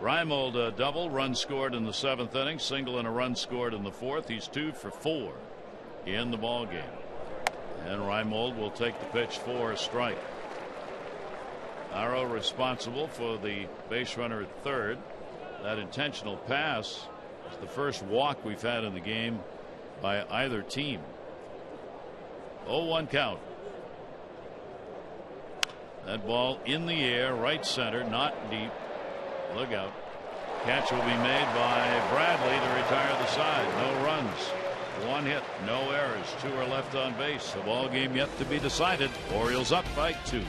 Reimold a double, run scored in the 7th inning, single and a run scored in the 4th. He's 2 for 4 in the ball game. And Reimold will take the pitch for a strike. Arrow responsible for the base runner at third. That intentional pass is the first walk we've had in the game by either team. 0-1 count. That ball in the air, right center, not deep. Look out. Catch will be made by Bradley to retire the side. No runs, 1 hit, no errors, 2 are left on base. The ball game yet to be decided. Orioles up by 2.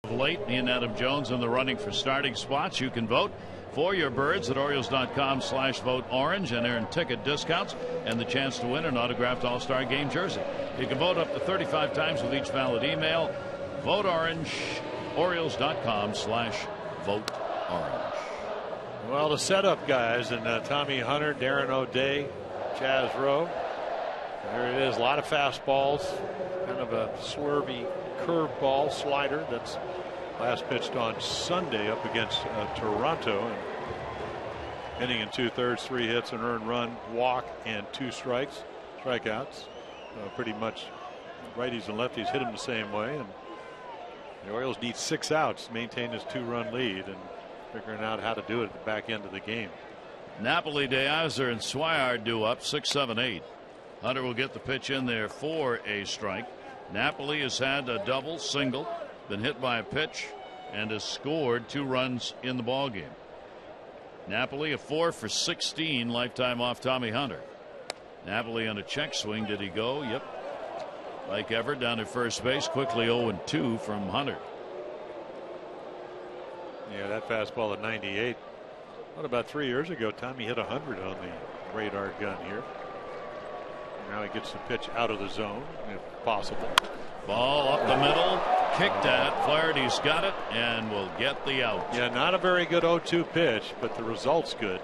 Late, and Adam Jones in the running for starting spots. You can vote for your birds at Orioles.com/vote-orange and earn ticket discounts and the chance to win an autographed All-Star Game jersey. You can vote up to 35 times with each valid email. Vote orange. Orioles.com/vote-orange. Well, the setup guys and Tommy Hunter, Darren O'Day, Chaz Rowe. There it is. A lot of fastballs, kind of a swervy curveball slider that's last pitched on Sunday up against Toronto. And inning and 2/3, 3 hits, an earned run, walk, and 2 strikeouts. Pretty much righties and lefties hit him the same way. And the Orioles need 6 outs to maintain this 2-run lead, and figuring out how to do it at the back end of the game. Napoli, De Azer, and Swihart do up 6, 7, 8. Hunter will get the pitch in there for a strike. Napoli has had a double, single, been hit by a pitch, and has scored 2 runs in the ballgame. Napoli a 4 for 16 lifetime off Tommy Hunter. Napoli on a check swing. Did he go? Yep. Like ever, down at first base. Quickly 0-2 from Hunter. Yeah, that fastball at 98. What about 3 years ago? Tommy hit 100 on the radar gun here. Now he gets the pitch out of the zone if possible. Ball up the middle, kicked at. Flaherty's got it and will get the out. Yeah, not a very good 0-2 pitch, but the result's good.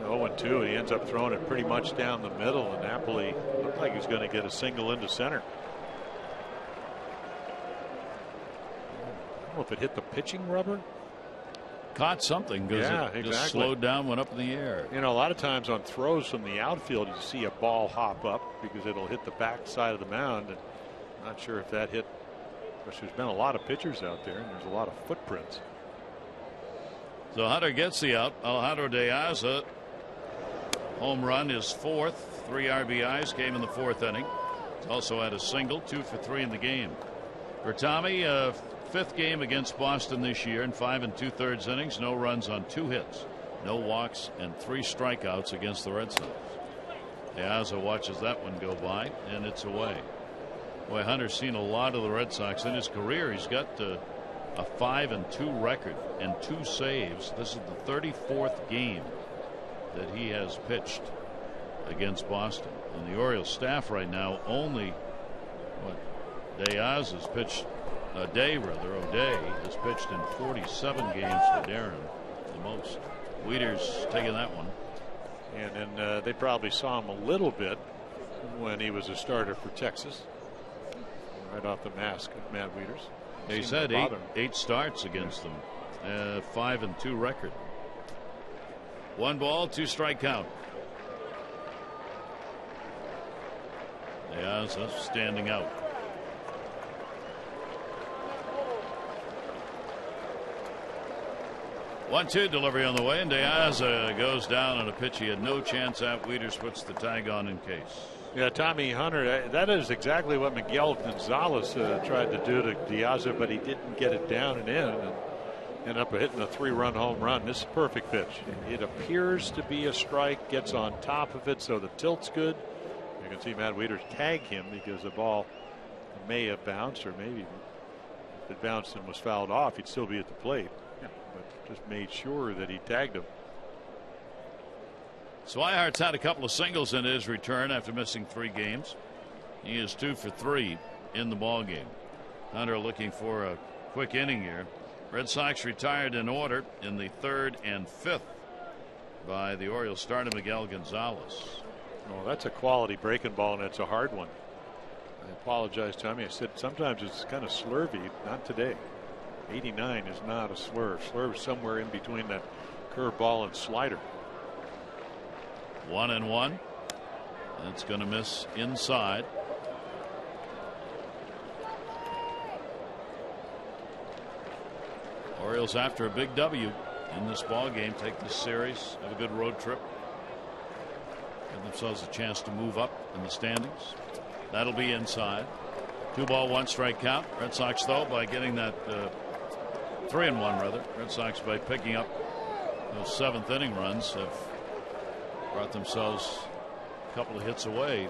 0-2. He ends up throwing it pretty much down the middle, and Napoli looked like he was going to get a single into center. I don't know if it hit the pitching rubber. Caught something because it just slowed down, went up in the air. You know, a lot of times on throws from the outfield, you see a ball hop up because it'll hit the back side of the mound. And I'm not sure if that hit. Of course, there's been a lot of pitchers out there, and there's a lot of footprints. So Hunter gets the out. Alejandro De Aza, home run, his 4th, 3 RBIs, came in the 4th inning. He's also had a single, 2 for 3 in the game. For Tommy, 5th game against Boston this year in 5 2/3 innings, no runs on 2 hits, no walks, and 3 strikeouts against the Red Sox. De Aza watches that one go by, and it's away. Boy, Hunter's seen a lot of the Red Sox in his career. He's got a 5-2 record and 2 saves. This is the 34th game that he has pitched against Boston. And the Orioles staff right now only De Aza's pitched. O'Day has pitched in 47 games for Darren, the most. Weeder's taking that one. And then they probably saw him a little bit when he was a starter for Texas. Right off the mask of Matt Weeders. He's had 8 starts against them. 5-2 record. 1 ball, 2 strike count. De Diaz standing out. 1-2 delivery on the way, and Diaz goes down on a pitch he had no chance at. Wieters puts the tag on in case. Yeah, Tommy Hunter, that is exactly what Miguel Gonzalez tried to do to Diaz, but he didn't get it down and in, and ended up hitting a 3-run home run. This is a perfect pitch. It appears to be a strike, gets on top of it, so the tilt's good. You can see Matt Wieters tag him because the ball may have bounced, or maybe if it bounced and was fouled off, he'd still be at the plate. But just made sure that he tagged him. Swihart's had a couple of singles in his return after missing 3 games. He is 2 for 3 in the ball game. Hunter looking for a quick inning here. Red Sox retired in order in the 3rd and 5th by the Orioles starter Miguel Gonzalez. Oh, that's a quality breaking ball, and it's a hard one. I apologize, Tommy. I said sometimes it's kind of slurvy. Not today. 89 is not a slurve. Slurve is somewhere in between that curveball and slider. 1-1. That's going to miss inside. Orioles, after a big W in this ball game, take this series, have a good road trip, give themselves a chance to move up in the standings. That'll be inside. 2-1 strike count. Red Sox, though, by getting that 3-1 rather. Red Sox, by picking up those 7th inning runs, have brought themselves a couple of hits away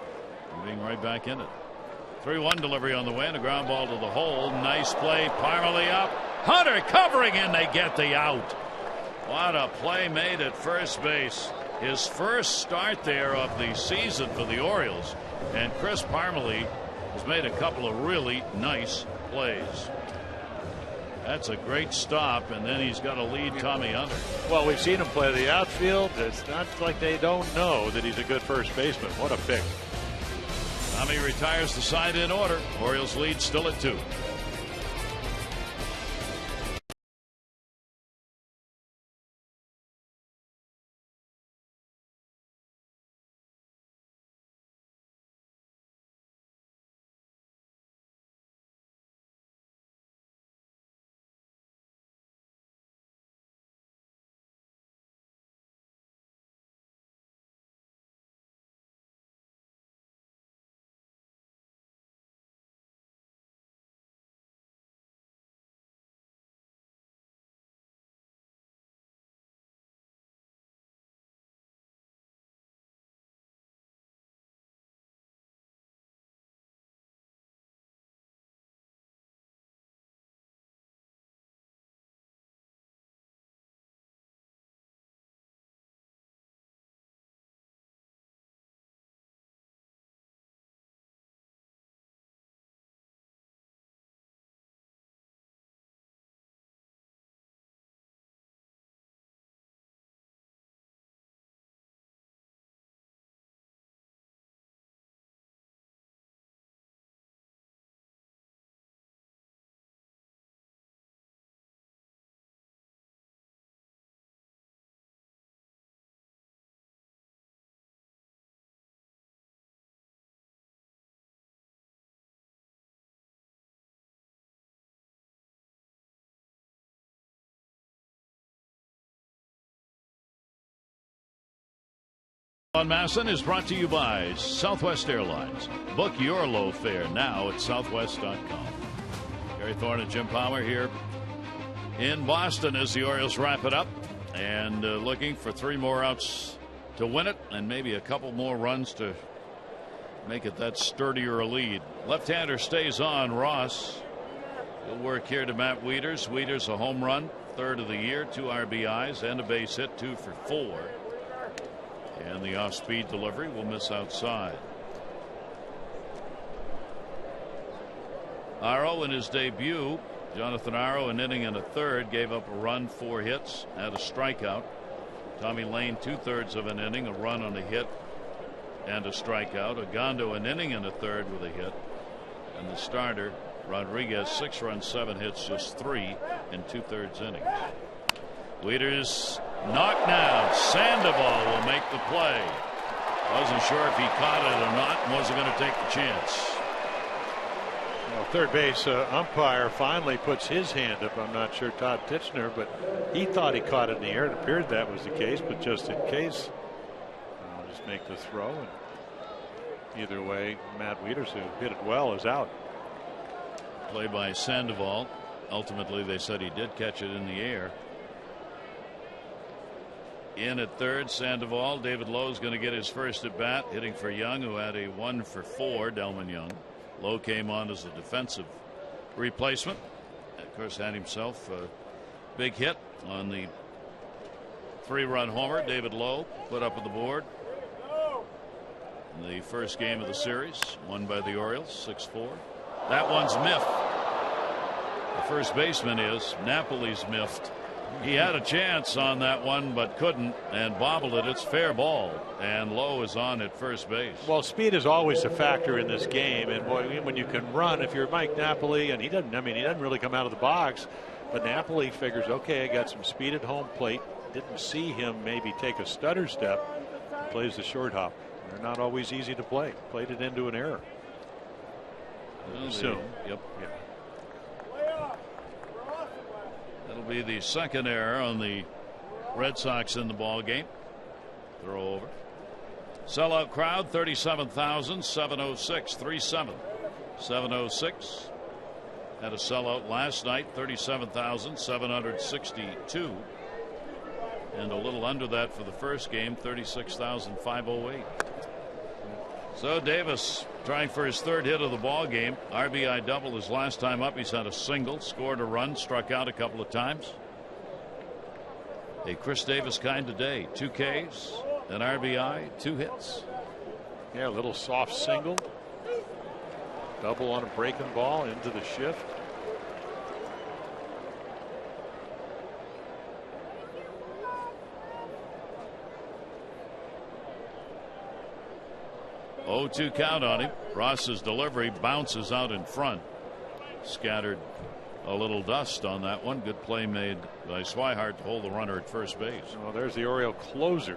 from being right back in it. 3-1 delivery on the way, and a ground ball to the hole. Nice play. Parmalee up. Hunter covering, and they get the out. What a play made at first base. His first start there of the season for the Orioles, and Chris Parmalee has made a couple of really nice plays. That's a great stop, and then he's got to lead Tommy Hunter. Well, we've seen him play the outfield. It's not like they don't know that he's a good first baseman. What a pick. Tommy retires the side in order. Orioles lead still at 2. On Masson is brought to you by Southwest Airlines. Book your low fare now at southwest.com. Gary Thorne and Jim Palmer here in Boston as the Orioles wrap it up, and looking for 3 more outs to win it, and maybe a couple more runs to make it that sturdier a lead. Left-hander stays on. Ross will work here to Matt Wieters. Wieters a home run, 3rd of the year, 2 RBIs and a base hit, 2 for 4. And the off-speed delivery will miss outside. Arrow in his debut, Jonathan Arrow, an inning and a third, gave up a run, 4 hits, had a strikeout. Tommy Lane, 2/3 of an inning, a run on a hit and a strikeout. Agondo, an inning and a third with a hit. And the starter, Rodriguez, 6 runs, 7 hits, just 3 in 2/3 innings. Wieters knocked down. Sandoval will make the play. Wasn't sure if he caught it or not and wasn't going to take the chance. Well, third base umpire finally puts his hand up. I'm not sure Todd Titchener, but he thought he caught it in the air. It appeared that was the case, but just in case, I'll just make the throw. And either way, Matt Wieters, who hit it well, is out. Play by Sandoval. Ultimately, they said he did catch it in the air. In at third, Sandoval. David Lowe's going to get his first at bat, hitting for Young, who had a 1-for-4. Delman Young. Lowe came on as a defensive replacement. Of course, had himself a big hit on the 3-run homer. David Lowe put up on the board in the first game of the series, won by the Orioles 6-4. That one's miffed. The first baseman is. Napoli's miffed. He had a chance on that one but couldn't and bobbled it. It's fair ball and Lowe is on at first base. Well, speed is always a factor in this game, and boy, when you can run, if you're Mike Napoli, and he doesn't really come out of the box, but Napoli figures, okay, I got some speed at home plate. Didn't see him maybe take a stutter step. Plays the short hop. They're not always easy to play. Played it into an error. Yep. Yeah. That'll be the second error on the Red Sox in the ball game. Throw over. Sellout crowd 37,706. 3-7. 706. Had a sellout last night, 37,762. And a little under that for the first game, 36,508. So Davis trying for his third hit of the ball game. RBI double his last time up. He's had a single, scored a run, struck out a couple of times. A Chris Davis kind of day. 2 Ks, an RBI, 2 hits. Yeah, a little soft single. Double on a breaking ball into the shift. Oh, 2 count on him. Ross's delivery bounces out in front. Scattered a little dust on that one. Good play made by Swihart to hold the runner at first base. Well, there's the Oriole closer.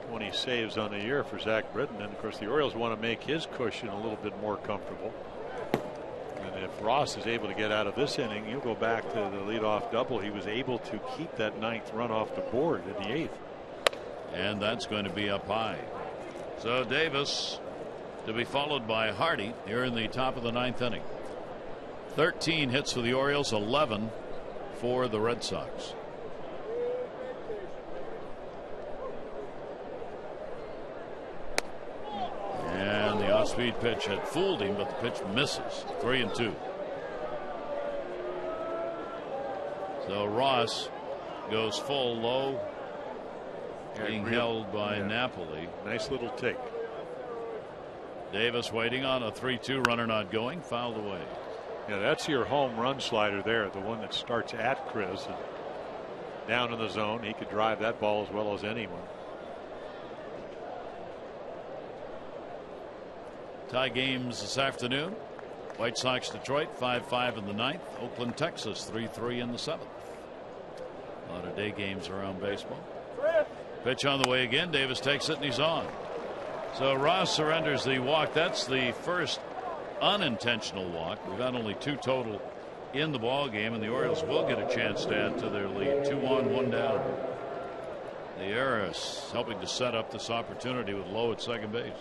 20 saves on the year for Zach Britton. And of course, the Orioles want to make his cushion a little bit more comfortable. And if Ross is able to get out of this inning, you'll go back to the leadoff double. He was able to keep that 9th run off the board in the 8th. And that's going to be up high. So Davis to be followed by Hardy here in the top of the 9th inning. 13 hits for the Orioles, 11 for the Red Sox. And the off-speed pitch had fooled him, but the pitch misses. 3-2. So Ross goes full low. Being held by Napoli. Nice little take. Davis waiting on a 3-2, runner not going, fouled away. Yeah, that's your home run slider there, the one that starts at Chris and down in the zone. He could drive that ball as well as anyone. Tie games this afternoon. White Sox Detroit 5-5 in the 9th. Oakland Texas 3-3 in the 7th. A lot of day games around baseball. Pitch on the way again. Davis takes it and he's on. So Ross surrenders the walk. That's the first unintentional walk. We've had only 2 total in the ball game, and the Orioles will get a chance to add to their lead. 2 on, 1 down. The error is helping to set up this opportunity with Lowe at second base.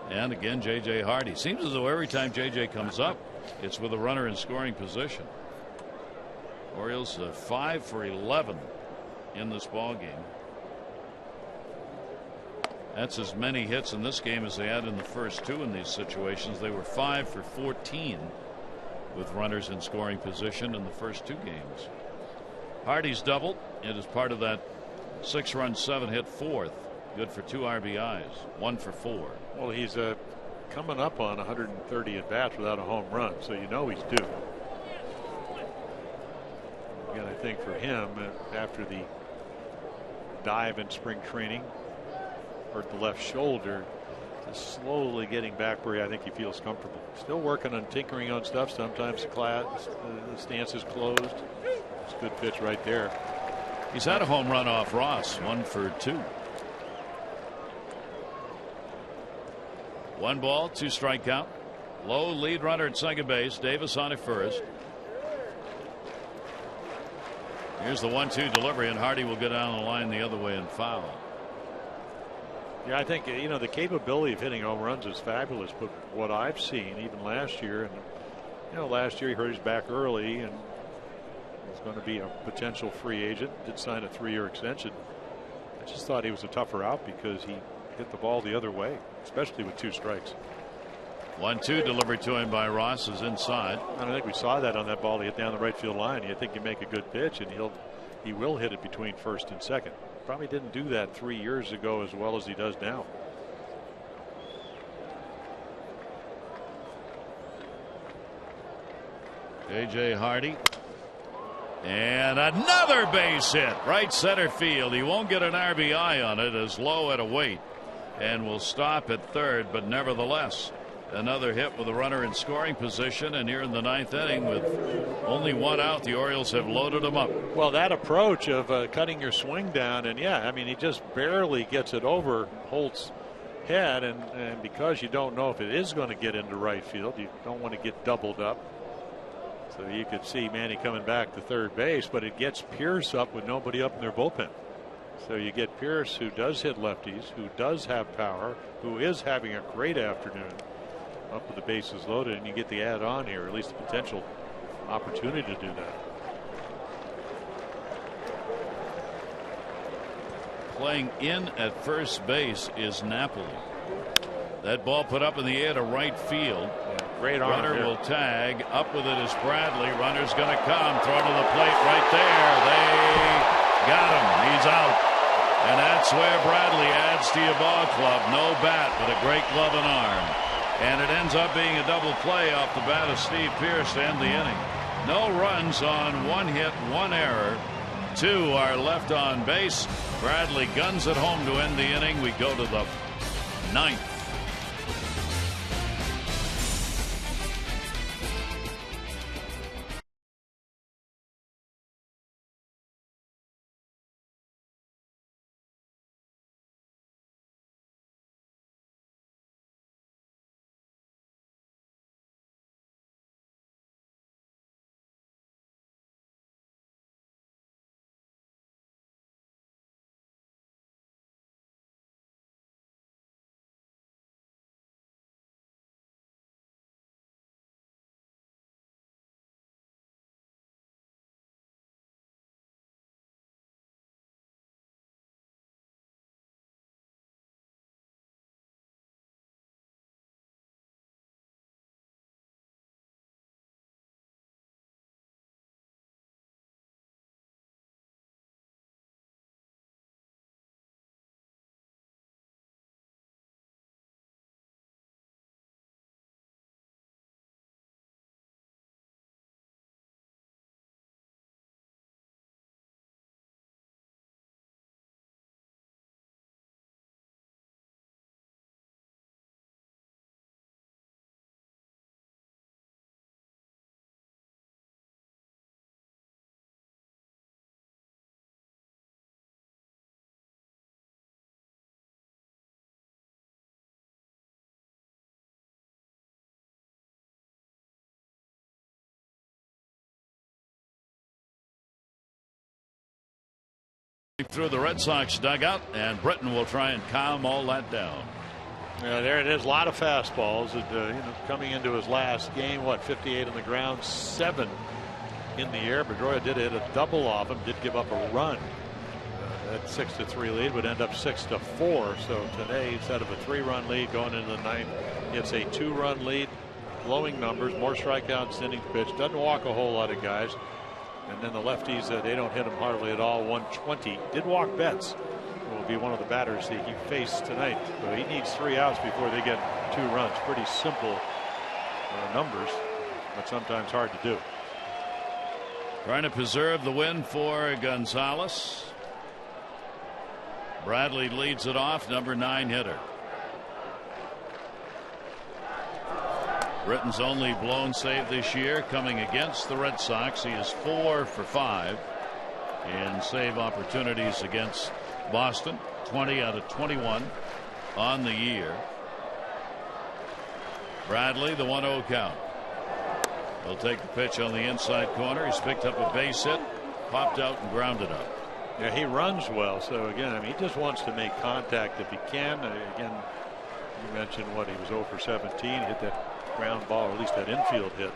And again, J.J. Hardy. Seems as though every time J.J. comes up, it's with a runner in scoring position. Orioles 5 for 11 in this ball game. That's as many hits in this game as they had in the first 2 in these situations. They were 5 for 14 with runners in scoring position in the first 2 games. Hardy's doubled. It is part of that 6-run 7-hit 4th. Good for 2 RBIs, 1 for 4. Well, he's coming up on 130 at bats without a home run, so you know he's due. Again, I think for him, after the dive in spring training, hurt the left shoulder, just slowly getting back where I think he feels comfortable. Still working on tinkering on stuff. Sometimes the stance is closed. It's a good pitch right there. He's had a home run off Ross, 1 for 2. 1 ball, 2 strike count. Low lead runner at second base. Davis on at first. Here's the 1-2 delivery, and Hardy will go down the line the other way and foul. Yeah, I think the capability of hitting home runs is fabulous, but what I've seen even last year, and last year he hurt his back early and was going to be a potential free agent. Did sign a 3-year extension. I just thought he was a tougher out because he hit the ball the other way, especially with 2 strikes. 1-2 delivered to him by Ross is inside. I think we saw that on that ball he hit down the right field line. You think you make a good pitch and he will hit it between first and second. Probably didn't do that 3 years ago as well as he does now. J.J. Hardy. And another base hit. Right center field. He won't get an RBI on it as Lowe at a wait. And will stop at third, but nevertheless, another hit with a runner in scoring position, and here in the 9th inning with only 1 out, the Orioles have loaded him up. Well, that approach of cutting your swing down, and yeah, I mean, he just barely gets it over Holt's head, and because you don't know if it is going to get into right field, you don't want to get doubled up. So you could see Manny coming back to third base, but it gets Pierce up with nobody up in their bullpen. So you get Pierce, who does hit lefties, who does have power, who is having a great afternoon, up with the bases loaded, and you get the add on here, at least the potential opportunity to do that. Playing in at first base is Napoli. That ball put up in the air to right field. Yeah, great arm. Runner will tag. Up with it is Bradley. Runner's going to come. Throw to the plate right there. They got him. He's out. And that's where Bradley adds to your ball club. No bat, but a great glove and arm. And it ends up being a double play off the bat of Steve Pierce to end the inning. No runs on 1 hit, 1 error. 2 are left on base. Bradley guns it home to end the inning. We go to the 9th. Through the Red Sox dugout, and Britton will try and calm all that down. Yeah, there it is. A lot of fastballs. Coming into his last game, 58 on the ground, 7 in the air. Pedroia did hit a double off him. Did give up a run. That 6-3 lead would end up 6-4. So today, instead of a 3-run lead going into the 9th, it's a 2-run lead. Glowing numbers, more strikeouts, innings pitched. Doesn't walk a whole lot of guys. And then the lefties, they don't hit him hardly at all. 120. Did walk Betts, who will be one of the batters that he faced tonight. So he needs 3 outs before they get 2 runs. Pretty simple numbers, but sometimes hard to do. Trying to preserve the win for Gonzalez. Bradley leads it off, number 9 hitter. Britton's only blown save this year coming against the Red Sox. He is 4 for 5. in save opportunities against Boston. 20 out of 21 on the year. Bradley, the 1-0 count. He'll take the pitch on the inside corner. He's picked up a base hit, popped out and grounded out. Yeah, he runs well. So again, I mean, he just wants to make contact if he can. Again, you mentioned what he was 0 for 17. Hit that ground ball, or at least that infield hit.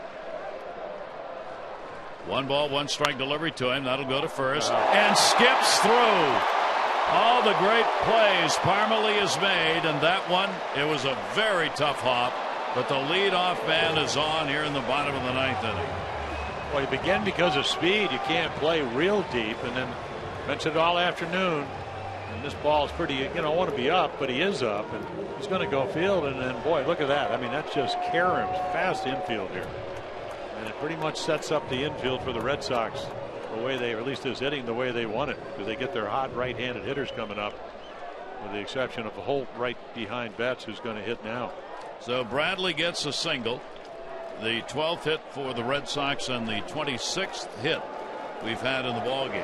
1 ball, 1 strike delivery to him. That'll go to first and skips through. All the great plays Parmalee has made, and that one, it was a very tough hop. But the leadoff man is on here in the bottom of the 9th inning. Well, you begin because of speed. You can't play real deep, and then mentioned all afternoon. And this ball is pretty, you know, want to be up, but he is up, and he's going to go field. And then, boy, look at that. I mean, that's just Karam's fast infield here, and it pretty much sets up the infield for the Red Sox the way they, or at least is hitting the way they want it, because they get their hot right-handed hitters coming up, with the exception of Holt right behind Betts, who's going to hit now. So Bradley gets a single, the 12th hit for the Red Sox and the 26th hit we've had in the ball game.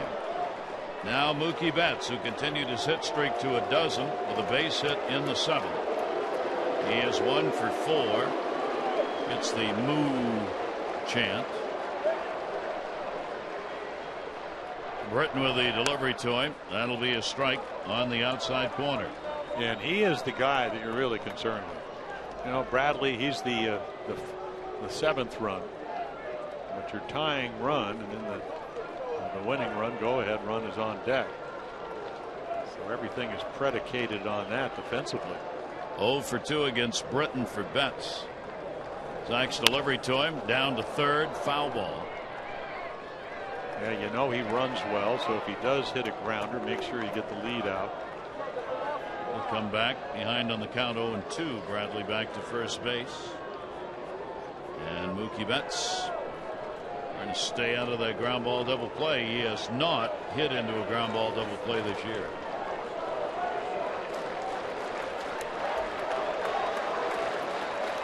Now Mookie Betts, who continued his hit streak to a dozen with a base hit in the 7th. He is 1 for 4. It's the moo chant. Britton with the delivery to him. That'll be a strike on the outside corner. And he is the guy that you're really concerned with. You know, Bradley, he's the 7th run, but your tying run, and then the winning run, go-ahead run, is on deck. So everything is predicated on that defensively. 0 for 2 against Britton for Betts. Zach's delivery to him, down to third, foul ball. Yeah, you know he runs well, so if he does hit a grounder, make sure you get the lead out. He'll come back behind on the count 0-2. Bradley back to first base. And Mookie Betts trying to stay out of that ground ball double play. He has not hit into a ground ball double play this year.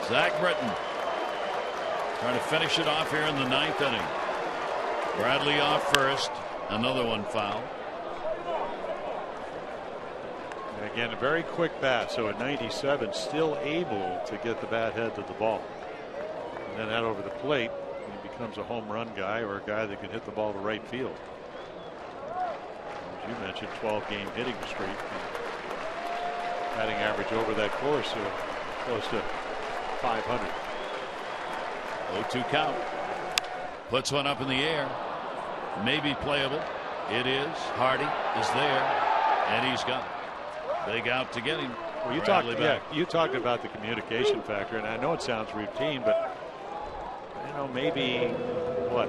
Zach Britton trying to finish it off here in the 9th inning. Bradley off first. Another one foul. And again, a very quick bat. So at 97, still able to get the bat head to the ball. And then out over the plate, he becomes a home run guy, or a guy that can hit the ball to right field. As you mentioned, 12-game hitting streak. Batting average over that course, so close to 500. 0-2 count. Puts one up in the air. Maybe playable. It is. Hardy is there, and he's got it. Big out to get him. Well, you talked about the communication factor, and I know it sounds routine, but you know, maybe what,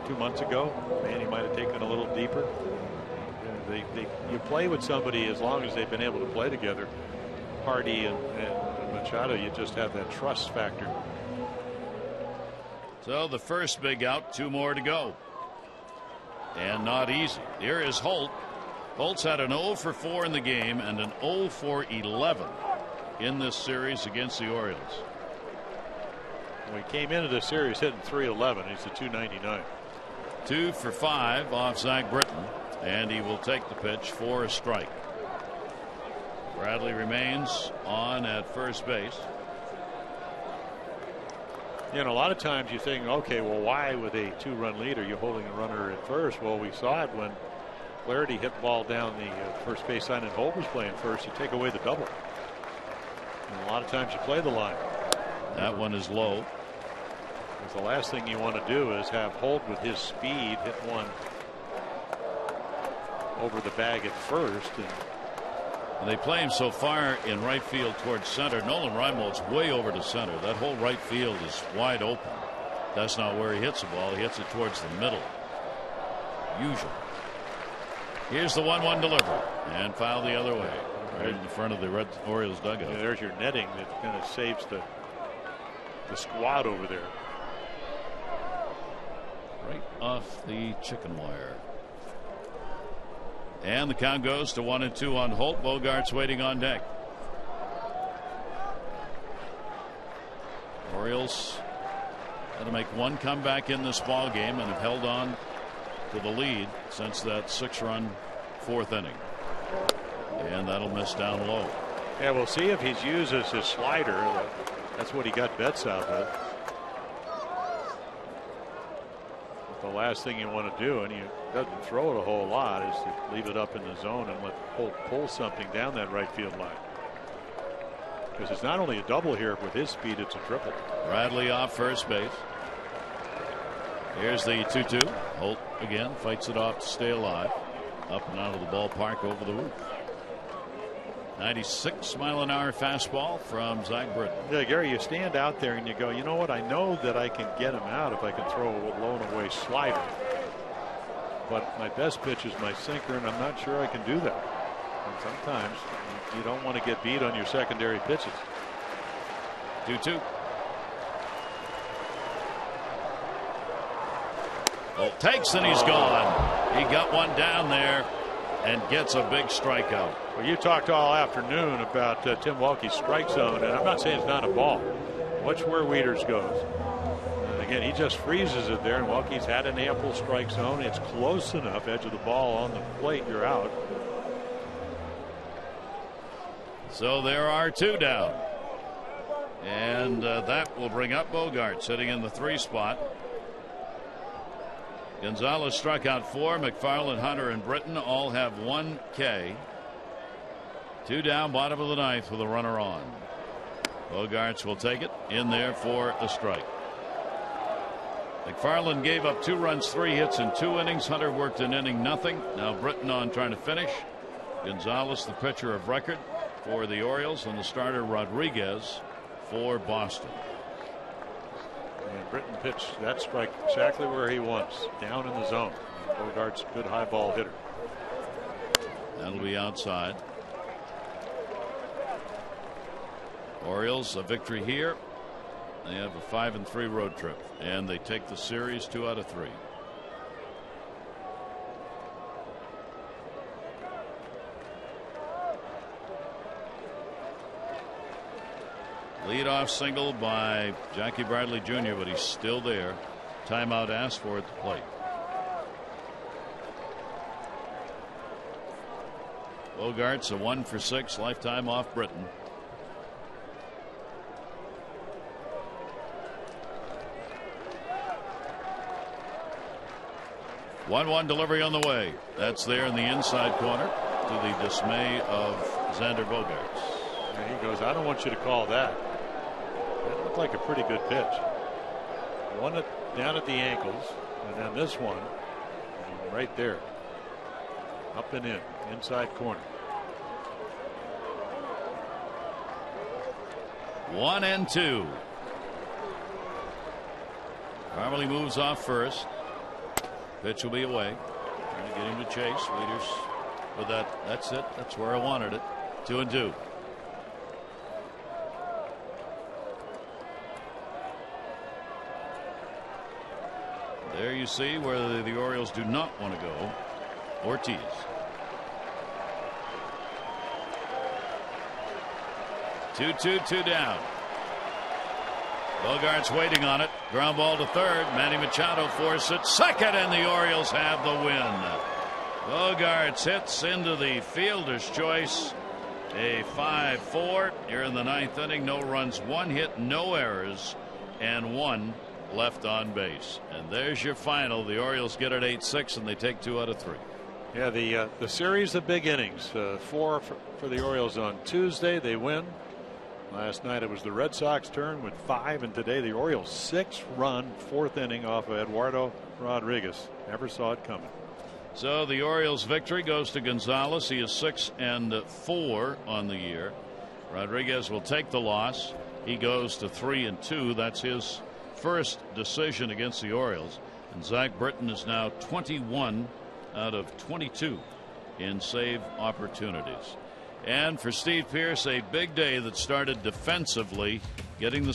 2 months ago, Manny might have taken a little deeper. You play with somebody as long as they've been able to play together. Hardy and Machado, you just have that trust factor. So the first big out, 2 more to go. And not easy. Here is Holt. Holt's had an 0 for 4 in the game and an 0 for 11 in this series against the Orioles. When he came into this series hitting .311, he's at .299. 2 for 5 off Zach Britton, and he will take the pitch for a strike. Bradley remains on at first base. You know, a lot of times you think, okay, well, why with a 2-run lead are you holding a runner at first? Well, we saw it when Flaherty hit the ball down the first base line and Holt was playing first. You take away the double. And a lot of times you play the line. That one is low. Because the last thing you want to do is have Holt with his speed hit one over the bag at first. And they play him so far in right field towards center. Nolan Reinwald's way over to center. That whole right field is wide open. That's not where he hits the ball. He hits it towards the middle. Usually. Here's the 1-1 delivery. And foul the other way. Right in front of the Red Orioles dugout. Yeah, there's your netting that kind of saves the squad over there. Right off the chicken wire. And the count goes to 1-2 on Holt. Bogart's waiting on deck. Orioles had to make one comeback in this ball game and have held on to the lead since that 6-run 4th inning. And that'll miss down low. Yeah, we'll see if he uses his slider. That's what he got bets out with. But the last thing you want to do, and he doesn't throw it a whole lot, is to leave it up in the zone and let Holt pull something down that right field line. Because it's not only a double here with his speed, it's a triple. Bradley off first base. Here's the 2-2. Holt again fights it off to stay alive. Up and out of the ballpark over the roof. 96-mile-an-hour fastball from Zach Britton. Yeah, Gary, you stand out there and you go, you know what? I know that I can get him out if I can throw a low and away slider. But my best pitch is my sinker, and I'm not sure I can do that. And sometimes you don't want to get beat on your secondary pitches. 2-2. Holt takes and he's gone. He got one down there and gets a big strikeout. Well, you talked all afternoon about Tim Wilke's strike zone, and I'm not saying it's not a ball. Watch where Wieters goes. And again, he just freezes it there, and Wilke's had an ample strike zone. It's close enough, edge of the ball on the plate, you're out. So there are 2 down. And that will bring up Bogart sitting in the 3 spot. Gonzalez struck out 4. McFarland, Hunter, and Britton all have 1 K. 2 down, bottom of the 9th with a runner on. Bogarts will take it in there for a strike. McFarland gave up 2 runs, 3 hits in 2 innings. Hunter worked an inning, nothing. Now Britton on trying to finish. Gonzalez, the pitcher of record for the Orioles, and the starter Rodriguez for Boston. And Britton pitched that strike exactly where he wants, down in the zone. Bogart's a good high ball hitter. That'll be outside. Orioles a victory here. They have a 5-3 road trip, and they take the series 2 out of 3. Leadoff single by Jackie Bradley Jr., but he's still there. Timeout asked for at the plate. Bogart's a 1 for 6 lifetime off Britton. One delivery on the way. That's there in the inside corner to the dismay of Xander Bogaerts. And he goes, I don't want you to call that. That looked like a pretty good pitch. One down at the ankles, and then this one right there. Up and in, inside corner. 1-2. Carmely moves off first. Pitch will be away. Trying to get him to chase. Wieters with that. That's it. That's where I wanted it. 2-2. There you see where the Orioles do not want to go. Ortiz. Two down. Bogart's waiting on it. Ground ball to third. Manny Machado forces it. Second, and the Orioles have the win. Bogart's hits into the fielder's choice. A 5-4 here in the 9th inning. No runs, 1 hit, no errors, and 1 left on base. And there's your final. The Orioles get it 8-6, and they take 2 out of 3. Yeah, the series of big innings. 4 for the Orioles on Tuesday. They win. Last night it was the Red Sox turn with 5, and today the Orioles 6-run 4th inning off of Eduardo Rodriguez. Never saw it coming. So the Orioles victory goes to Gonzalez. He is 6-4 on the year. Rodriguez will take the loss. He goes to 3-2. That's his first decision against the Orioles. And Zach Britton is now 21 out of 22 in save opportunities. And for Steve Pearce, a big day that started defensively, getting the